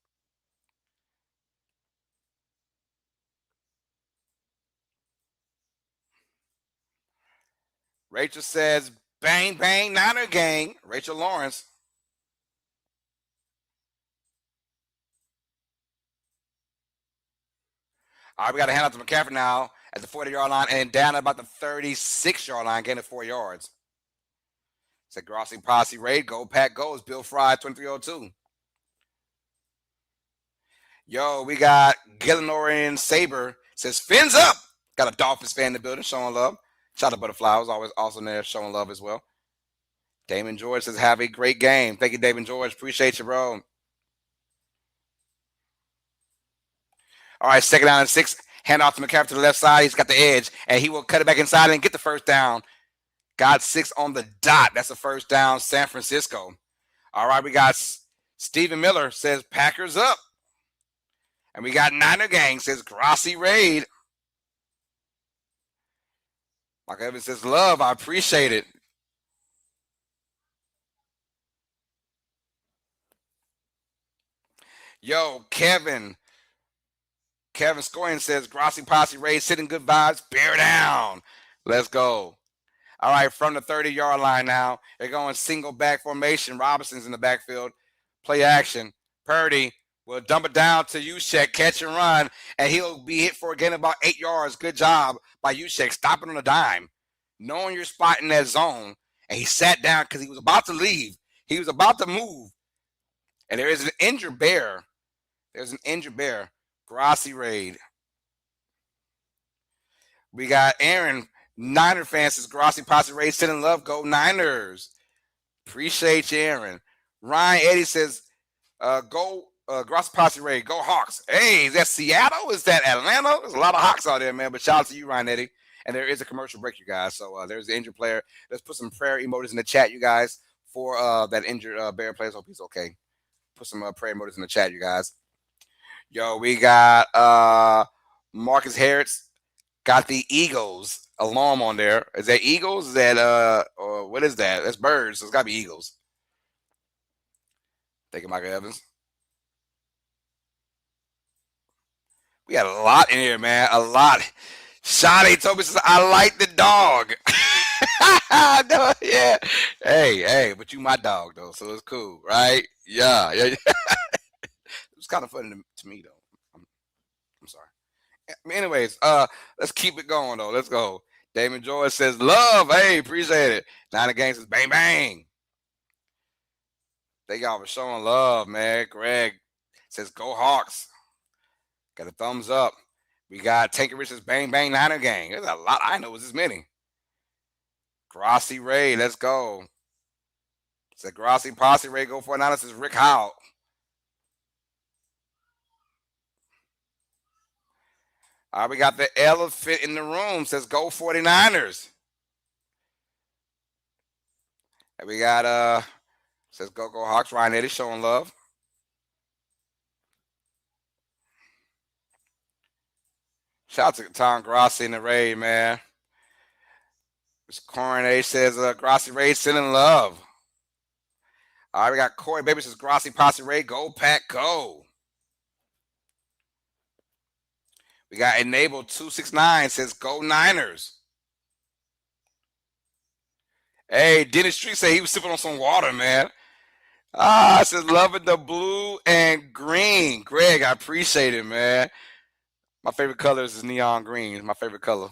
Rachel says, bang, bang, Niner gang. Rachel Lawrence. All right, we got to hand out to McCaffrey now at the 40-yard line and down at about the 36-yard line, gaining 4 yards. Said Grassi Posse raid. Go Pack goes. Bill Fry, 2302. Yo, we got Gillinorian Saber. Says fins up. Got a Dolphins fan in the building showing love. Shout out to Butterfly. I was always also there showing love as well. Damon George says, have a great game. Thank you, Damon George. Appreciate you, bro. All right, 2nd down and 6. Hand off to McCaffrey to the left side. He's got the edge, and he will cut it back inside and get the first down. Got 6 on the dot. That's the first down, San Francisco. All right, we got Stephen Miller says Packers up. And we got Niner Gang says Grassy Raid. Mark Evans says love. I appreciate it. Yo, Kevin Scoring says Grassy Posse Raid sitting good vibes. Bear down. Let's go. All right, from the 30-yard line now. They're going single back formation. Robinson's in the backfield. Play action. Purdy will dump it down to Juszczyk, catch and run, and he'll be hit for a gain of about 8 yards. Good job by Juszczyk, stopping on a dime, knowing your spot in that zone, and he sat down because he was about to leave. He was about to move, and there is an injured bear. There's an injured bear. Grassy Raid. We got Aaron, Niner fans, says Grassy Posse Raid, sending love. Go Niners. Appreciate you, Aaron. Ryan Eddie says, go Grassy Posse Raid. Go Hawks. Hey, is that Seattle? Is that Atlanta? There's a lot of Hawks out there, man. But shout out to you, Ryan Eddie. And there is a commercial break, you guys. So there's the injured player. Let's put some prayer emojis in the chat, you guys, for that injured Bear player. Hope he's okay. Put some prayer emojis in the chat, you guys. Yo, we got Marcus Harris. Got the Eagles alarm on there. Is that Eagles? Is that or what is that? That's birds. So it's gotta be Eagles. Thank you, Michael Evans. We got a lot in here, man. A lot. Shadi Toby says, I like the dog. No, yeah. Hey, but you my dog though, so it's cool, right? Yeah. It was kind of funny to me though. I'm sorry. Anyways, let's keep it going though. Let's go. Damon George says love. Hey, appreciate it. Niner Gang says bang bang. Thank y'all for showing love, man. Greg says go Hawks. Got a thumbs up. We got Tanker Rich says bang bang Niner Gang. There's a lot. I know it was this many. Grassy Ray, let's go. Said Grassy Posse Ray, go for it. Now this is Rick Howell. All right, we got the elephant in the room. Says go 49ers. And we got says go Hawks. Ryan Eddie showing love. Shout out to Tom Grassi in the raid, man. Mr. Cornet says Grassi raid sending love. All right, we got Corey Baby says Grassi Posse raid. Go Pack go. We got Enable 269 says go Niners. Hey, Dennis Street said he was sipping on some water, man. Says loving the blue and green. Greg, I appreciate it, man. My favorite color is neon green. It's my favorite color.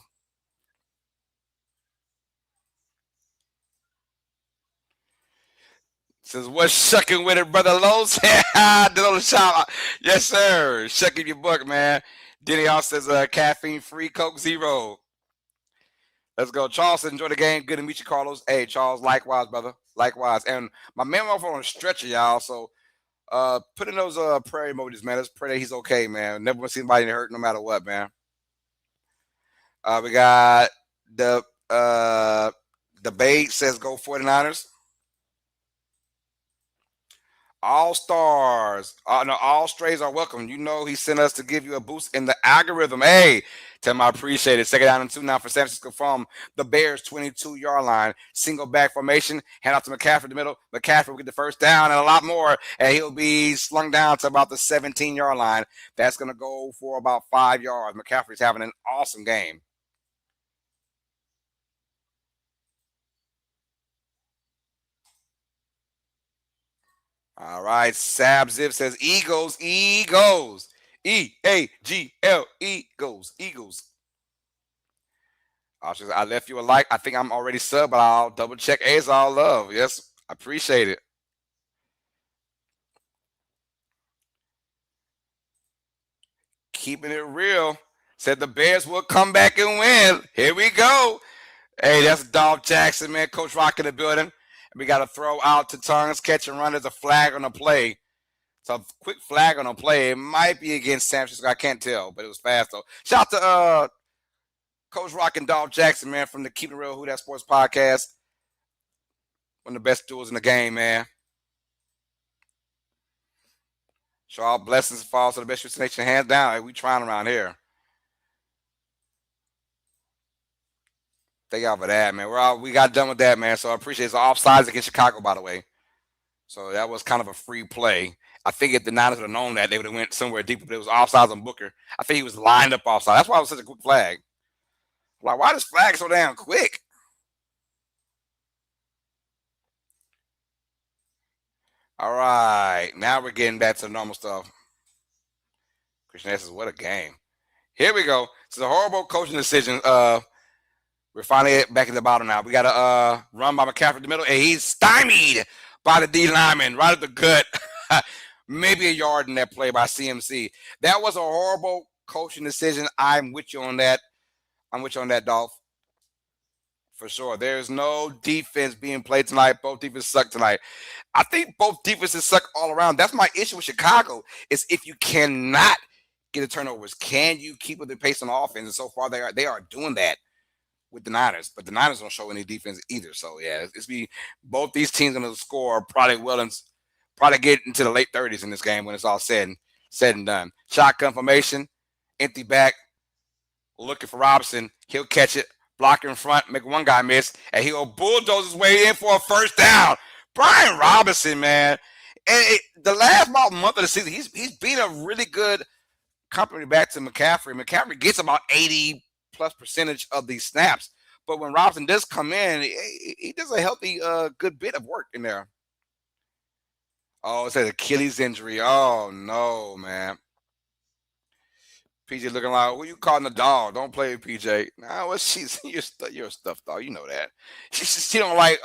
Says what's shucking with it, brother Lowe's? Did on the shop. Yes, sir. Shucking your buck, man. Denny also says caffeine free Coke Zero. Let's go. Charles says enjoy the game. Good to meet you, Carlos. Hey, Charles, likewise, brother. Likewise. And my man went on a stretcher, y'all. So put in those prayer emojis, man. Let's pray that he's okay, man. Never want to see anybody hurt no matter what, man. We got the debate says go 49ers. All stars, no, all strays are welcome. You know he sent us to give you a boost in the algorithm. Hey, tell him I appreciate it. Second down and 2 now for San Francisco from the Bears 22-yard line. Single back formation. Hand off to McCaffrey in the middle. McCaffrey will get the first down and a lot more, and he'll be slung down to about the 17-yard line. That's going to go for about 5 yards. McCaffrey's having an awesome game. All right, Sab Zip says Eagles. E-A-G-L, Eagles. I left you a like. I think I'm already sub, but I'll double check. Hey, it's all love. Yes, I appreciate it. Keeping it real. Said the Bears will come back and win. Here we go. Hey, that's Dolph Jackson, man. Coach Rock in the building. We got to throw out to Tongues, catch and run. There's a flag on the play. So a quick flag on the play. It might be against San Francisco. I can't tell, but it was fast, though. Shout out to Coach Rock and Dolph Jackson, man, from the Keep It Real Who That Sports podcast. One of the best duels in the game, man. So all blessings fall to the best UST Nation, hands down. Hey, we trying around here. Thank y'all for that, man. We got done with that, man. So I appreciate it. It's offsides against Chicago, by the way. So that was kind of a free play. I think if the Niners would have known that, they would have went somewhere deeper. But it was offsides on Booker. I think he was lined up offside. That's why it was such a quick flag. Like, why this flag so damn quick? All right, now we're getting back to the normal stuff. Christian says, "What a game!" Here we go. It's a horrible coaching decision. We're finally back at the bottom now. We got a run by McCaffrey in the middle, and he's stymied by the D lineman right at the gut. Maybe a yard in that play by CMC. That was a horrible coaching decision. I'm with you on that. Dolph. For sure. There's no defense being played tonight. Both defenses suck tonight. I think both defenses suck all around. That's my issue with Chicago, is if you cannot get the turnovers, can you keep with the pace on offense? And so far, they are doing that with the Niners. But the Niners don't show any defense either. So, yeah, both these teams going to score probably get into the late 30s in this game when it's all said and done. Shotgun formation, empty back, looking for Robinson. He'll catch it. Block in front, make one guy miss, and he'll bulldoze his way in for a first down. Brian Robinson, man. And the last month of the season, he's been a really good company back to McCaffrey. McCaffrey gets about 80+% of these snaps. But when Robinson does come in, he does a healthy, good bit of work in there. Oh, it says Achilles injury. Oh, no, man. PJ looking like, who you calling the dog? Don't play with PJ. Nah, you're a stuffed dog. You know that. She don't like,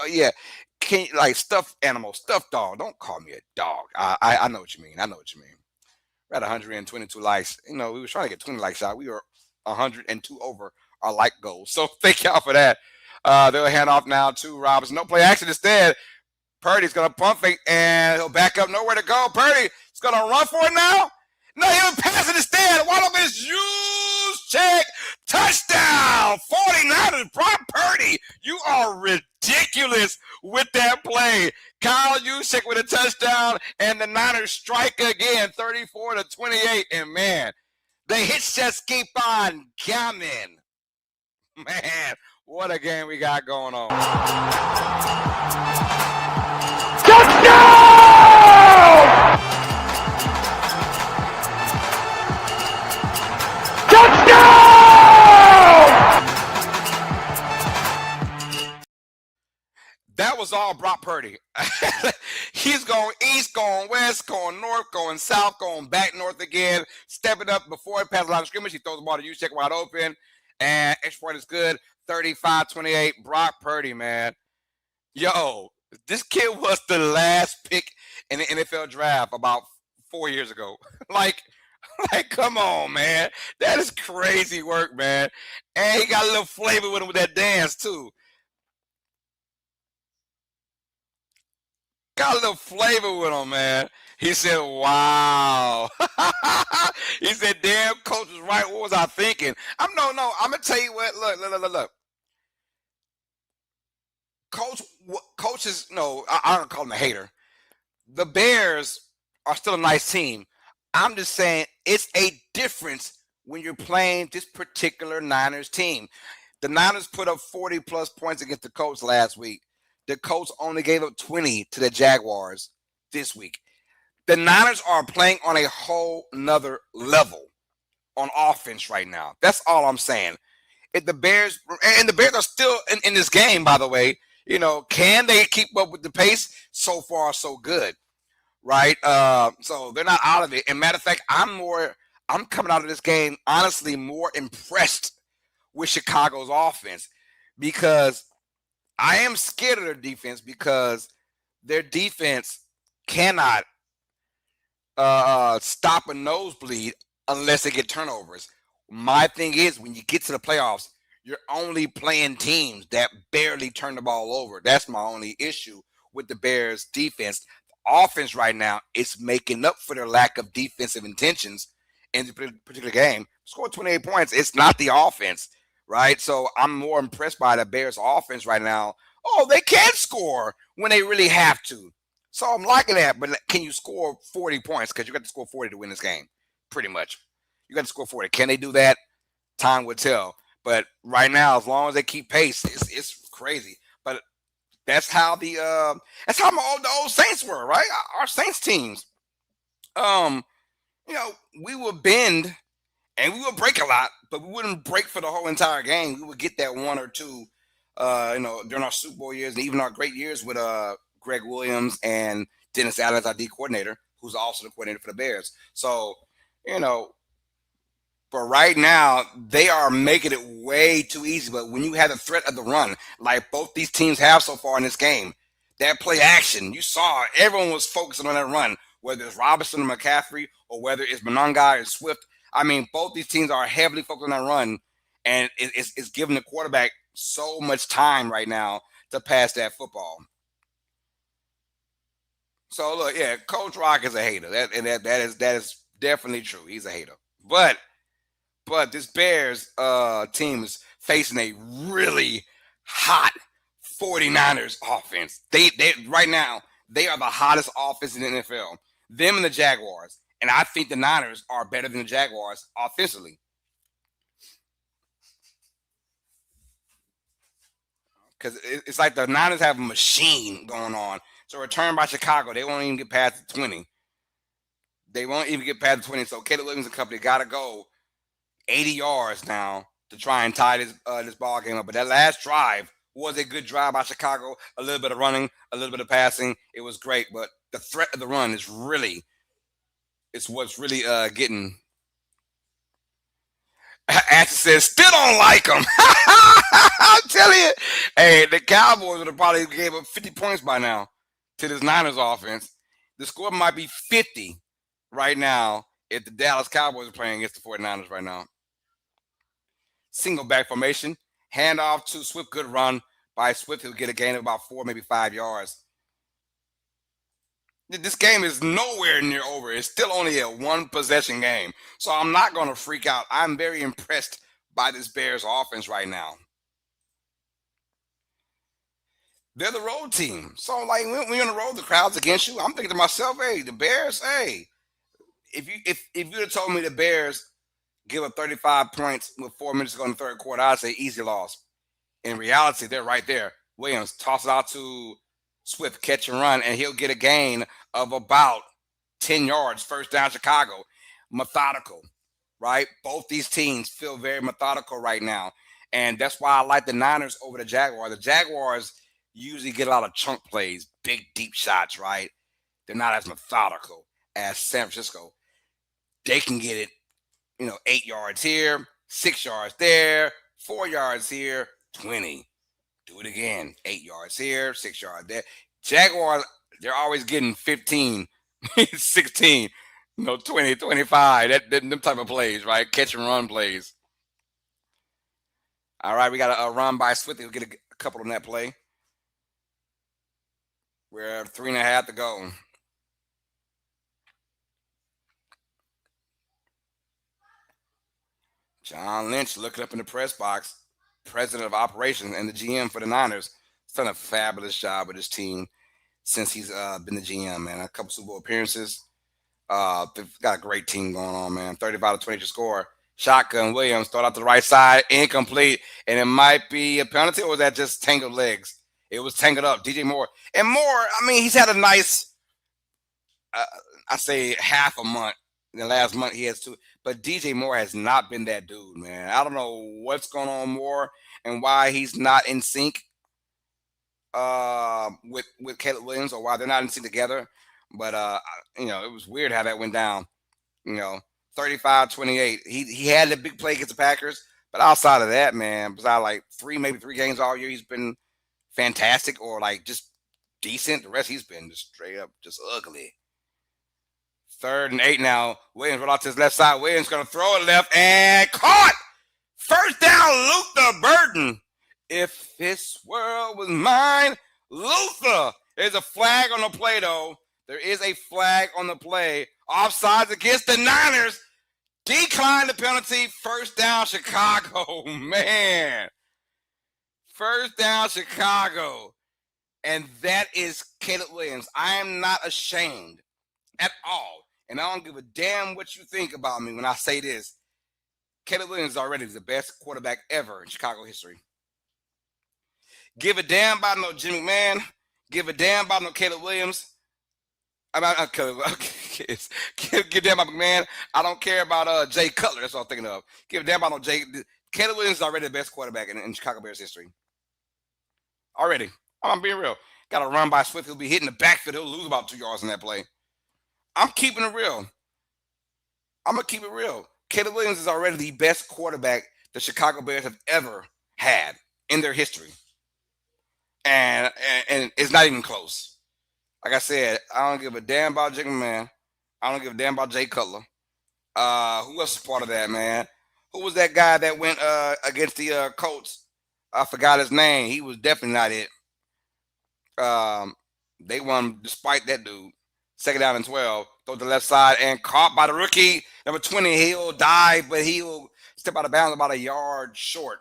stuffed animal, stuffed dog. Don't call me a dog. I know what you mean. We're at 122 likes. We were trying to get 20 likes out. We were 102 over our like goal. So thank y'all for that. They'll hand off now to Robinson. No play action instead. Purdy's going to pump fake, and he'll back up. Nowhere to go. Purdy's going to run for it now. No, he'll pass it instead. Wide open is check. Touchdown. 49ers, Brock Purdy. You are ridiculous with that play. Kyle Juszczyk with a touchdown, and the Niners strike again, 34-28. And, man, the hits just keep on coming. Man, what a game we got going on. Touchdown! That was all Brock Purdy. He's going east, going west, going north, going south, going back north again, stepping up before he passes the line of scrimmage. He throws the ball to Juszczyk wide open, and extra point is good. 35-28. Brock Purdy, man. Yo, this kid was the last pick in the NFL draft about 4 years ago. Like, come on, man. That is crazy work, man. And he got a little flavor with him with that dance, too. Got a little flavor with him, man. He said, wow. He said, damn, coach was right. What was I thinking? I'm going to tell you what. Look. Coach is, I don't call him a hater. The Bears are still a nice team. I'm just saying it's a difference when you're playing this particular Niners team. The Niners put up 40+ points against the Colts last week. The Colts only gave up 20 to the Jaguars this week. The Niners are playing on a whole nother level on offense right now. That's all I'm saying. If the Bears are still in this game, by the way, can they keep up with the pace? So far, so good. Right? So they're not out of it. And matter of fact, I'm coming out of this game, honestly, more impressed with Chicago's offense, because I am scared of their defense, because their defense cannot stop a nosebleed unless they get turnovers. My thing is, when you get to the playoffs, you're only playing teams that barely turn the ball over. That's my only issue with the Bears defense. Offense right now is making up for their lack of defensive intentions in the particular game. Scored 28 points. It's not the offense, right? So I'm more impressed by the Bears offense right now. Oh, they can score when they really have to. So I'm liking that, but can you score 40 points? Because you got to score 40 to win this game, pretty much. You got to score 40. Can they do that? Time would tell. But right now, as long as they keep pace, it's crazy. But that's how the old Saints were, right? Our Saints teams. We would bend and we would break a lot, but we wouldn't break for the whole entire game. We would get that one or two, during our Super Bowl years and even our great years with Greg Williams and Dennis Allen as our D coordinator, who's also the coordinator for the Bears. So, but right now they are making it way too easy. But when you have the threat of the run, like both these teams have so far in this game, that play action, you saw everyone was focusing on that run, whether it's Robinson or McCaffrey or whether it's Monongai or Swift. I mean, both these teams are heavily focused on that run, and it's giving the quarterback so much time right now to pass that football. So look, yeah, Coach Rock is a hater. That is definitely true. He's a hater. But this Bears team is facing a really hot 49ers offense. They right now, they are the hottest offense in the NFL. Them and the Jaguars. And I think the Niners are better than the Jaguars offensively. Because it's like the Niners have a machine going on. So return by Chicago, they won't even get past the 20. They won't even get past the 20. So Caleb Williams and company got to go 80 yards now to try and tie this ball game up. But that last drive was a good drive by Chicago. A little bit of running, a little bit of passing. It was great. But the threat of the run is what's really getting. Ashton says, still don't like them. I'm telling you. Hey, the Cowboys would have probably gave up 50 points by now to this Niners offense. The score might be 50 right now if the Dallas Cowboys are playing against the 49ers right now. Single back formation. Handoff to Swift. Good run by Swift. He'll get a gain of about 4, maybe 5 yards. This game is nowhere near over. It's still only a one-possession game. So I'm not going to freak out. I'm very impressed by this Bears offense right now. They're the road team. So, like, when you're on the road, the crowd's against you. I'm thinking to myself, hey, the Bears, hey, if you'd have told me the Bears give up 35 points with 4 minutes to go in the third quarter, I'd say easy loss. In reality, they're right there. Williams toss it out to Swift, catch and run, and he'll get a gain of about 10 yards. First down, Chicago. Methodical, right? Both these teams feel very methodical right now. And that's why I like the Niners over the Jaguars. The Jaguars usually get a lot of chunk plays, big, deep shots, right? They're not as methodical as San Francisco. They can get it, 8 yards here, 6 yards there, 4 yards here, 20. Do it again. 8 yards here, 6 yards there. Jaguars, they're always getting 15, 16, 20, 25. Them type of plays, right? Catch and run plays. All right, we got a run by Swift. We'll get a couple on that play. We're at 3.5 to go. John Lynch looking up in the press box, president of operations and the GM for the Niners. He's done a fabulous job with his team since he's been the GM, man. A couple Super Bowl appearances. They've got a great team going on, man. 35-20 to score. Shotgun Williams throw out to the right side, incomplete, and it might be a penalty, or was that just tangled legs? It was tangled up. DJ Moore. And Moore, I mean, he's had a nice, I say half a month. In the last month, he has 2. But DJ Moore has not been that dude, man. I don't know what's going on Moore and why he's not in sync with Caleb Williams, or why they're not in sync together. But, it was weird how that went down. 35-28. He had the big play against the Packers. But outside of that, man, besides like 3 games all year, he's been fantastic or like just decent. The rest, he's been just straight up just ugly. 3rd and 8 now. Williams roll out to his left side. Williams going to throw it left and caught. First down, Luther Burden. If this world was mine, Luther. There's a flag on the play, though. There is a flag on the play. Offsides against the Niners. Decline the penalty. First down, Chicago. Man. First down, Chicago. and that is Caleb Williams. I am not ashamed at all, and I don't give a damn what you think about me when I say this. Caleb Williams is already the best quarterback ever in Chicago history. Give a damn about no Jimmy McMahon. Give a damn about no Caleb Williams. About Caleb. Give a damn about McMahon. I don't care about Jay Cutler. That's what I'm thinking of. Give a damn about no Jay. Caleb Williams is already the best quarterback in Chicago Bears history. Already. I'm being real. Got to run by Swift. He'll be hitting the backfield. He'll lose about 2 yards in that play. I'm keeping it real. I'm going to keep it real. Caleb Williams is already the best quarterback the Chicago Bears have ever had in their history. And it's not even close. Like I said, I don't give a damn about Jay McMahon. I don't give a damn about Jay Cutler. Who else is part of that, man? Who was that guy that went against the Colts? I forgot his name. He was definitely not it. They won despite that dude. 2nd down and 12. Throw to the left side and caught by the rookie. Number 20, he'll dive, but he'll step out of bounds about a yard short.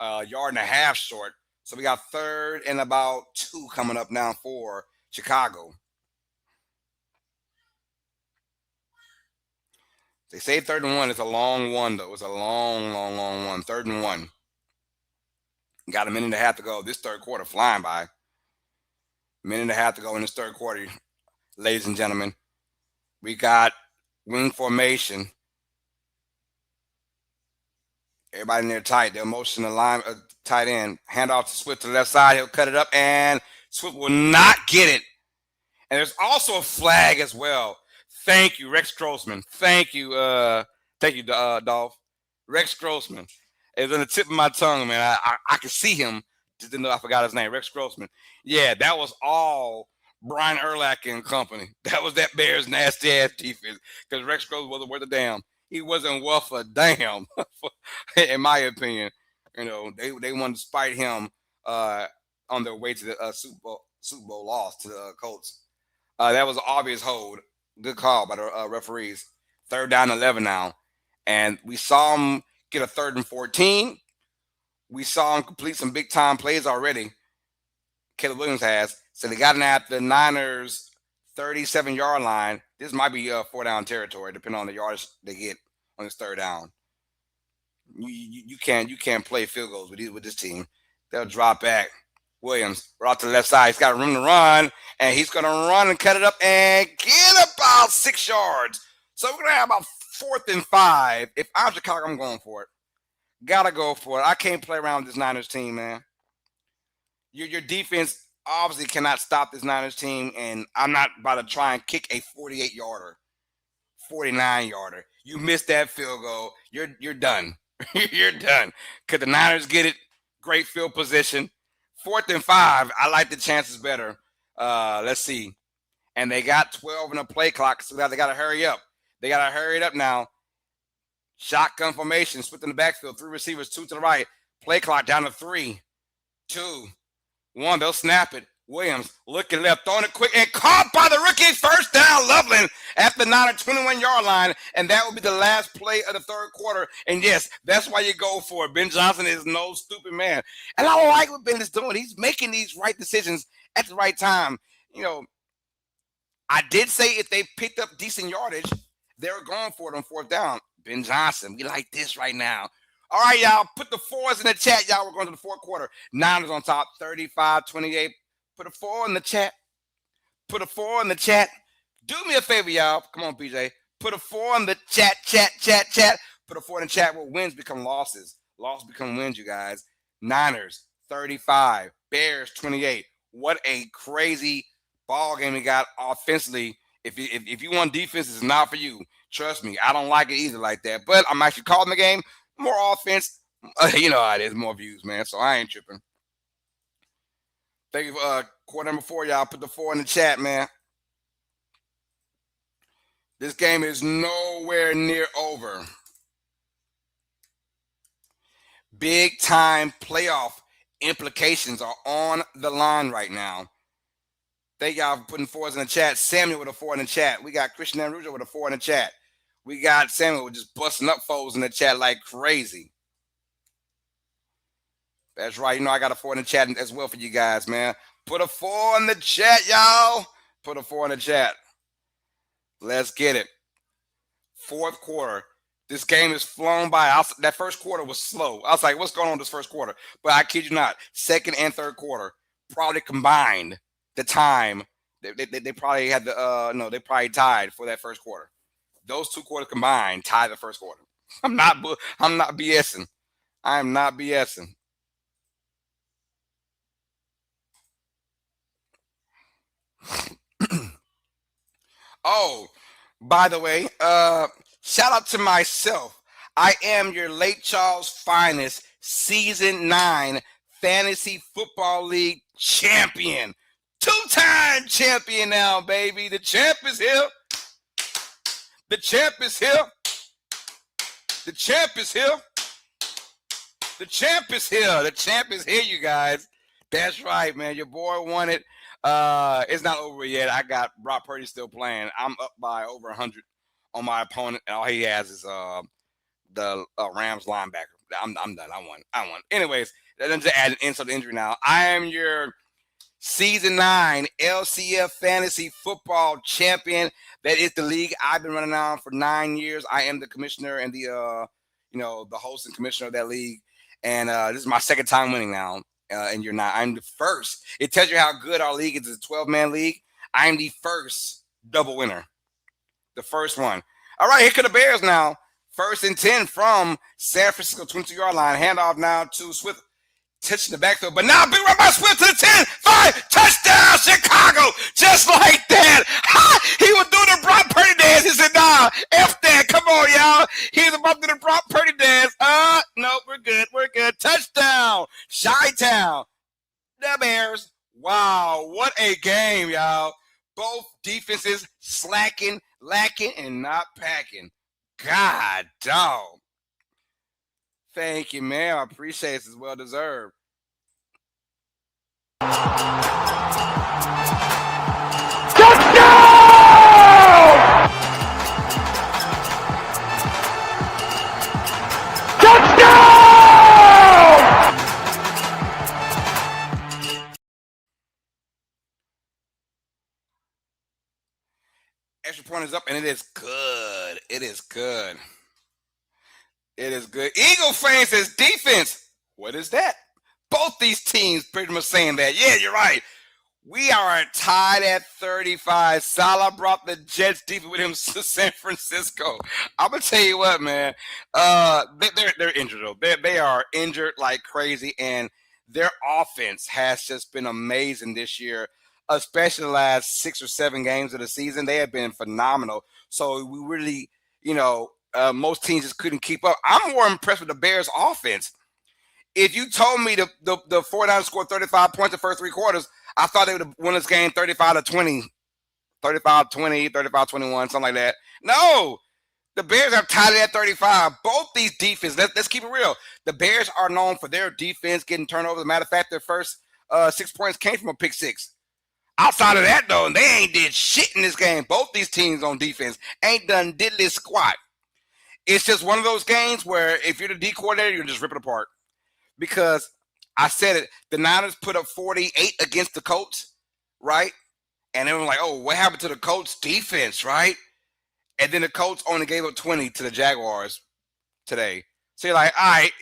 Yard and a half short. So we got 3rd and about 2 coming up now for Chicago. They say 3rd and 1. It's a long one, though. It's a long one. 3rd and 1. Got a minute and a half to go. This 3rd quarter flying by. Minute and a half to go in this 3rd quarter, ladies and gentlemen. We got wing formation. Everybody in there tight. They're motion the line, tight end. Hand off to Swift to the left side. He'll cut it up, and Swift will not get it. And there's also a flag as well. Thank you, Rex Grossman. Thank you, Dolph. Rex Grossman. It's on the tip of my tongue, man. I can see him. Just didn't know I forgot his name. Rex Grossman. Yeah, that was all Brian Urlacher and company. That was that Bears nasty ass defense. Because Rex Grossman wasn't worth a damn. He wasn't worth a damn, in my opinion. You know, they wanted to spite him on their way to the Super Bowl loss to the Colts. That was an obvious hold. Good call by the referees. 3rd down 11 now. And we saw him get a 3rd and 14. We saw him complete some big-time plays already. Caleb Williams has. So they got him at the Niners' 37-yard line. This might be 4-down territory, depending on the yards they get on this 3rd down. You can't play field goals with this team. They'll drop back. Williams, right to the left side. He's got room to run, and he's going to run and cut it up and get about 6 yards. So we're going to have about 4th and 5. If I'm Chicago, I'm going for it. Gotta go for it. I can't play around with this Niners team, man. Your defense obviously cannot stop this Niners team, and I'm not about to try and kick a 48-yarder, 49-yarder. You missed that field goal. You're done. You're done. Because the Niners get it. Great field position. 4th and 5. I like the chances better. Let's see. And they got 12 in the play clock, so they got to hurry up. They got to hurry it up now. Shotgun formation, Swift in the backfield, 3 receivers, 2 to the right. Play clock down to 3, 2, 1. They'll snap it. Williams looking left, throwing it quick, and caught by the rookie. 1st down, Loveland at the 21-yard line, and that will be the last play of the 3rd quarter. And yes, that's why you go for it. Ben Johnson is no stupid man, and I like what Ben is doing. He's making these right decisions at the right time. You know, I did say if they picked up decent yardage, they were going for it on 4th down. Ben Johnson, we like this right now. All right, y'all, put the 4s in the chat, y'all. We're going to the 4th quarter. Niners on top, 35-28. Put a 4 in the chat. Put a 4 in the chat. Do me a favor, y'all. Come on, PJ. Put a 4 in the chat. Put a 4 in the chat where wins become losses. Losses become wins, you guys. Niners, 35. Bears, 28. What a crazy ball game we got offensively. If you want defense, it's not for you. Trust me, I don't like it either like that. But I'm actually calling the game. More offense. You know how it is. More views, man. So I ain't tripping. Thank you for quarter number 4, y'all. Put the 4 in the chat, man. This game is nowhere near over. Big time playoff implications are on the line right now. Thank y'all for putting 4s in the chat. Samuel with a 4 in the chat. We got Christian Anruja with a 4 in the chat. We got Samuel just busting up foes in the chat like crazy. That's right. You know, I got a 4 in the chat as well for you guys, man. Put a 4 in the chat, y'all. Put a 4 in the chat. Let's get it. Fourth quarter. This game is flown by. That first quarter was slow. I was like, what's going on this first quarter? But I kid you not, second and third quarter probably combined the time. They probably had the they probably tied for that first quarter. Those two quarters combined tied the first quarter. I'm not BSing. I am not BSing. Oh, by the way, shout out to myself. I am your Lake Charles finest season 9 fantasy football league champion. 2-time champion now, baby. The champ is here. The champ is here. The champ is here. The champ is here. The champ is here, you guys. That's right, man. Your boy won it. It's not over yet. I got Brock Purdy still playing. I'm up by over 100 on my opponent, and all he has is the Rams linebacker. I'm done. I won. Anyways, let's just add an insult to injury now. I am your Season 9 LCF Fantasy Football Champion. That is the league I've been running on for 9 years. I am the commissioner and the host and commissioner of that league. And this is my second time winning now. And you're not. I'm the first. It tells you how good our league is. It's a 12-man league. I'm the first double winner. The first one. All right, here come the Bears now. 1st and 10 from San Francisco, 22-yard line. Handoff now to Swift. Touching the backfield, but now big run by Swift to the 10, 5, touchdown, Chicago, just like that. Ha! He was doing the Brock Purdy dance. He said, nah, F that. Come on, y'all. He was about to do the Brock Purdy dance. No, we're good. Touchdown, Chi-Town, the Bears. Wow, what a game, y'all. Both defenses slacking, lacking, and not packing. God, dog. Thank you, man. I appreciate it. It's well deserved. Touchdown! Touchdown! Extra point is up, and it is good. It is good. It is good. Eagle fan says defense. What is that? Both these teams pretty much saying that. Yeah, you're right. We are tied at 35. Salah brought the Jets defense with him to San Francisco. I'm going to tell you what, man. They're injured, though. They are injured like crazy, and their offense has just been amazing this year, especially the last 6 or 7 games of the season. They have been phenomenal. So we really, most teams just couldn't keep up. I'm more impressed with the Bears' offense. If you told me the 49ers scored 35 points the first 3 quarters, I thought they would have won this game 35-20, 35-20, 35-21, something like that. No, the Bears have tied it at 35. Both these defenses, let's keep it real. The Bears are known for their defense getting turnovers. As a matter of fact, their first 6 points came from a pick 6. Outside of that, though, they ain't did shit in this game. Both these teams on defense ain't done diddly squat. It's just one of those games where if you're the D coordinator, you just rip it apart. Because I said it, the Niners put up 48 against the Colts, right? And they were like, oh, what happened to the Colts defense, right? And then the Colts only gave up 20 to the Jaguars today. So you're like, all right,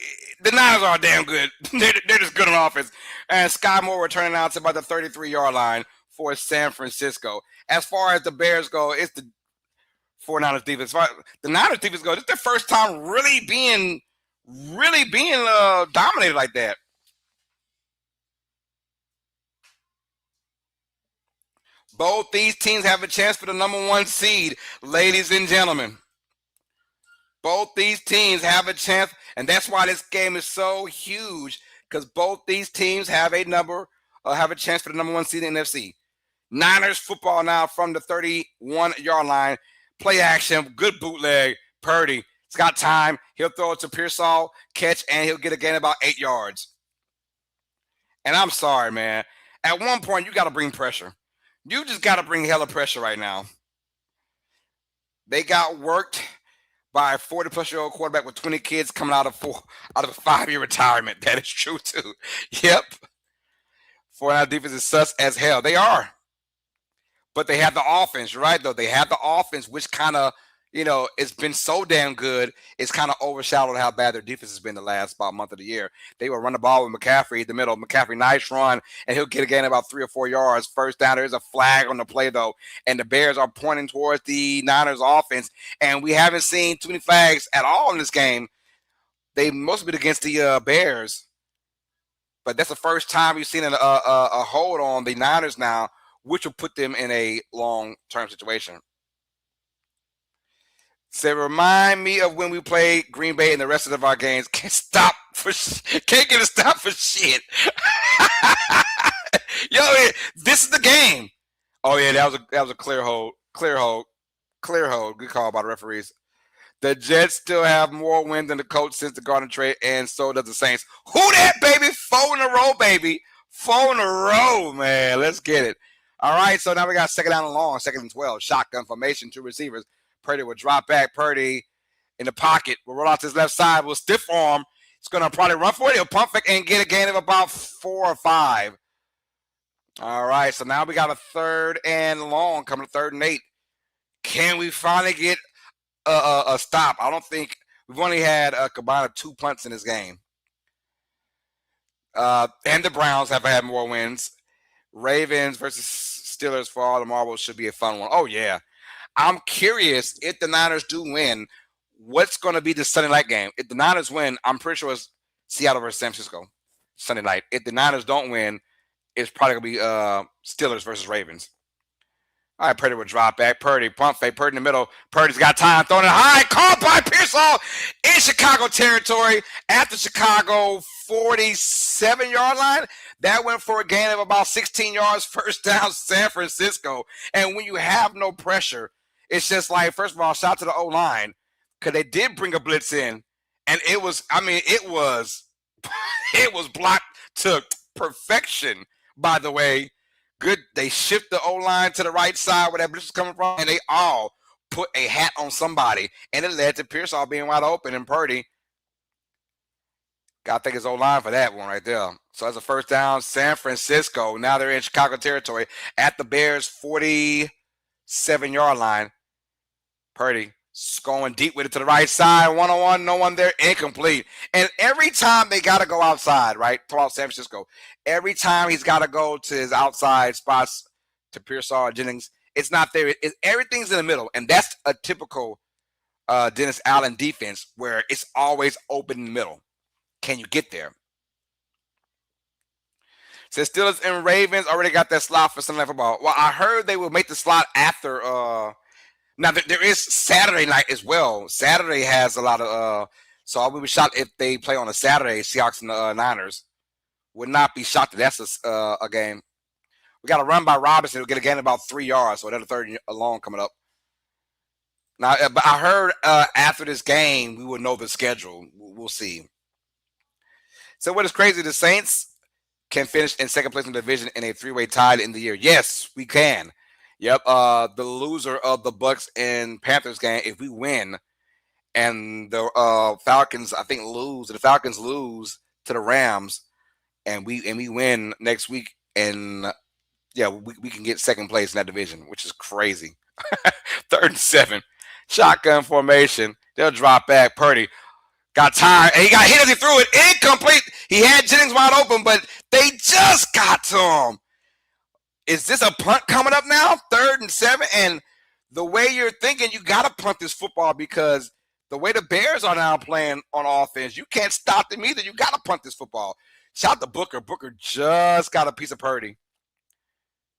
the Niners are damn good. They're just good on offense. And Sky Moore returning out to about the 33-yard line for San Francisco. As far as the Bears go, it's the 49ers defense. The Niners defense go, this is their first time really being dominated like that. Both these teams have a chance for the number 1 seed, ladies and gentlemen. Both these teams have a chance, and that's why this game is so huge, because both these teams have a chance for the number 1 seed in the NFC. Niners football now from the 31-yard line. Play action, good bootleg, Purdy. He's got time. He'll throw it to Pearsall, catch, and he'll get a gain about 8 yards. And I'm sorry, man. At one point, you got to bring pressure. You just got to bring hella pressure right now. They got worked by a 40-plus-year-old quarterback with 20 kids coming out of a 5-year retirement. That is true, too. Yep. 49ers defense is sus as hell. They are. But they have the offense, right, though. They have the offense, which kind of, it's been so damn good. It's kind of overshadowed how bad their defense has been the last about month of the year. They will run the ball with McCaffrey in the middle. McCaffrey, nice run, and he'll get a gain about 3 or 4 yards. First down, there's a flag on the play, though, and the Bears are pointing towards the Niners offense, and we haven't seen too many flags at all in this game. They mostly been against the Bears, but that's the first time we've seen a hold on the Niners now, which will put them in a long-term situation. So remind me of when we played Green Bay and the rest of our games. Can't get a stop for shit. Yo, this is the game. Oh yeah, that was a clear hold. Clear hold. Good call by the referees. The Jets still have more wins than the Colts since the Gardner trade, and so does the Saints. Who that, baby? 4 in a row, baby. 4 in a row, man. Let's get it. All right, so now we got second down and long, 2nd and 12. Shotgun formation, 2 receivers. Purdy will drop back. Purdy in the pocket will roll out to his left side. Will stiff arm. He's going to probably run for it. He'll pump fake and get a gain of about 4 or 5. All right, so now we got a 3rd and long coming to 3rd and 8. Can we finally get a stop? I don't think we've only had a combined of 2 punts in this game. And the Browns have had more wins. Ravens versus Steelers for all the marbles should be a fun one. Oh, yeah. I'm curious if the Niners do win, what's going to be the Sunday night game? If the Niners win, I'm pretty sure it's Seattle versus San Francisco Sunday night. If the Niners don't win, it's probably going to be Steelers versus Ravens. All right, Purdy will drop back. Purdy, pump fake. Purdy in the middle. Purdy's got time. Throwing it high. Caught by Pearsall in Chicago territory at the Chicago 47-yard line. That went for a gain of about 16 yards. First down, San Francisco. And when you have no pressure, it's just like, first of all, shout out to the O-line, because they did bring a blitz in. And it was blocked to perfection, by the way. Good. They shift the O-line to the right side where that blitz was coming from, and they all put a hat on somebody. And it led to Pearsall being wide open, and Purdy got to thank his O-line for that one right there. So that's a first down, San Francisco. Now they're in Chicago territory at the Bears' 47-yard line. Purdy going deep with it to the right side. One-on-one, no one there, incomplete. And every time they got to go outside, right, throughout San Francisco, every time he's got to go to his outside spots to Pearsall or Jennings, it's not there. Everything's in the middle, and that's a typical Dennis Allen defense where it's always open in the middle. Can you get there? So Steelers and Ravens already got that slot for Sunday Night Football. Well, I heard they will make the slot after. Now, there is Saturday night as well. Saturday has a lot of so I would be shocked if they play on a Saturday, Seahawks and the Niners. Would not be shocked if that's a game. We got a run by Robinson. We'll get a gain of about 3 yards, so another 3rd and long coming up. Now, but I heard after this game, we will know the schedule. We'll see. So what is crazy, the Saints can finish in 2nd place in the division in a 3-way tie in the year. Yes, we can. Yep. The loser of the Bucks and Panthers game, if we win, and the Falcons, I think, lose. The Falcons lose to the Rams, and we win next week, and yeah, we can get 2nd place in that division, which is crazy. 3rd and 7, shotgun formation. They'll drop back. Purdy got tired, and he got hit as he threw it. Incomplete. He had Jennings wide open, but they just got to him. Is this a punt coming up now? 3rd and 7, and the way you're thinking, you got to punt this football because the way the Bears are now playing on offense, you can't stop them either. You got to punt this football. Shout out to Booker. Booker just got a piece of Purdy.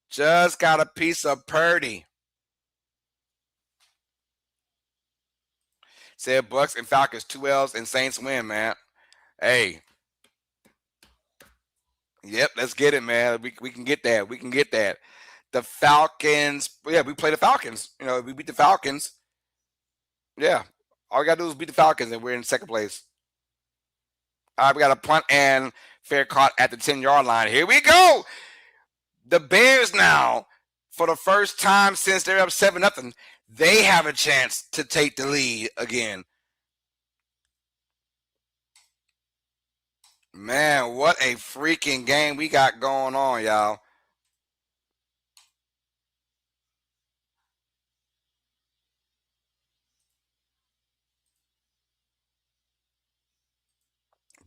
Just got a piece of Purdy. Said Bucks and Falcons, 2 L's and Saints win, man. Hey. Yep, let's get it, man. We can get that. We can get that. The Falcons, yeah, we play the Falcons. You know, we beat the Falcons. Yeah. All we got to do is beat the Falcons, and we're in 2nd place. All right, we got a punt and fair caught at the 10-yard line. Here we go. The Bears now, for the first time since they're up 7-0, they have a chance to take the lead again. Man, what a freaking game we got going on, y'all.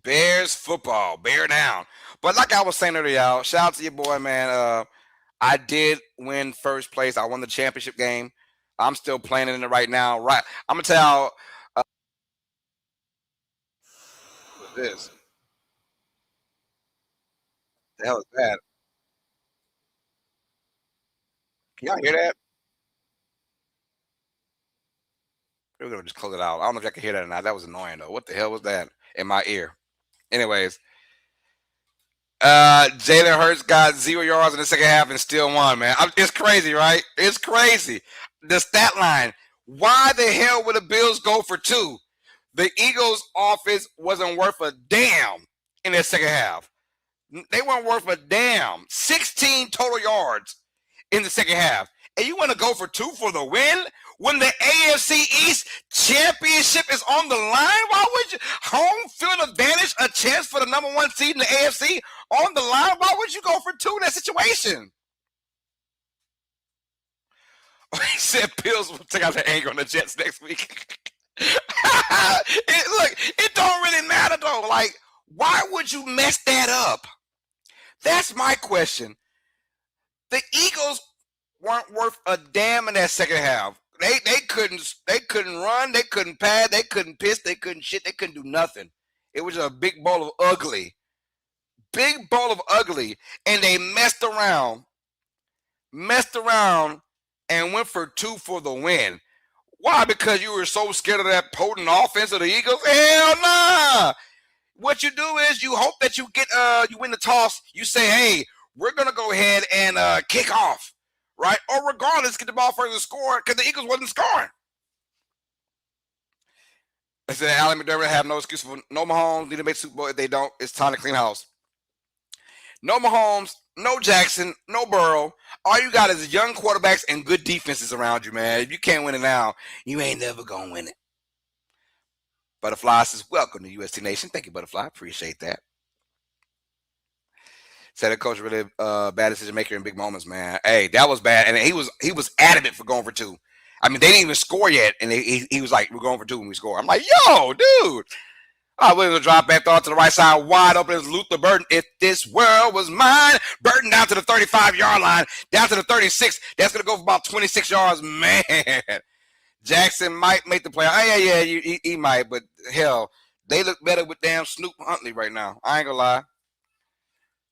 Bears football, bear down. But like I was saying earlier, y'all, shout out to your boy, man. I did win first place. I won the championship game. I'm still playing in it right now. Right, I'm gonna tell y'all this. The hell is that? Can y'all hear that? We're gonna just close it out. I don't know if y'all can hear that or not. That was annoying though. What the hell was that in my ear? Anyways, Jalen Hurts got 0 yards in the second half and still won, man. It's crazy, right? It's crazy. The stat line. Why the hell would the Bills go for two? The Eagles' offense wasn't worth a damn in their second half. They weren't worth a damn. 16 total yards in the second half. And you want to go for two for the win? When the AFC East championship is on the line, why would you? Home field advantage, a chance for the number one seed in the AFC on the line? Why would you go for two in that situation? He said Bills will take out the anger on the Jets next week. Look, it don't really matter though. Like, why would you mess that up? That's my question. The Eagles weren't worth a damn in that second half. They couldn't run, they couldn't pad, they couldn't piss, they couldn't shit, they couldn't do nothing. It was a big bowl of ugly. Big bowl of ugly. And they messed around and went for two for the win. Why? Because you were so scared of that potent offense of the Eagles? Hell nah. What you do is you hope that you win the toss. You say, hey, we're gonna go ahead and kick off, right? Or regardless, get the ball first and score because the Eagles wasn't scoring. I said, Allen McDermott have no excuse for no Mahomes. Need to make Super Bowl. If they don't, it's time to clean house. No Mahomes, no Jackson, no Burrow. All you got is young quarterbacks and good defenses around you, man. If you can't win it now, you ain't never gonna win it. Butterfly says, welcome to UST Nation. Thank you, Butterfly. Appreciate that. Said the coach really bad decision maker in big moments, man. Hey, that was bad. And he was adamant for going for two. I mean, they didn't even score yet. And he was like, we're going for two when we score. I'm like, yo, dude. Williams will drop back throw to the right side, wide open as Luther Burton. If this world was mine, Burton down to the 35-yard line, down to the 36. That's going to go for about 26 yards. Man, Jackson might make the play. Oh, yeah, he might. But, hell, they look better with damn Snoop Huntley right now. I ain't going to lie.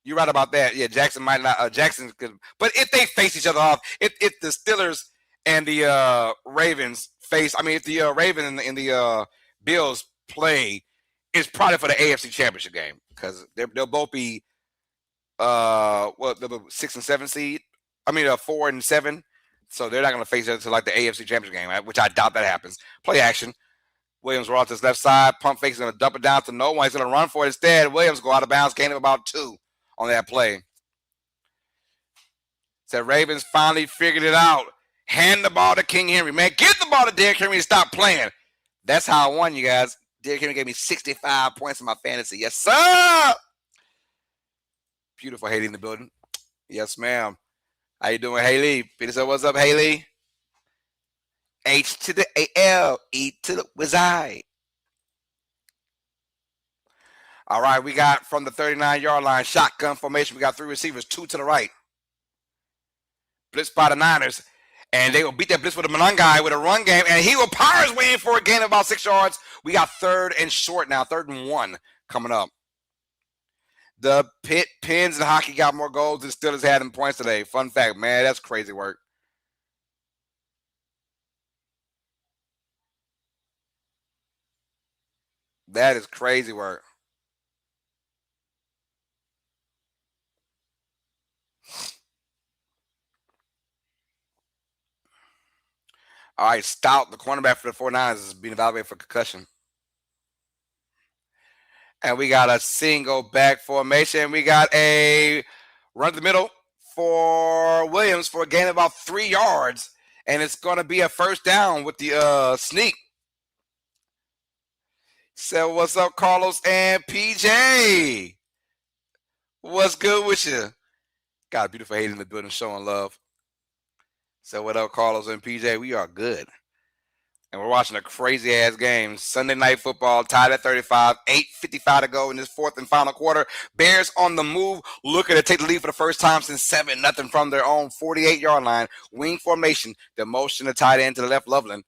You're right about that. Yeah, Jackson might not. Jackson could. But if they face each other off, if the Steelers and the Ravens face, I mean, if the Ravens and the Bills play, it's probably for the AFC Championship game because they'll both be the 6 and 7 seed. I mean, 4 and 7. So they're not going to face each other to like the AFC Championship game, which I doubt that happens. Play action. Williams roll out to his left side. Pump fake is going to dump it down to no one. He's going to run for it instead. Williams go out of bounds, gain of about 2 on that play. Said Ravens finally figured it out. Hand the ball to King Henry. Man, get the ball to Derrick Henry and stop playing. That's how I won, you guys. Derrick Henry gave me 65 points in my fantasy. Yes, sir. Beautiful Haley in the building. Yes, ma'am. How you doing, Haley? Peter said, what's up, Haley? H to the A-L, E to the was I. All right, we got from the 39-yard line, shotgun formation. We got 3 receivers, 2 to the right. Blitz by the Niners. And they will beat that blitz with a Manon guy with a run game. And he will power his way in for a gain of about 6 yards. We got 3rd and short now, 3rd and 1 coming up. The Pins and hockey got more goals than Steelers had in points today. Fun fact, man, that's crazy work. That is crazy work. All right, Stout, the cornerback for the 49ers, is being evaluated for concussion. And we got a single back formation. We got a run to the middle for Williams for a gain of about 3 yards. And it's going to be a first down with the sneak. So what's up, Carlos and PJ? What's good with you? Got a beautiful hate in the building, showing love. So what up, Carlos and PJ? We are good. And we're watching a crazy ass game. Sunday night football, tied at 35, 8:55 to go in this fourth and final quarter. Bears on the move, looking to take the lead for the first time since 7-0 from their own 48-yard line. Wing formation, the motion to tight end to the left, Loveland.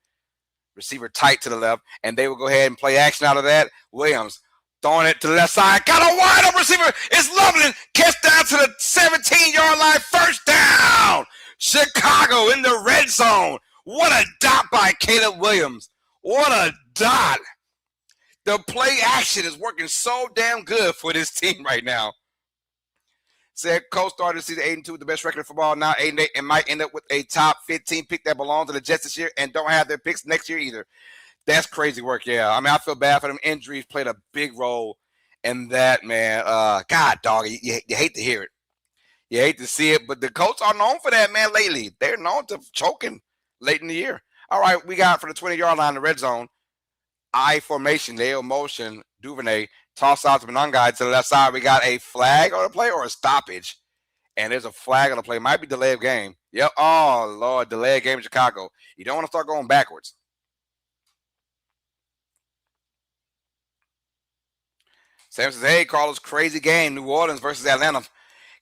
Receiver tight to the left, and they will go ahead and play action out of that. Williams throwing it to the left side. Got a wide open receiver. It's Loveland. Catch down to the 17-yard line. First down. Chicago in the red zone. What a dot by Caleb Williams. What a dot. The play action is working so damn good for this team right now. Said coach started the season 8-2 with the best record in football. Now 8-8 and might end up with a top 15 pick that belongs to the Jets this year and don't have their picks next year either. That's crazy work, yeah. I mean, I feel bad for them. Injuries played a big role in that, man. God, dog, you hate to hear it. You hate to see it, but the Colts are known for that, man, lately. They're known to choking late in the year. All right, we got for the 20-yard line, the red zone. I formation, Leo motion, Duvernay, toss out to Monangai to the left side. We got a flag on the play or a stoppage. And there's a flag on the play. Might be delay of game. Yep. Oh, Lord, delay of game in Chicago. You don't want to start going backwards. Sam says, hey, Carlos, crazy game. New Orleans versus Atlanta.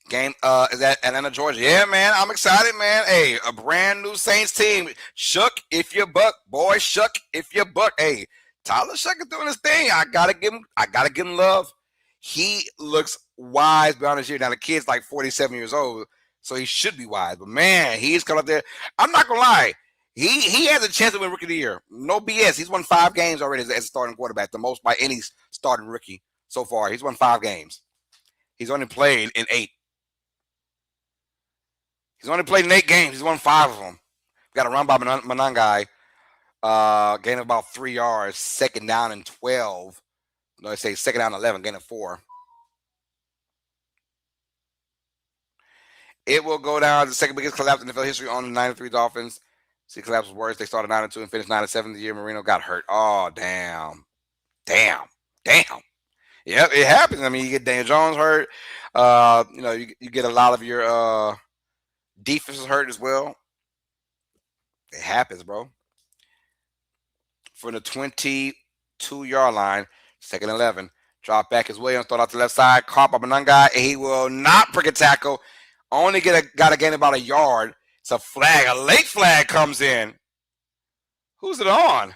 Game is at Atlanta, Georgia. Yeah, man, I'm excited, man. Hey, a brand new Saints team. Shook if you buck, boy. Shook if you buck. Hey, Tyler Shook is doing his thing. I gotta give him love. He looks wise beyond his year. Now the kid's like 47 years old, so he should be wise. But man, he's come up there. I'm not gonna lie. He has a chance to win Rookie of the Year. No BS. He's won 5 games already as a starting quarterback, the most by any starting rookie so far. He's won 5 games. He's only played in 8. He's only played in 8 games. He's won 5 of them. Got a run by Monangai. Gain of about 3 yards. Second down and 12. No, I say second down and 11. Gain of 4. It will go down to the second biggest collapse in NFL history on the 93 Dolphins. See, collapse was worse. They started 9-2 and finished 9-7 the year Marino got hurt. Oh, damn. Yep, it happens. I mean, you get Daniel Jones hurt. You get a lot of your defenses hurt as well. It happens, bro. From the 22-yard line, second and 11. Drop back as Williams. Throw out to the left side. Caught by Monangai. He will not break a tackle. Only got to gain about a yard. It's a flag. A late flag comes in. Who's it on?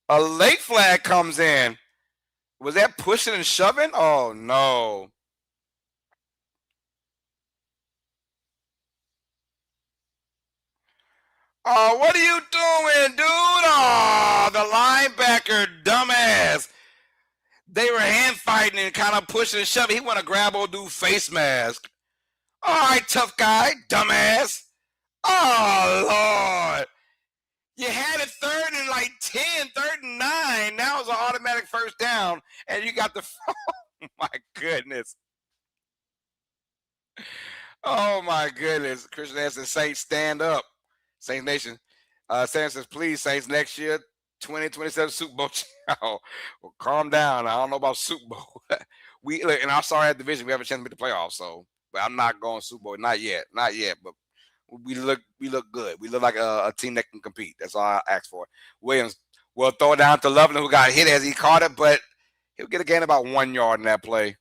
A late flag comes in. Was that pushing and shoving? Oh, no. Oh, what are you doing, dude? Oh, the linebacker, dumbass. They were hand fighting and kind of pushing and shoving. He want to grab old dude face mask. All right, tough guy, dumbass. Oh, Lord. You had it third and like 10, third and 9. Now it's an automatic first down, and you got the – oh, my goodness. Oh, my goodness. Christian Anderson, Saints, stand up. Saints Nation. Sam says, please, Saints, next year, 2027 Super Bowl. Oh, well, calm down. I don't know about Super Bowl. In our sorry division, we have a chance to make the playoffs. So, but I'm not going Super Bowl. Not yet. But we look good. We look like a team that can compete. That's all I ask for. Williams will throw it down to Loveland, who got hit as he caught it, but he'll get a gain about 1 yard in that play.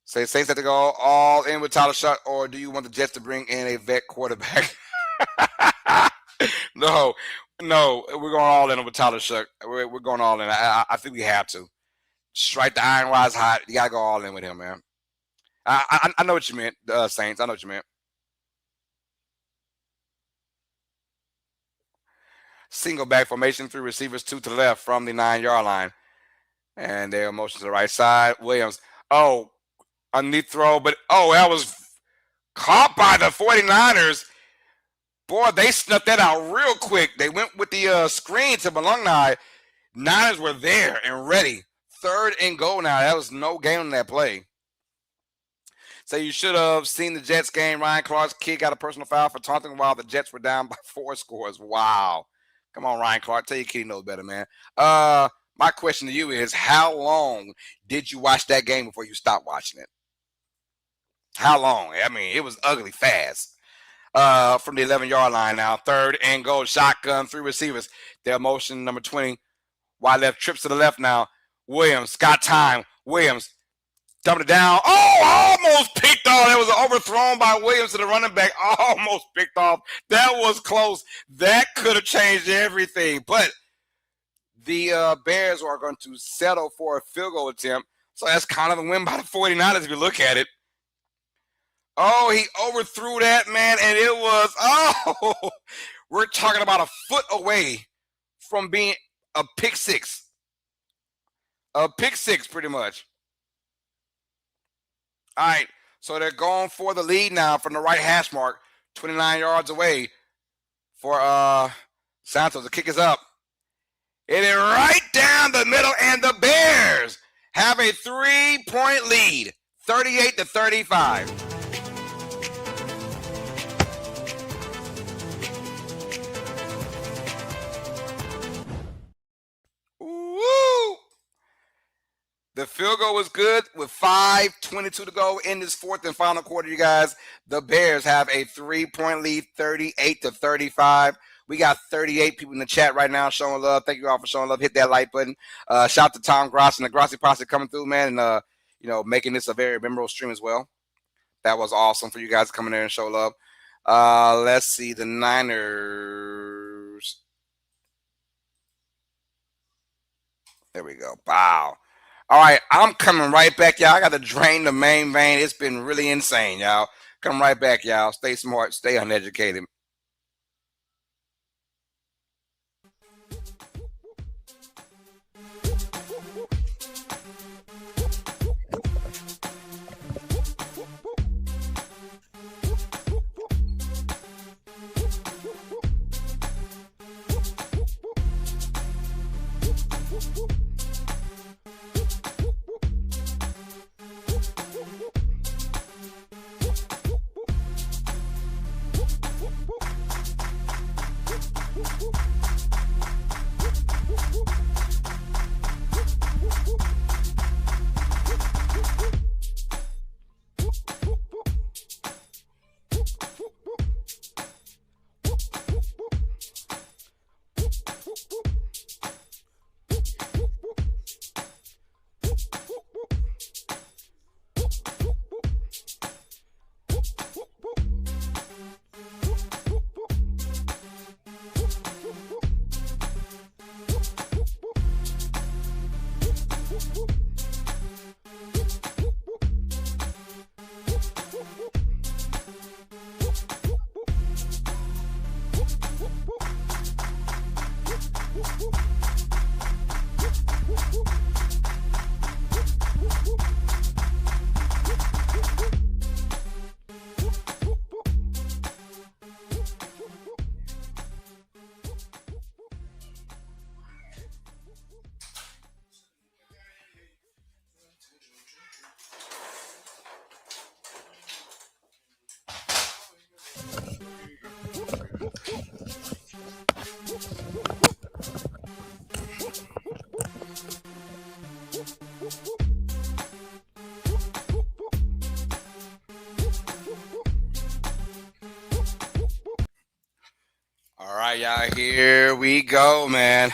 Say Saints have to go all in with Tyler Shuck, or do you want the Jets to bring in a vet quarterback? No, we're going all in with Tyler Shuck. We're going all in. I think we have to. Strike the iron while it's hot. You got to go all in with him, man. I know what you meant, Saints. I know what you meant. Single back formation, 3 receivers, 2 to the left from the 9-yard line. And their motion to the right side. Williams. Oh, underneath throw, but that was caught by the 49ers. Boy, they snuck that out real quick. They went with the screen to Malongnai. Niners were there and ready. 3rd and goal now. That was no gain on that play. So you should have seen the Jets game. Ryan Clark's kid got a personal foul for taunting while the Jets were down by 4 scores. Wow. Come on, Ryan Clark. Tell your kid he knows better, man. My question to you is, how long did you watch that game before you stopped watching it? How long? I mean, it was ugly fast. From the 11-yard line now. 3rd and goal, shotgun, 3 receivers. Their motion, number 20. Wide left, trips to the left now. Williams, got time. Williams, dumped it down. Oh, almost picked off. That was overthrown by Williams to the running back. Almost picked off. That was close. That could have changed everything. But the Bears are going to settle for a field goal attempt. So that's kind of a win by the 49ers if you look at it. Oh, he overthrew that, man, and it was, we're talking about a foot away from being a pick six. A pick six, pretty much. All right, so they're going for the lead now from the right hash mark, 29 yards away for Santos. The kick is up. It is right down the middle, and the Bears have a 3-point lead, 38-35. Woo! The field goal was good with 5:22 to go in this 4th and final quarter, you guys. The Bears have a 3-point lead, 38-35. We got 38 people in the chat right now showing love. Thank you all for showing love. Hit that like button. Shout out to Tom Gross and the Grossi Posse coming through, man, and making this a very memorable stream as well. That was awesome for you guys coming there and show love. Let's see, the Niners. There we go. Wow. All right, I'm coming right back, y'all. I got to drain the main vein. It's been really insane, y'all. Come right back, y'all. Stay smart. Stay uneducated. All right, y'all, here we go, man.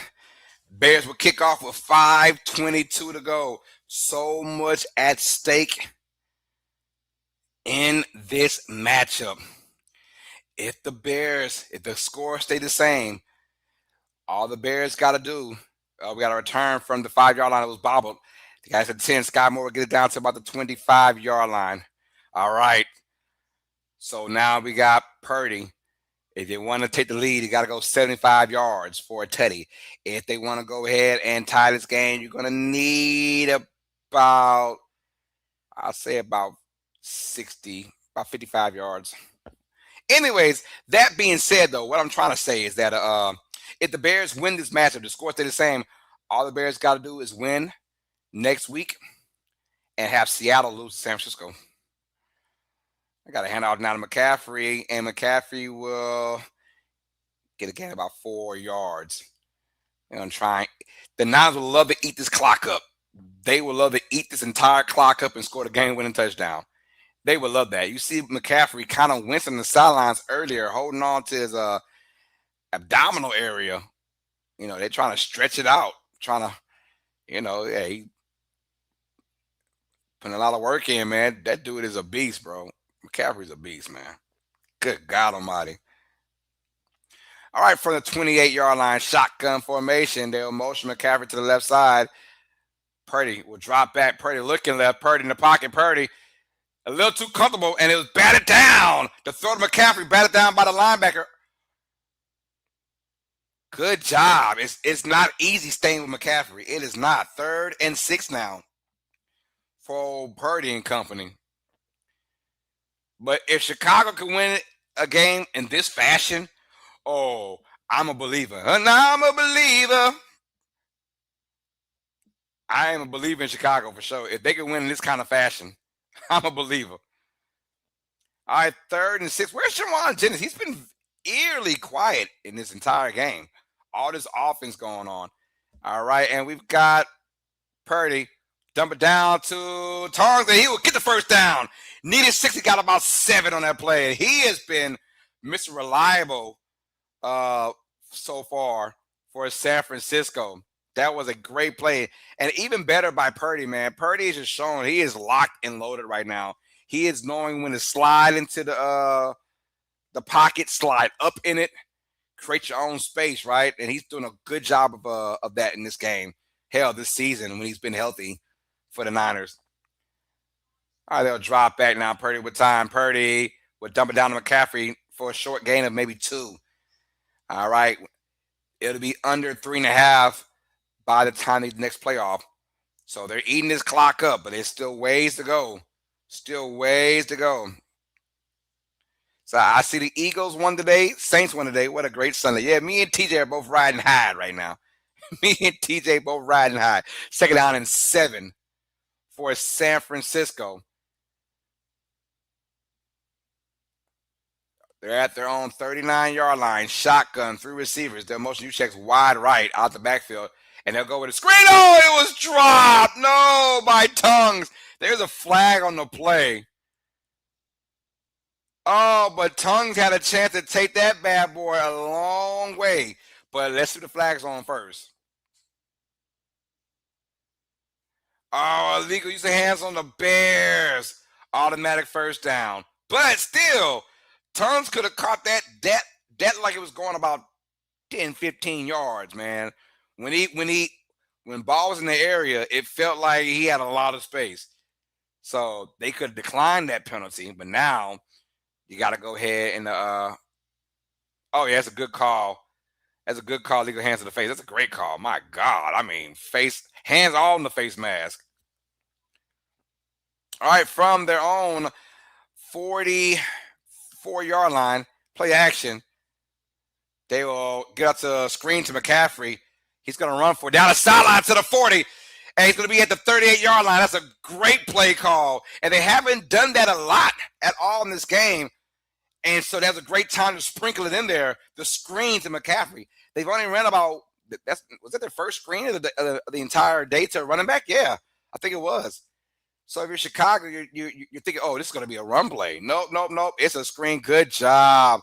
Bears will kick off with 5:22 to go. So much at stake in this matchup. If the score stay the same, all the Bears got to do, we got to return from the 5-yard line that was bobbled. The guys at 10, Sky Moore will get it down to about the 25-yard line. All right. So now we got Purdy. If they want to take the lead, you got to go 75 yards for a tutty. If they want to go ahead and tie this game, you're going to need about 55 yards. Anyways, that being said, though, what I'm trying to say is that if the Bears win this matchup, the score stay the same, all the Bears got to do is win next week and have Seattle lose to San Francisco. I got to hand out now to McCaffrey, and McCaffrey will get a gain about 4 yards. They're going to try. The Niners would love to eat this clock up. They would love to eat this entire clock up and score the game-winning touchdown. They would love that. You see McCaffrey kind of wincing the sidelines earlier, holding on to his abdominal area. They're trying to stretch it out, trying to, he putting a lot of work in, man. That dude is a beast, bro. McCaffrey's a beast, man. Good God almighty. All right, from the 28-yard line, shotgun formation. They'll motion McCaffrey to the left side. Purdy will drop back. Purdy looking left. Purdy in the pocket. Purdy a little too comfortable, and it was batted down. The throw to McCaffrey, batted down by the linebacker. Good job. It's not easy staying with McCaffrey. It is not. 3rd and 6 now for Purdy and company. But if Chicago can win a game in this fashion, I'm a believer. And I'm a believer. I am a believer in Chicago for sure. If they can win in this kind of fashion, I'm a believer. All right, 3rd and 6. Where's Shawan Jennings? He's been eerily quiet in this entire game. All this offense going on. All right, and we've got Purdy. Dump it down to Tongs, and he will get the first down. Needed 6. He got about 7 on that play. He has been Mr. Reliable so far for San Francisco. That was a great play. And even better by Purdy, man. Purdy is just showing he is locked and loaded right now. He is knowing when to slide into the pocket, slide up in it, create your own space, right? And he's doing a good job of that in this game. Hell, this season when he's been healthy for the Niners. All right, they'll drop back now. Purdy with time. Purdy will dump it down to McCaffrey for a short gain of maybe 2. All right. It'll be under 3.5 by the time the next playoff. So they're eating this clock up, but there's still ways to go. Still ways to go. So I see the Eagles won today. Saints won today. What a great Sunday. Yeah, me and TJ are both riding high right now. Me and TJ both riding high. 2nd down and 7 for San Francisco. They're at their own 39-yard line. Shotgun, 3 receivers. Their motion you checks wide right out the backfield. And they'll go with a screen. Oh, it was dropped. No, by Tongues. There's a flag on the play. Oh, but Tongues had a chance to take that bad boy a long way. But let's see the flags on first. Oh, illegal use of hands on the Bears. Automatic first down. But still, Tongues could have caught that like it was going about 10, 15 yards, man. When ball was in the area, it felt like he had a lot of space. So they could decline that penalty, but now you got to go ahead and that's a good call. That's a good call. Legal hands to the face. That's a great call. My God, I mean, hands all in the face mask. All right, from their own 44-yard line, play action. They will get up to screen to McCaffrey. He's going to run for down the sideline to the 40. And he's going to be at the 38-yard line. That's a great play call. And they haven't done that a lot at all in this game. And so that's a great time to sprinkle it in there, the screen to McCaffrey. They've only ran was that their first screen of the entire day to running back? Yeah, I think it was. So if you're Chicago, you're thinking, this is going to be a run play. Nope. It's a screen. Good job.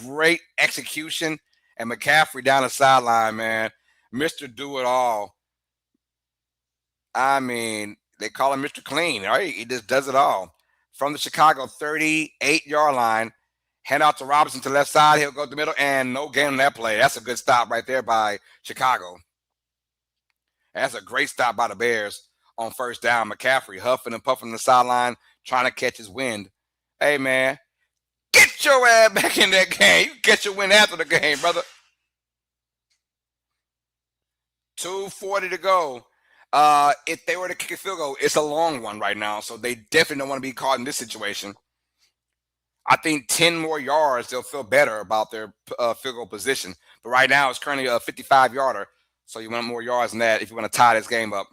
Great execution. And McCaffrey down the sideline, man. Mr. Do-It-All. I mean, they call him Mr. Clean, right? He just does it all. From the Chicago 38-yard line, hand out to Robinson to the left side. He'll go to the middle, and no gain on that play. That's a good stop right there by Chicago. That's a great stop by the Bears on first down. McCaffrey huffing and puffing the sideline, trying to catch his wind. Hey, man, get your ass back in that game. You get your win after the game, brother. 2:40 to go. If they were to kick a field goal, it's a long one right now, so they definitely don't want to be caught in this situation. I think 10 more yards, they'll feel better about their field goal position. But right now, it's currently a 55-yarder, so you want more yards than that if you want to tie this game up.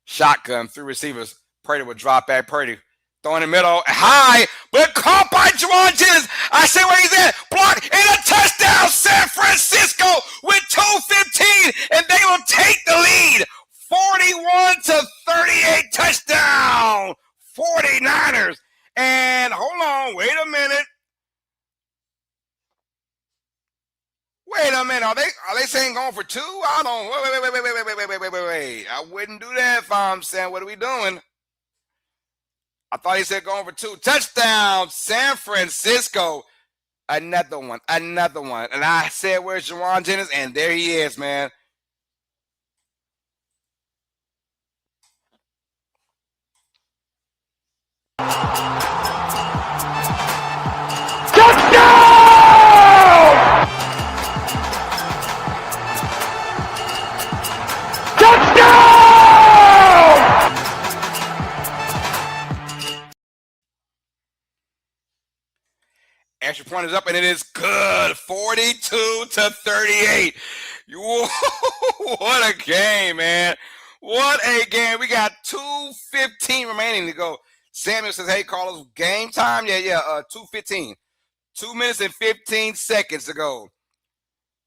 Shotgun, 3 receivers. Purdy will drop back. Purdy throwing in the middle, high, but caught by Juwan Jennings. I say where he's at. Block, and a touchdown! Wait a minute. Are they saying going for 2? I don't. Wait. I wouldn't do that if I'm saying, what are we doing? I thought he said going for 2. Touchdown, San Francisco. Another one. And I said, where's Juwan Jennings? And there he is, man. Extra point is up, and it is good. 42-38. What a game, man. What a game. We got 2:15 remaining to go. Samuel says, hey, Carlos, game time? Yeah, 2:15. 2 minutes and 15 seconds to go.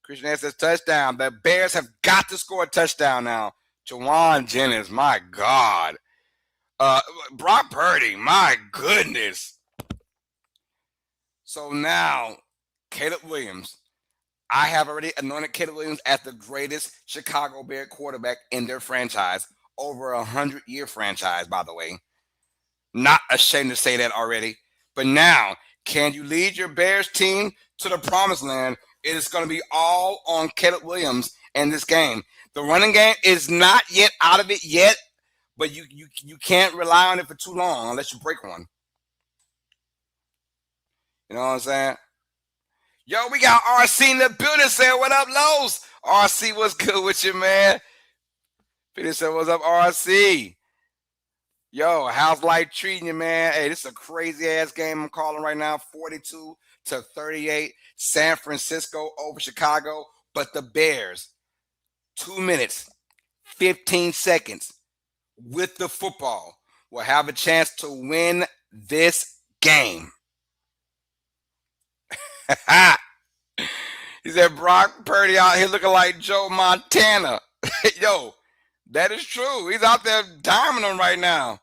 Christian says, touchdown. The Bears have got to score a touchdown now. Juwan Jennings, my God. Brock Purdy, my goodness. So now, Caleb Williams. I have already anointed Caleb Williams as the greatest Chicago Bear quarterback in their franchise. Over 100-year franchise, by the way. Not ashamed to say that already. But now, can you lead your Bears team to the promised land? It is going to be all on Caleb Williams in this game. The running game is not yet out of it yet, but you can't rely on it for too long unless you break one. You know what I'm saying? Yo, we got RC in the building saying, what up, Lowe's? RC, what's good with you, man? Peter said, what's up, RC? Yo, how's life treating you, man? Hey, this is a crazy-ass game I'm calling right now. 42-38. San Francisco over Chicago. But the Bears, 2 minutes, 15 seconds with the football will have a chance to win this game. He said, Brock Purdy out here looking like Joe Montana. Yo, that is true. He's out there diming them right now.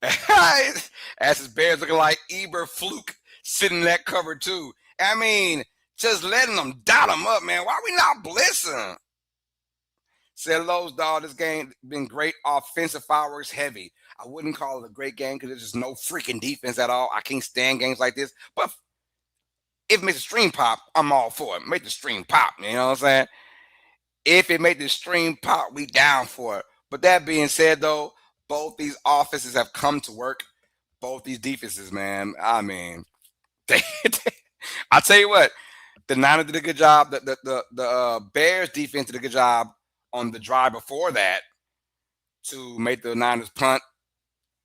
As his Bears looking like Fluke sitting in that cover too. I mean, just letting them dot them up, man. Why are we not blitzing? Said Lowe's, dog, this game been great. Offensive fireworks heavy. I wouldn't call it a great game because there's just no freaking defense at all. I can't stand games like this. But if it makes the stream pop, I'm all for it. Make the stream pop, you know what I'm saying? If it make the stream pop, we down for it. But that being said, though, both these offenses have come to work. Both these defenses, man. I mean, I'll tell you what. The Niners did a good job. The Bears defense did a good job on the drive before that to make the Niners punt.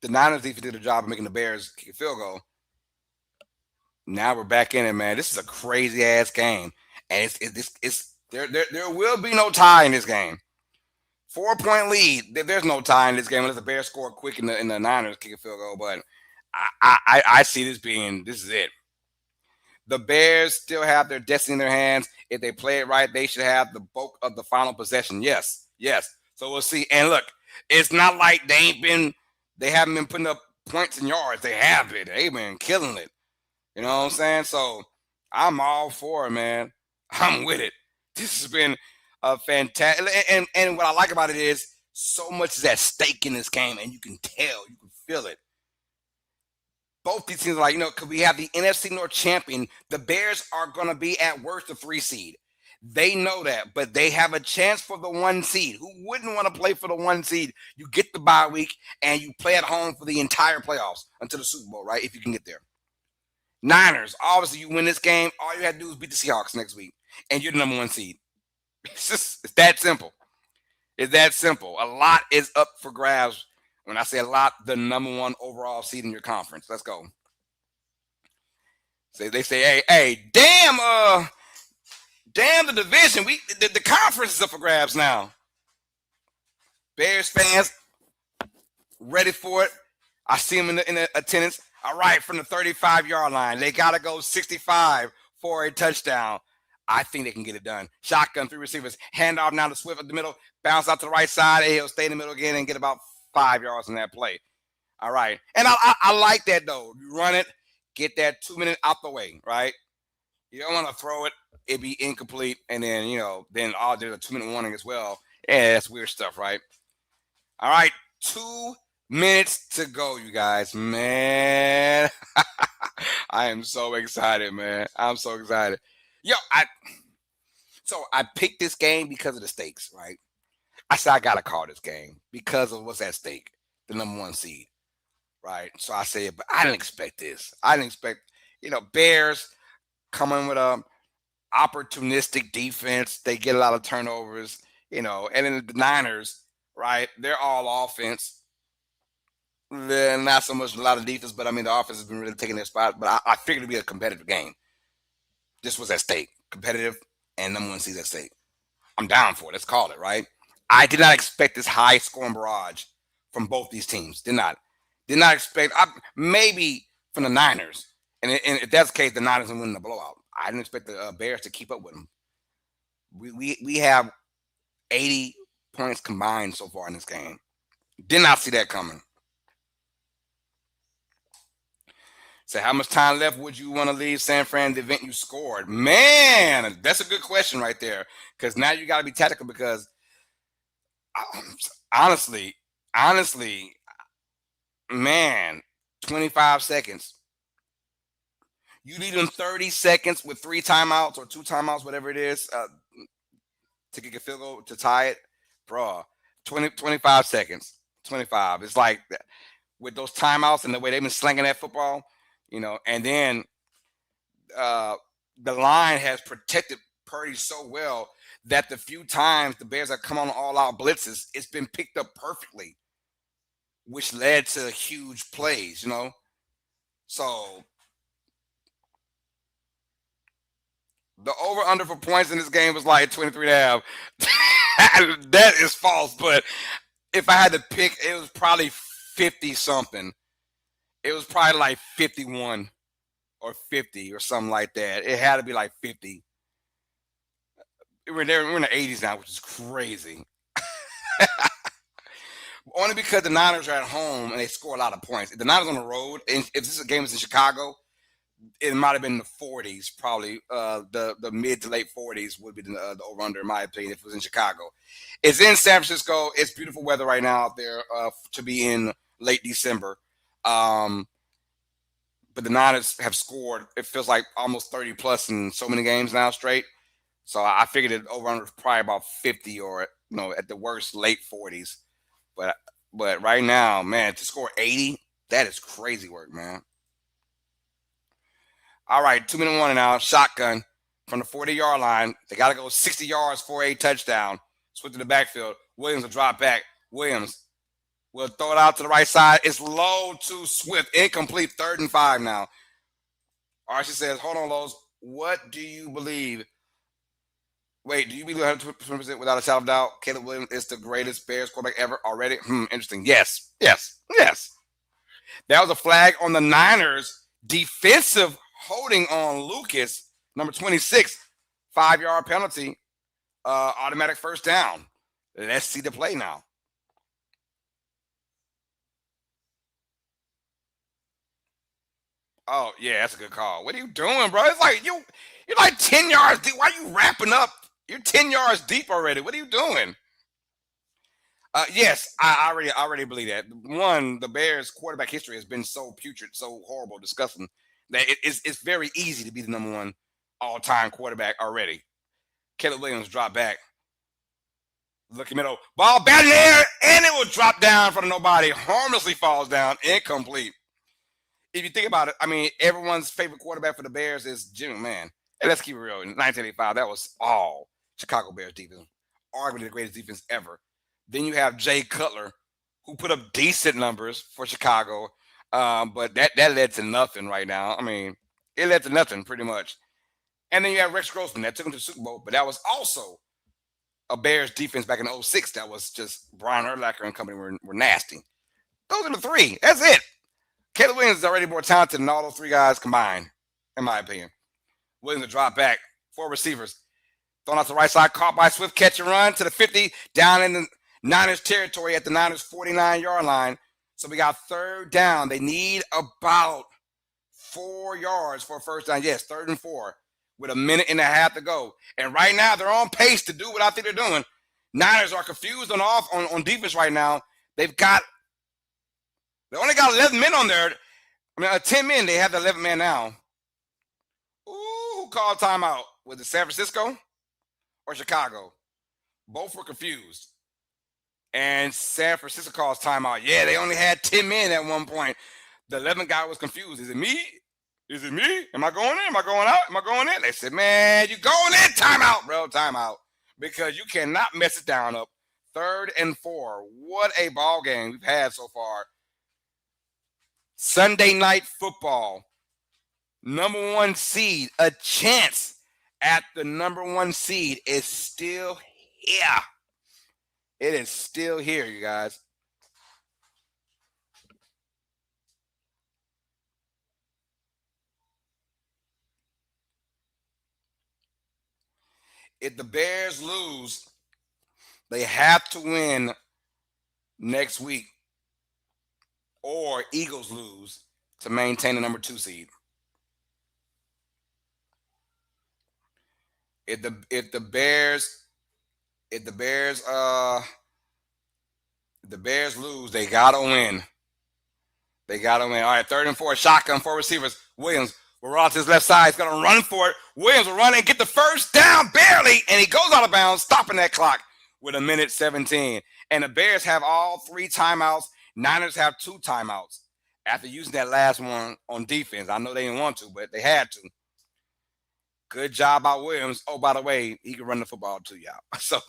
The Niners defense did a job of making the Bears kick a field goal. Now we're back in it, man. This is a crazy ass game, and there will be no tie in this game. 4-point lead. There's no tie in this game unless the Bears score quick and the Niners kick a field goal. But I see this is it. The Bears still have their destiny in their hands. If they play it right, they should have the bulk of the final possession. Yes. So we'll see. And look, it's not like they haven't been putting up points and yards. They have been. They've been killing it. You know what I'm saying? So I'm all for it, man. I'm with it. This has been a fantastic. And what I like about it is so much is at stake in this game, and you can tell, you can feel it. Both these teams are like, could we have the NFC North champion? The Bears are going to be at worst a 3 seed. They know that, but they have a chance for the 1 seed. Who wouldn't want to play for the 1 seed? You get the bye week, and you play at home for the entire playoffs until the Super Bowl, right? If you can get there. Niners, obviously, you win this game. All you have to do is beat the Seahawks next week, and you're the number 1 seed. It's that simple. It's that simple. A lot is up for grabs. When I say a lot, the number 1 overall seed in your conference. Let's go. So they say, hey, damn the division. The conference is up for grabs now. Bears fans, ready for it. I see them in the attendance. All right, from the 35-yard line. They got to go 65 for a touchdown. I think they can get it done. Shotgun, 3 receivers. Hand off now to Swift at the middle. Bounce out to the right side. He'll stay in the middle again and get about 5 yards in that play. All right. And I like that, though. You run it, get that 2 minute out the way, right? You don't want to throw it, it be incomplete, and then then there's a 2-minute warning as well. Yeah, that's weird stuff, right? All right, 2 minutes to go, you guys. Man, I am so excited, man. I'm so excited. I picked this game because of the stakes, right? I said I gotta call this game because of what's at stake, the number one seed, right? So I said, but I didn't expect this. I didn't expect, Bears coming with a opportunistic defense. They get a lot of turnovers, and then the Niners, right? They're all offense. They're not so much a lot of defense, but I mean the offense has been really taking their spot. But I figured it'd be a competitive game. This was at stake, competitive, and number one seed at stake. I'm down for it. Let's call it, right? I did not expect this high scoring barrage from both these teams. Did not expect. Maybe from the Niners, and if that's the case, the Niners will win the blowout. I didn't expect the Bears to keep up with them. We have 80 points combined so far in this game. Did not see that coming. So how much time left would you want to leave San Fran the event you scored? Man, that's a good question right there. Because now you got to be tactical because honestly, man, 25 seconds. You leave them 30 seconds with 3 timeouts or 2 timeouts, whatever it is, to kick a field goal to tie it, bro. 25 seconds. 25. It's like with those timeouts and the way they've been slinging that football, and then the line has protected Purdy so well that the few times the Bears have come on all-out blitzes, it's been picked up perfectly, which led to huge plays, So the over-under for points in this game was like 23.5. That is false, but if I had to pick, it was probably 50-something. It was probably like 51 or 50 or something like that. It had to be like 50. We're in the 80s now, which is crazy. Only because the Niners are at home and they score a lot of points. If the Niners on the road, and if this game is in Chicago, it might have been the 40s, probably. The mid to late 40s would be the over-under, in my opinion, if it was in Chicago. It's in San Francisco. It's beautiful weather right now out there to be in late December. But the Niners have scored, it feels like almost 30 plus in so many games now straight. So I figured it over-under was probably about 50 or, at the worst, late 40s. But right now, man, to score 80, that is crazy work, man. All right, 2-minute warning now. Shotgun from the 40-yard line. They got to go 60 yards for a touchdown. Switch to the backfield. Williams will drop back. Williams will throw it out to the right side. It's low to Swift. Incomplete. 3rd and 5 now. Archie says, hold on, Lowe's. What do you believe? Wait, do you believe 100% without a shadow of doubt Caleb Williams is the greatest Bears quarterback ever already? Interesting. Yes. That was a flag on the Niners' defensive holding on Lucas, number 26, 5-yard penalty, automatic first down. Let's see the play now. Oh, yeah, that's a good call. What are you doing, bro? It's like you're like 10 yards deep. Why are you wrapping up? You're 10 yards deep already. What are you doing? Yes, I already believe that. One, the Bears' quarterback history has been so putrid, so horrible, disgusting, that it's very easy to be the number one all-time quarterback already. Caleb Williams dropped back. Looking middle. Ball batted in the air, and it will drop down from nobody. Harmlessly falls down. Incomplete. If you think about it, I mean, everyone's favorite quarterback for the Bears is Jimmy, man. And let's keep it real. In 1985, that was all Chicago Bears defense. Arguably the greatest defense ever. Then you have Jay Cutler, who put up decent numbers for Chicago. But that led to nothing right now. I mean, it led to nothing pretty much. And then you have Rex Grossman that took him to the Super Bowl, but that was also a Bears defense back in 2006 that was just Brian Urlacher and company were nasty. Those are the 3. That's it. Caleb Williams is already more talented than all those 3 guys combined, in my opinion. Williams to drop back. 4 receivers. Thrown out to the right side, caught by Swift, catch and run to the 50, down in the Niners territory at the Niners 49-yard line. So we got 3rd down. They need about 4 yards for a first down. Yes, 3rd and 4 with a minute and a half to go. And right now, they're on pace to do what I think they're doing. Niners are confused on defense right now. They only got 11 men on there. 10 men. They have the 11 man now. Ooh, who called timeout? Was it San Francisco or Chicago? Both were confused. And San Francisco calls timeout. Yeah, they only had 10 men at one point. The 11th guy was confused. Is it me? Is it me? Am I going in? Am I going out? Am I going in? They said, man, you going in? Timeout, bro. Timeout. Because you cannot mess it down up. 3rd and 4. What a ball game we've had so far. Sunday night football. Number 1 seed. A chance at the number 1 seed is still here. It is still here, you guys. If the Bears lose, they have to win next week, or Eagles lose to maintain the number 2 seed. If the Bears lose, they gotta win. They gotta win. All right, 3rd and 4, shotgun, 4 receivers. Williams will run to his left side. He's gonna run for it. Williams will run and get the first down barely, and he goes out of bounds, stopping that clock with 1:17. And the Bears have all 3 timeouts. Niners have 2 timeouts after using that last one on defense. I know they didn't want to, but they had to. Good job by Williams. Oh, by the way, he can run the football too, y'all. So,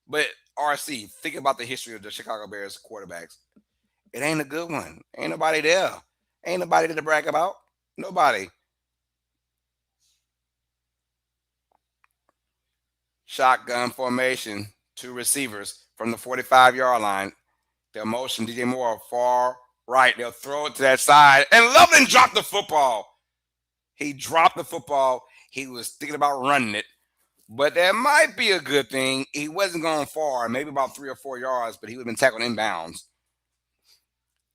but RC, think about the history of the Chicago Bears quarterbacks. It ain't a good one. Ain't nobody there. Ain't nobody there to brag about. Nobody. Shotgun formation, 2 receivers from the 45-yard line. They'll motion DJ Moore far right. They'll throw it to that side. And Loveland dropped the football. He dropped the football. He was thinking about running it. But that might be a good thing. He wasn't going far, maybe about 3 or 4 yards, but he would have been tackled inbounds.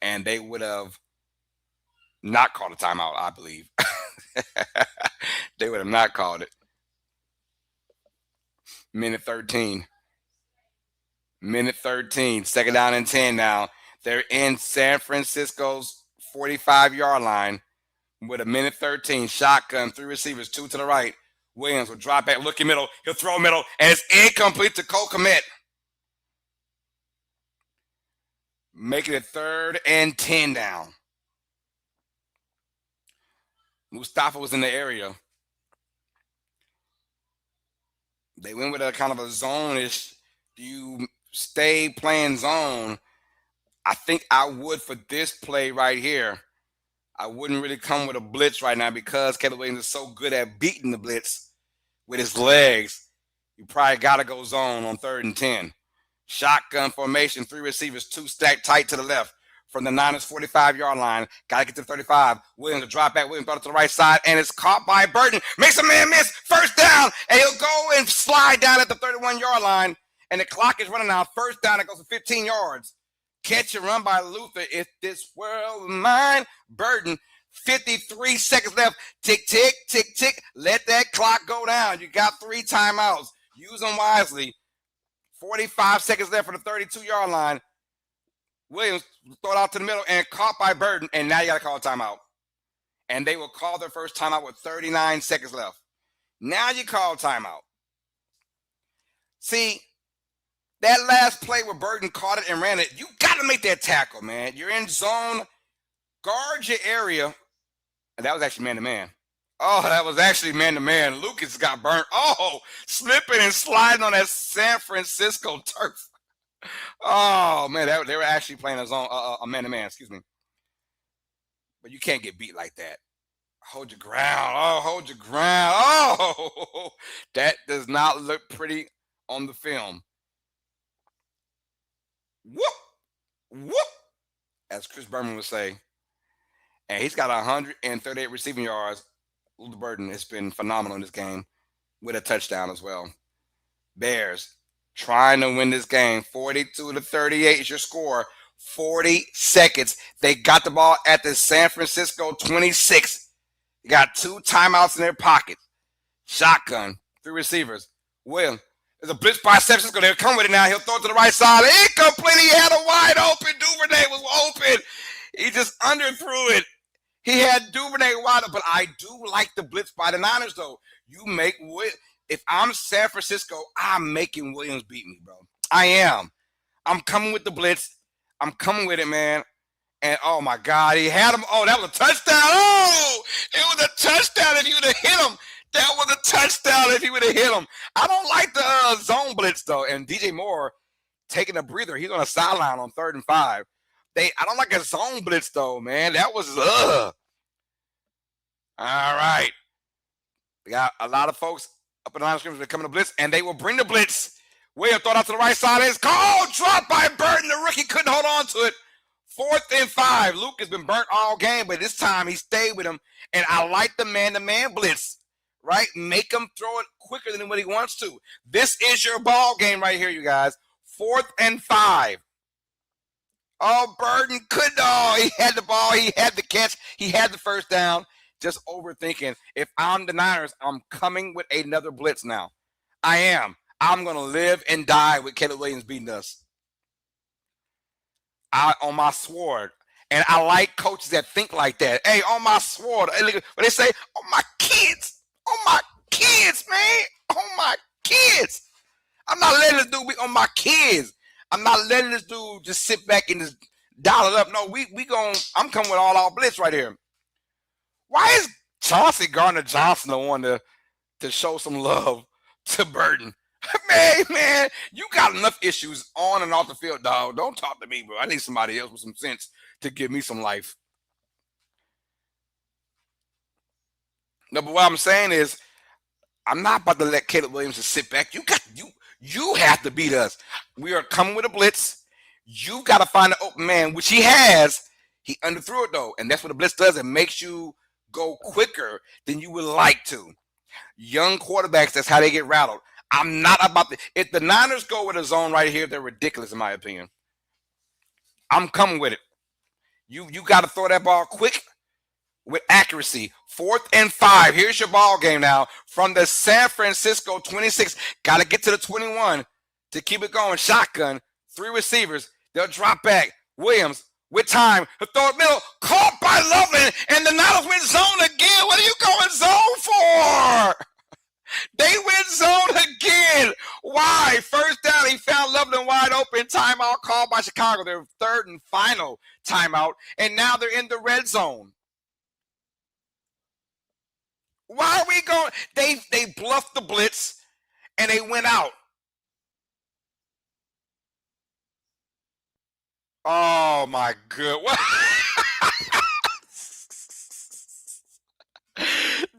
And they would have not called a timeout, I believe. They would have not called it. Minute 13. 2nd down and 10 now. They're in San Francisco's 45-yard line with 1:13. Shotgun, 3 receivers, 2 to the right. Williams will drop back, looking middle. He'll throw middle, and it's incomplete to Cole Kmet. Making it 3rd and 10 down. Mustafa was in the area. They went with a kind of a zone-ish. Do you stay playing zone? I think I would for this play right here. I wouldn't really come with a blitz right now because Caleb Williams is so good at beating the blitz with his legs. You probably got to go zone on 3rd and 10. Shotgun formation, 3 receivers, 2 stacked tight to the left from the Niners 45-yard line. Got to get to 35. Williams will drop back. Williams brought it to the right side, and it's caught by Burton. Makes a man miss. 1st down, and he'll go and slide down at the 31-yard line, and the clock is running out. 1st down, it goes for 15 yards. Catch and run by Luther. If this world was mine, Burton. 53 seconds left. Tick, tick, tick, tick. Let that clock go down. You got 3 timeouts. Use them wisely. 45 seconds left for the 32-yard line. Williams throw it out to the middle and caught by Burton, and now you got to call a timeout. And they will call their first timeout with 39 seconds left. Now you call timeout. See, that last play where Burton caught it and ran it, you got to make that tackle, man. You're in zone. Guard your area. And that was actually man-to-man. Oh, that was actually man-to-man. Lucas got burnt. Oh, slipping and sliding on that San Francisco turf. Oh, man, they were actually playing a zone, a man-to-man, excuse me. But you can't get beat like that. Hold your ground. Oh, hold your ground. Oh, that does not look pretty on the film. Whoop, whoop, as Chris Berman would say. And he's got 138 receiving yards. Luther Burton has been phenomenal in this game with a touchdown as well. Bears trying to win this game. 42-38 is your score. 40 seconds. They got the ball at the San Francisco 26. They got 2 timeouts in their pocket. Shotgun, 3 receivers. Williams. There's a blitz by San Francisco. They'll come with it now. He'll throw it to the right side. Incomplete. He had a wide open. Duvernay was open. He just underthrew it. He had Duvernay wide open. But I do like the blitz by the Niners, though. If I'm San Francisco, I'm making Williams beat me, bro. I am. I'm coming with the blitz. I'm coming with it, man. And, oh, my God, he had him. Oh, that was a touchdown. Oh, it was a touchdown if you would have hit him. That was a touchdown if he would have hit him. I don't like the zone blitz, though. And DJ Moore taking a breather. He's on a sideline on 3rd and 5. I don't like a zone blitz, though, man. That was, All right. We got a lot of folks up in the line of scrimmage that are coming to blitz, and they will bring the blitz. Williams throw it out to the right side. It's called. Dropped by Burton. The rookie couldn't hold on to it. 4th and 5. Luke has been burnt all game, but this time he stayed with him. And I like the man-to-man blitz, right? Make him throw it quicker than what he wants to. This is your ball game right here, you guys. 4th and 5. Oh, Burton couldn't. Oh, he had the ball. He had the catch. He had the first down. Just overthinking. If I'm the Niners, I'm coming with another blitz now. I am. I'm going to live and die with Caleb Williams beating us. On my sword. And I like coaches that think like that. Hey, on my sword. When they say, oh, my kids. Oh, my kids, man. Oh, my kids. I'm not letting this dude be on my kids. I'm not letting this dude just sit back and just dial it up. No, I'm coming with all our blitz right here. Why is Chauncey Gardner-Johnson the one to show some love to Burton? Man, you got enough issues on and off the field, dog. Don't talk to me, bro. I need somebody else with some sense to give me some life. No, but what I'm saying is, I'm not about to let Caleb Williams just sit back. You have to beat us. We are coming with a blitz. You got to find an open man, which he has. He underthrew it, though, and that's what a blitz does. It makes you go quicker than you would like to. Young quarterbacks, that's how they get rattled. I'm not about to. If the Niners go with a zone right here, they're ridiculous, in my opinion. I'm coming with it. You got to throw that ball quick with accuracy. 4th and 5. Here's your ball game now from the San Francisco 26. Got to get to the 21 to keep it going. Shotgun, 3 receivers. They'll drop back. Williams with time. The throw it middle. Caught by Loveland. And the Niners went zone again. What are you going zone for? They went zone again. Why? First down, he found Loveland wide open. Timeout called by Chicago. Their 3rd and final timeout. And now they're in the red zone. Why are we going? They bluffed the blitz and they went out. Oh my God. What?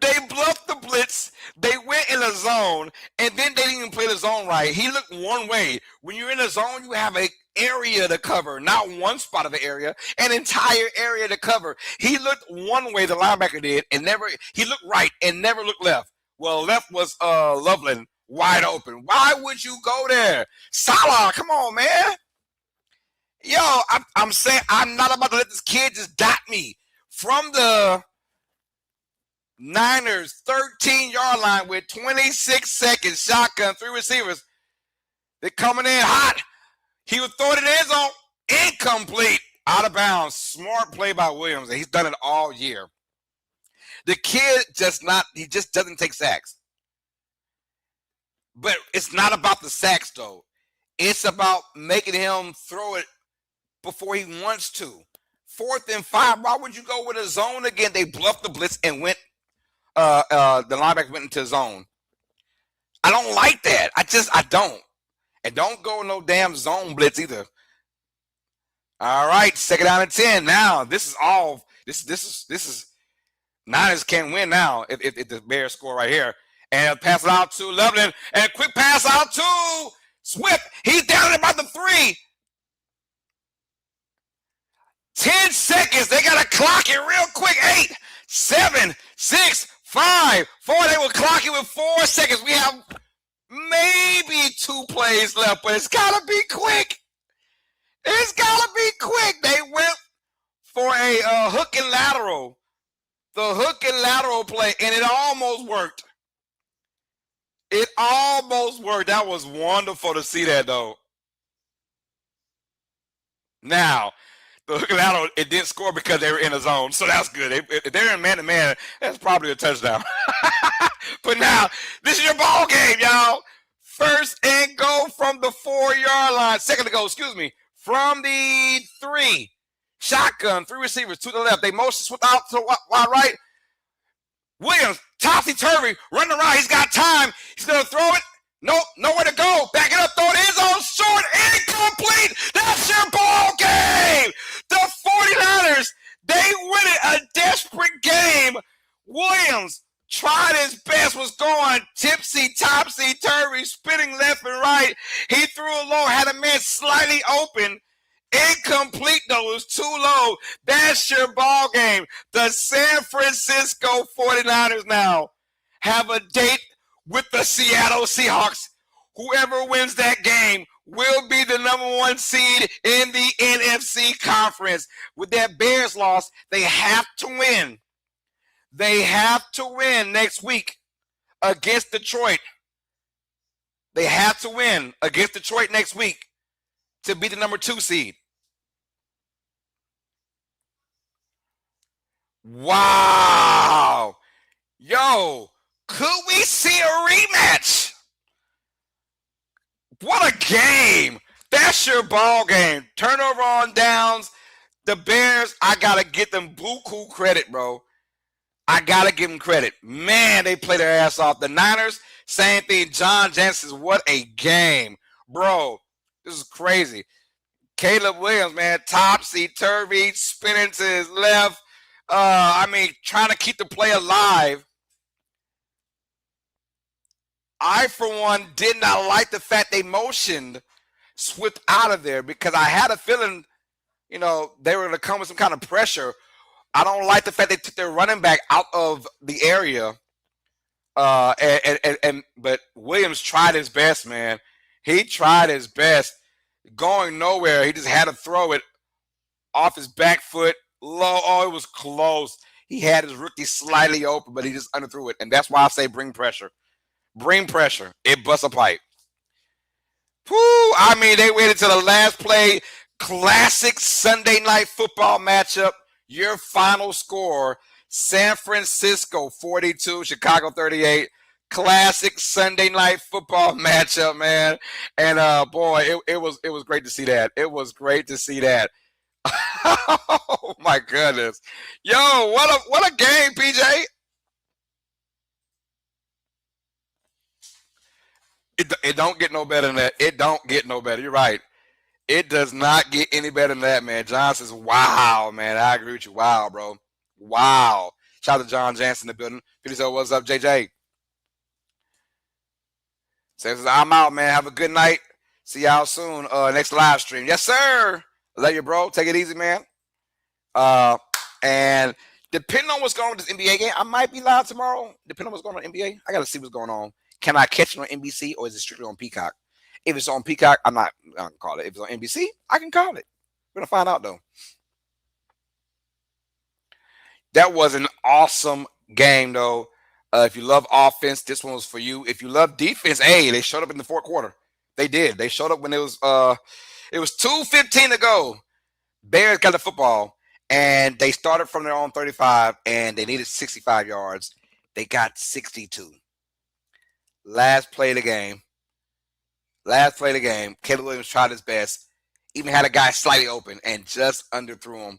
They bluffed the blitz. They went in a zone, and then they didn't even play the zone right. He looked one way. When you're in a zone, you have an area to cover, not one spot of the area, an entire area to cover. He looked one way, the linebacker did, and he looked right and never looked left. Well, left was Loveland wide open. Why would you go there? Salah, come on, man. Yo, I'm saying I'm not about to let this kid just dot me from the Niners 13-yard line with 26 seconds. Shotgun, 3 receivers. They're coming in hot. He would throw it in the end zone. Incomplete. Out of bounds. Smart play by Williams, and he's done it all year. The kid he just doesn't take sacks. But it's not about the sacks, though. It's about making him throw it before he wants to. 4th and 5. Why would you go with a zone again? They bluffed the blitz and went. The linebacker went into zone. I don't like that. I don't. And don't go no damn zone blitz either. All right, 2nd down and 10. Now this is Niners can't win now if the Bears score right here. And pass it out to Loveland. And a quick pass out to Swift. He's down at about the 3. 10 seconds. They got to clock it real quick. 8, 7, 6, 5, 4. They will clock it with 4 seconds. We have maybe 2 plays left, but it's got to be quick. It's got to be quick. They went for a hook and lateral. the hook and lateral play, and it almost worked. It almost worked. That was wonderful to see that, though. Now, the hook and lateral, it didn't score because they were in a zone, so that's good. If they're in man-to-man, that's probably a touchdown. But now, this is your ball game, y'all. First and goal from the 4-yard line. Second to go, from the 3. Shotgun, 3 receivers to the left. They motion switch out to the wide right. Williams, topsy-turvy, running around. He's got time. He's going to throw it. Nope, nowhere to go. Back it up, throw it in zone, short, incomplete. That's your ball game. The 49ers, they win it, a desperate game. Williams tried his best, was going tipsy, topsy-turvy, spinning left and right. He threw it low, had a man slightly open. Incomplete, though. It was too low. That's your ball game. The San Francisco 49ers now have a date with the Seattle Seahawks. Whoever wins that game will be the number 1 seed in the NFC conference. With that Bears loss, they have to win. They have to win next week against Detroit. They have to win against Detroit next week to be the number 2 seed. Wow. Yo, could we see a rematch? What a game. That's your ball game. Turnover on downs. The Bears, I got to get them buku credit, bro. I got to give them credit. Man, they play their ass off. The Niners, same thing. John Jansen, what a game. Bro, this is crazy. Caleb Williams, man, topsy-turvy, spinning to his left. Trying to keep the play alive. I, for one, did not like the fact they motioned Swift out of there because I had a feeling, they were going to come with some kind of pressure. I don't like the fact they took their running back out of the area. But Williams tried his best, man. He tried his best. Going nowhere. He just had to throw it off his back foot. Low. Oh, it was close. He had his rookie slightly open, but he just underthrew it. And that's why I say bring pressure. Bring pressure. It busts a pipe. Whew. They waited till the last play. Classic Sunday night football matchup. Your final score, San Francisco 42, Chicago 38. Classic Sunday night football matchup, man. And boy, it was great to see that. It was great to see that. Oh my goodness. Yo, what a game, PJ. It don't get no better than that. It don't get no better. You're right. It does not get any better than that, man. John says, wow, man. I agree with you. Wow, bro. Wow. Shout out to John Jansen in the building. 50 said, what's up, JJ? Says, I'm out, man. Have a good night. See y'all soon. Next live stream. Yes, sir. Love you, bro. Take it easy, man. And depending on what's going on with this NBA game, I might be live tomorrow. Depending on what's going on in NBA, I got to see what's going on. Can I catch it on NBC or is it strictly on Peacock? If it's on Peacock, I'm not going to call it. If it's on NBC, I can call it. We're going to find out, though. That was an awesome game, though. If you love offense, this one was for you. If you love defense, hey, they showed up in the fourth quarter. They did. They showed up when it was 2:15 to go. Bears got the football, and they started from their own 35, and they needed 65 yards. They got 62. Last play of the game. Caleb Williams tried his best. Even had a guy slightly open and just underthrew him.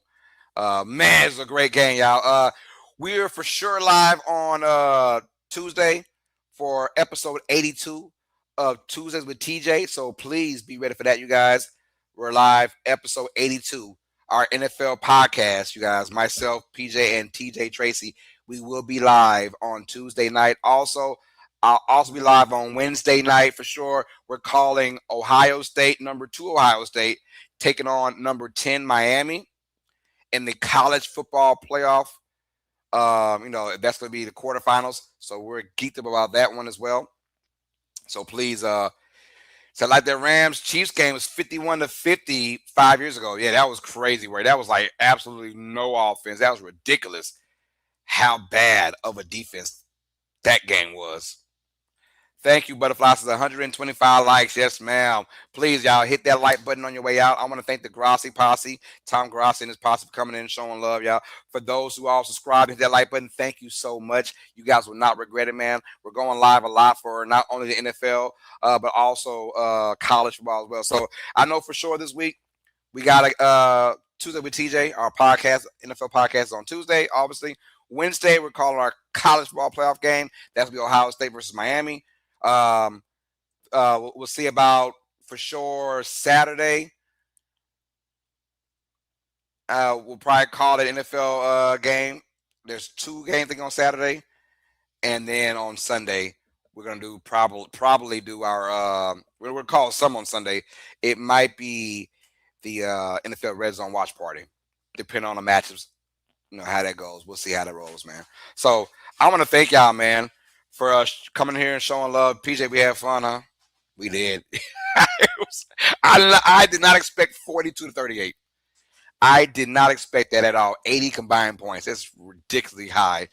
Man, it was a great game, y'all. We are for sure live on Tuesday for episode 82 of Tuesdays with TJ. So please be ready for that, you guys. We're live, episode 82, our NFL podcast, you guys. Myself, PJ, and TJ Tracy. We will be live on Tuesday night. Also, I'll also be live on Wednesday night for sure. We're calling Ohio State, number 2 Ohio State, taking on number 10 Miami in the college football playoff. That's going to be the quarterfinals. So we're geeked up about that one as well. So please, so like the Rams-Chiefs game was 51-50 5 years ago. Yeah, that was crazy. Where that was like absolutely no offense. That was ridiculous. how bad of a defense that game was. Thank you, Butterflies. 125 likes. Yes, ma'am. Please, y'all, hit that like button on your way out. I want to thank the Grassi Posse, Tom Grassi and his posse for coming in and showing love, y'all. For those who all subscribe, hit that like button. Thank you so much. You guys will not regret it, man. We're going live a lot for not only the NFL, but also college football as well. So I know for sure this week we got a Tuesday with TJ, our podcast, NFL podcast is on Tuesday, obviously. Wednesday, we're calling our college football playoff game. That's going to be Ohio State versus Miami. We'll see about for sure Saturday. We'll probably call it NFL game. There's 2 games on Saturday, and then on Sunday we're gonna do probably do our we'll call some on Sunday. It might be the NFL Red Zone watch party, depending on the matchups. You know how that goes. We'll see how that rolls, man. So I want to thank y'all, man, for us coming here and showing love. PJ, we had fun, huh? We did. I did not expect 42-38. I did not expect that at all. 80 combined points. That's ridiculously high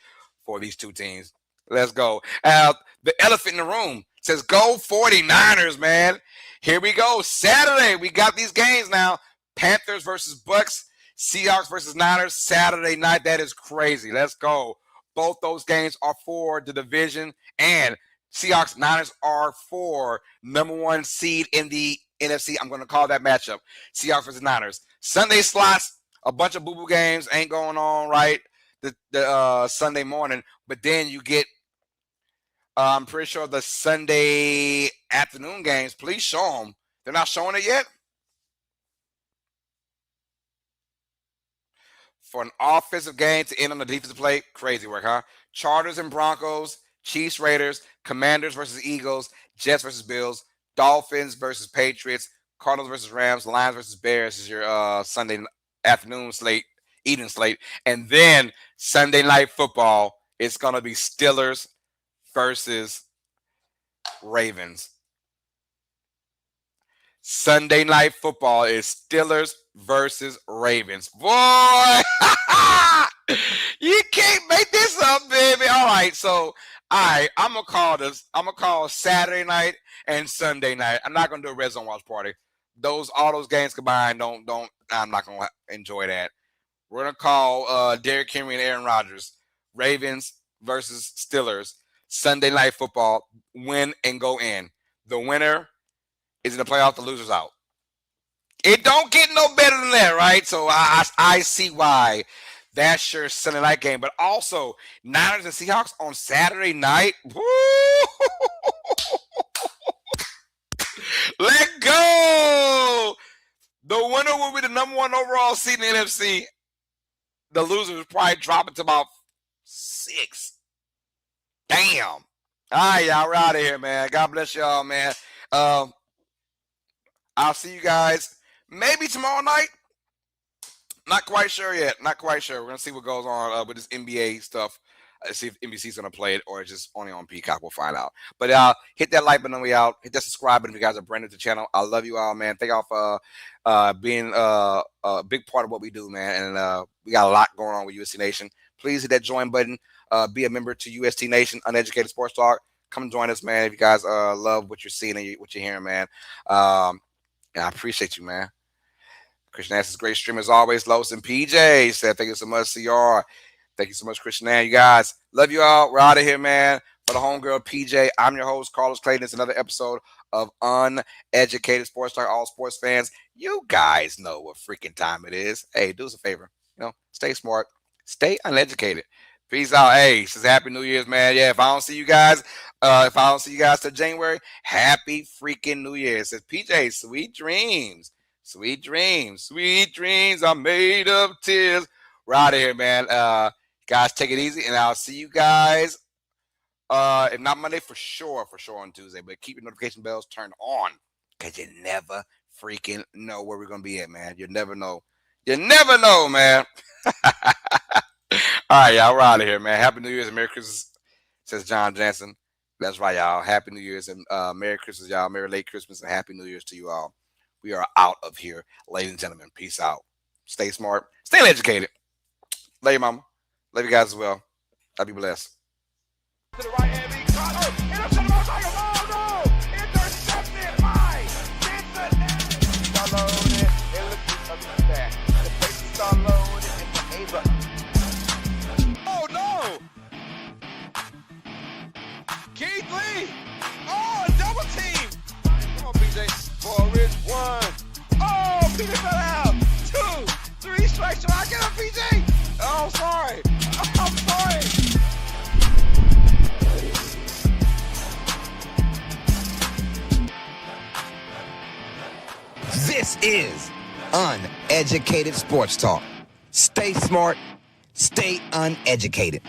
for these two teams. Let's go. The elephant in the room says, go 49ers, man. Here we go. Saturday, we got these games now. Panthers versus Bucks. Seahawks versus Niners. Saturday night. That is crazy. Let's go. Both those games are for the division. And Seahawks, Niners are for number 1 seed in the NFC. I'm going to call that matchup. Seahawks versus Niners. Sunday slots, a bunch of boo-boo games ain't going on, right? The Sunday morning. But then you get, I'm pretty sure the Sunday afternoon games, please show them. They're not showing it yet? For an offensive game to end on the defensive play, crazy work, huh? Chargers and Broncos, Chiefs, Raiders, Commanders versus Eagles, Jets versus Bills, Dolphins versus Patriots, Cardinals versus Rams, Lions versus Bears is your Sunday afternoon slate, evening slate. And then Sunday night football, it's going to be Steelers versus Ravens. Sunday night football is Steelers versus Ravens. Boy, you can't make this up, baby. All right, so I'm gonna call this. I'm gonna call Saturday night and Sunday night. I'm not gonna do a red zone watch party. All those games combined, don't. I'm not gonna enjoy that. We're gonna call Derrick Henry and Aaron Rodgers, Ravens versus Steelers, Sunday night football. Win and go in. The winner is in the playoff, the loser's out. It don't get no better than that, right? So I see why that's your Sunday night game. But also, Niners and Seahawks on Saturday night. Woo! Let go! The winner will be the number 1 overall seed in the NFC. The loser will probably drop it to about 6. Damn. All right, y'all. We're out of here, man. God bless y'all, man. I'll see you guys maybe tomorrow night. Not quite sure yet. Not quite sure. We're going to see what goes on with this NBA stuff. See if NBC's going to play it or it's just only on Peacock. We'll find out. But hit that like button on the way out. Hit that subscribe button if you guys are brand new to the channel. I love you all, man. Thank y'all for being a big part of what we do, man. And we got a lot going on with UST Nation. Please hit that join button. Be a member to UST Nation, UNeducated Sports Talk. Come join us, man. If you guys love what you're seeing and what you're hearing, man. And I appreciate you, man. Christian Ass is a great stream as always. Lois and PJ said, thank you so much, CR. Thank you so much, Christian Ann. You guys, love you all. We're out of here, man. For the homegirl, PJ, I'm your host, Carlos Clayton. It's another episode of UNeducated Sports Talk. All sports fans, you guys know what freaking time it is. Hey, do us a favor. Stay smart. Stay uneducated. Peace out. Hey, says Happy New Year's, man. Yeah, if I don't see you guys till January, Happy freaking New Year. It says PJ, sweet dreams. Sweet dreams. Sweet dreams are made of tears. We're out of here, man. Guys, take it easy, and I'll see you guys. If not Monday, for sure on Tuesday. But keep your notification bells turned on, because you never freaking know where we're going to be at, man. You never know. You never know, man. All right, y'all. We're out of here, man. Happy New Year's and Merry Christmas, says John Jansen. That's right, y'all. Happy New Year's and Merry Christmas, y'all. Merry late Christmas and Happy New Year's to you all. We are out of here, ladies and gentlemen. Peace out. Stay smart. Stay educated. Love you, mama. Love you guys as well. I'll be blessed. To the right hand, being caught. Oh, intercepted by Tiger. Oh, no! Intercepted by Cincinnati. Start loaded. It looks like that. The bases start loaded. And the Ava. Oh, no! Keith Lee. Oh, a double team. Come on, PJ. Forward. 1. Oh, PJ fell out. 2, 3 strikes. Should I get him, PJ? Oh, sorry. I'm sorry. This is Uneducated Sports Talk. Stay smart, stay uneducated.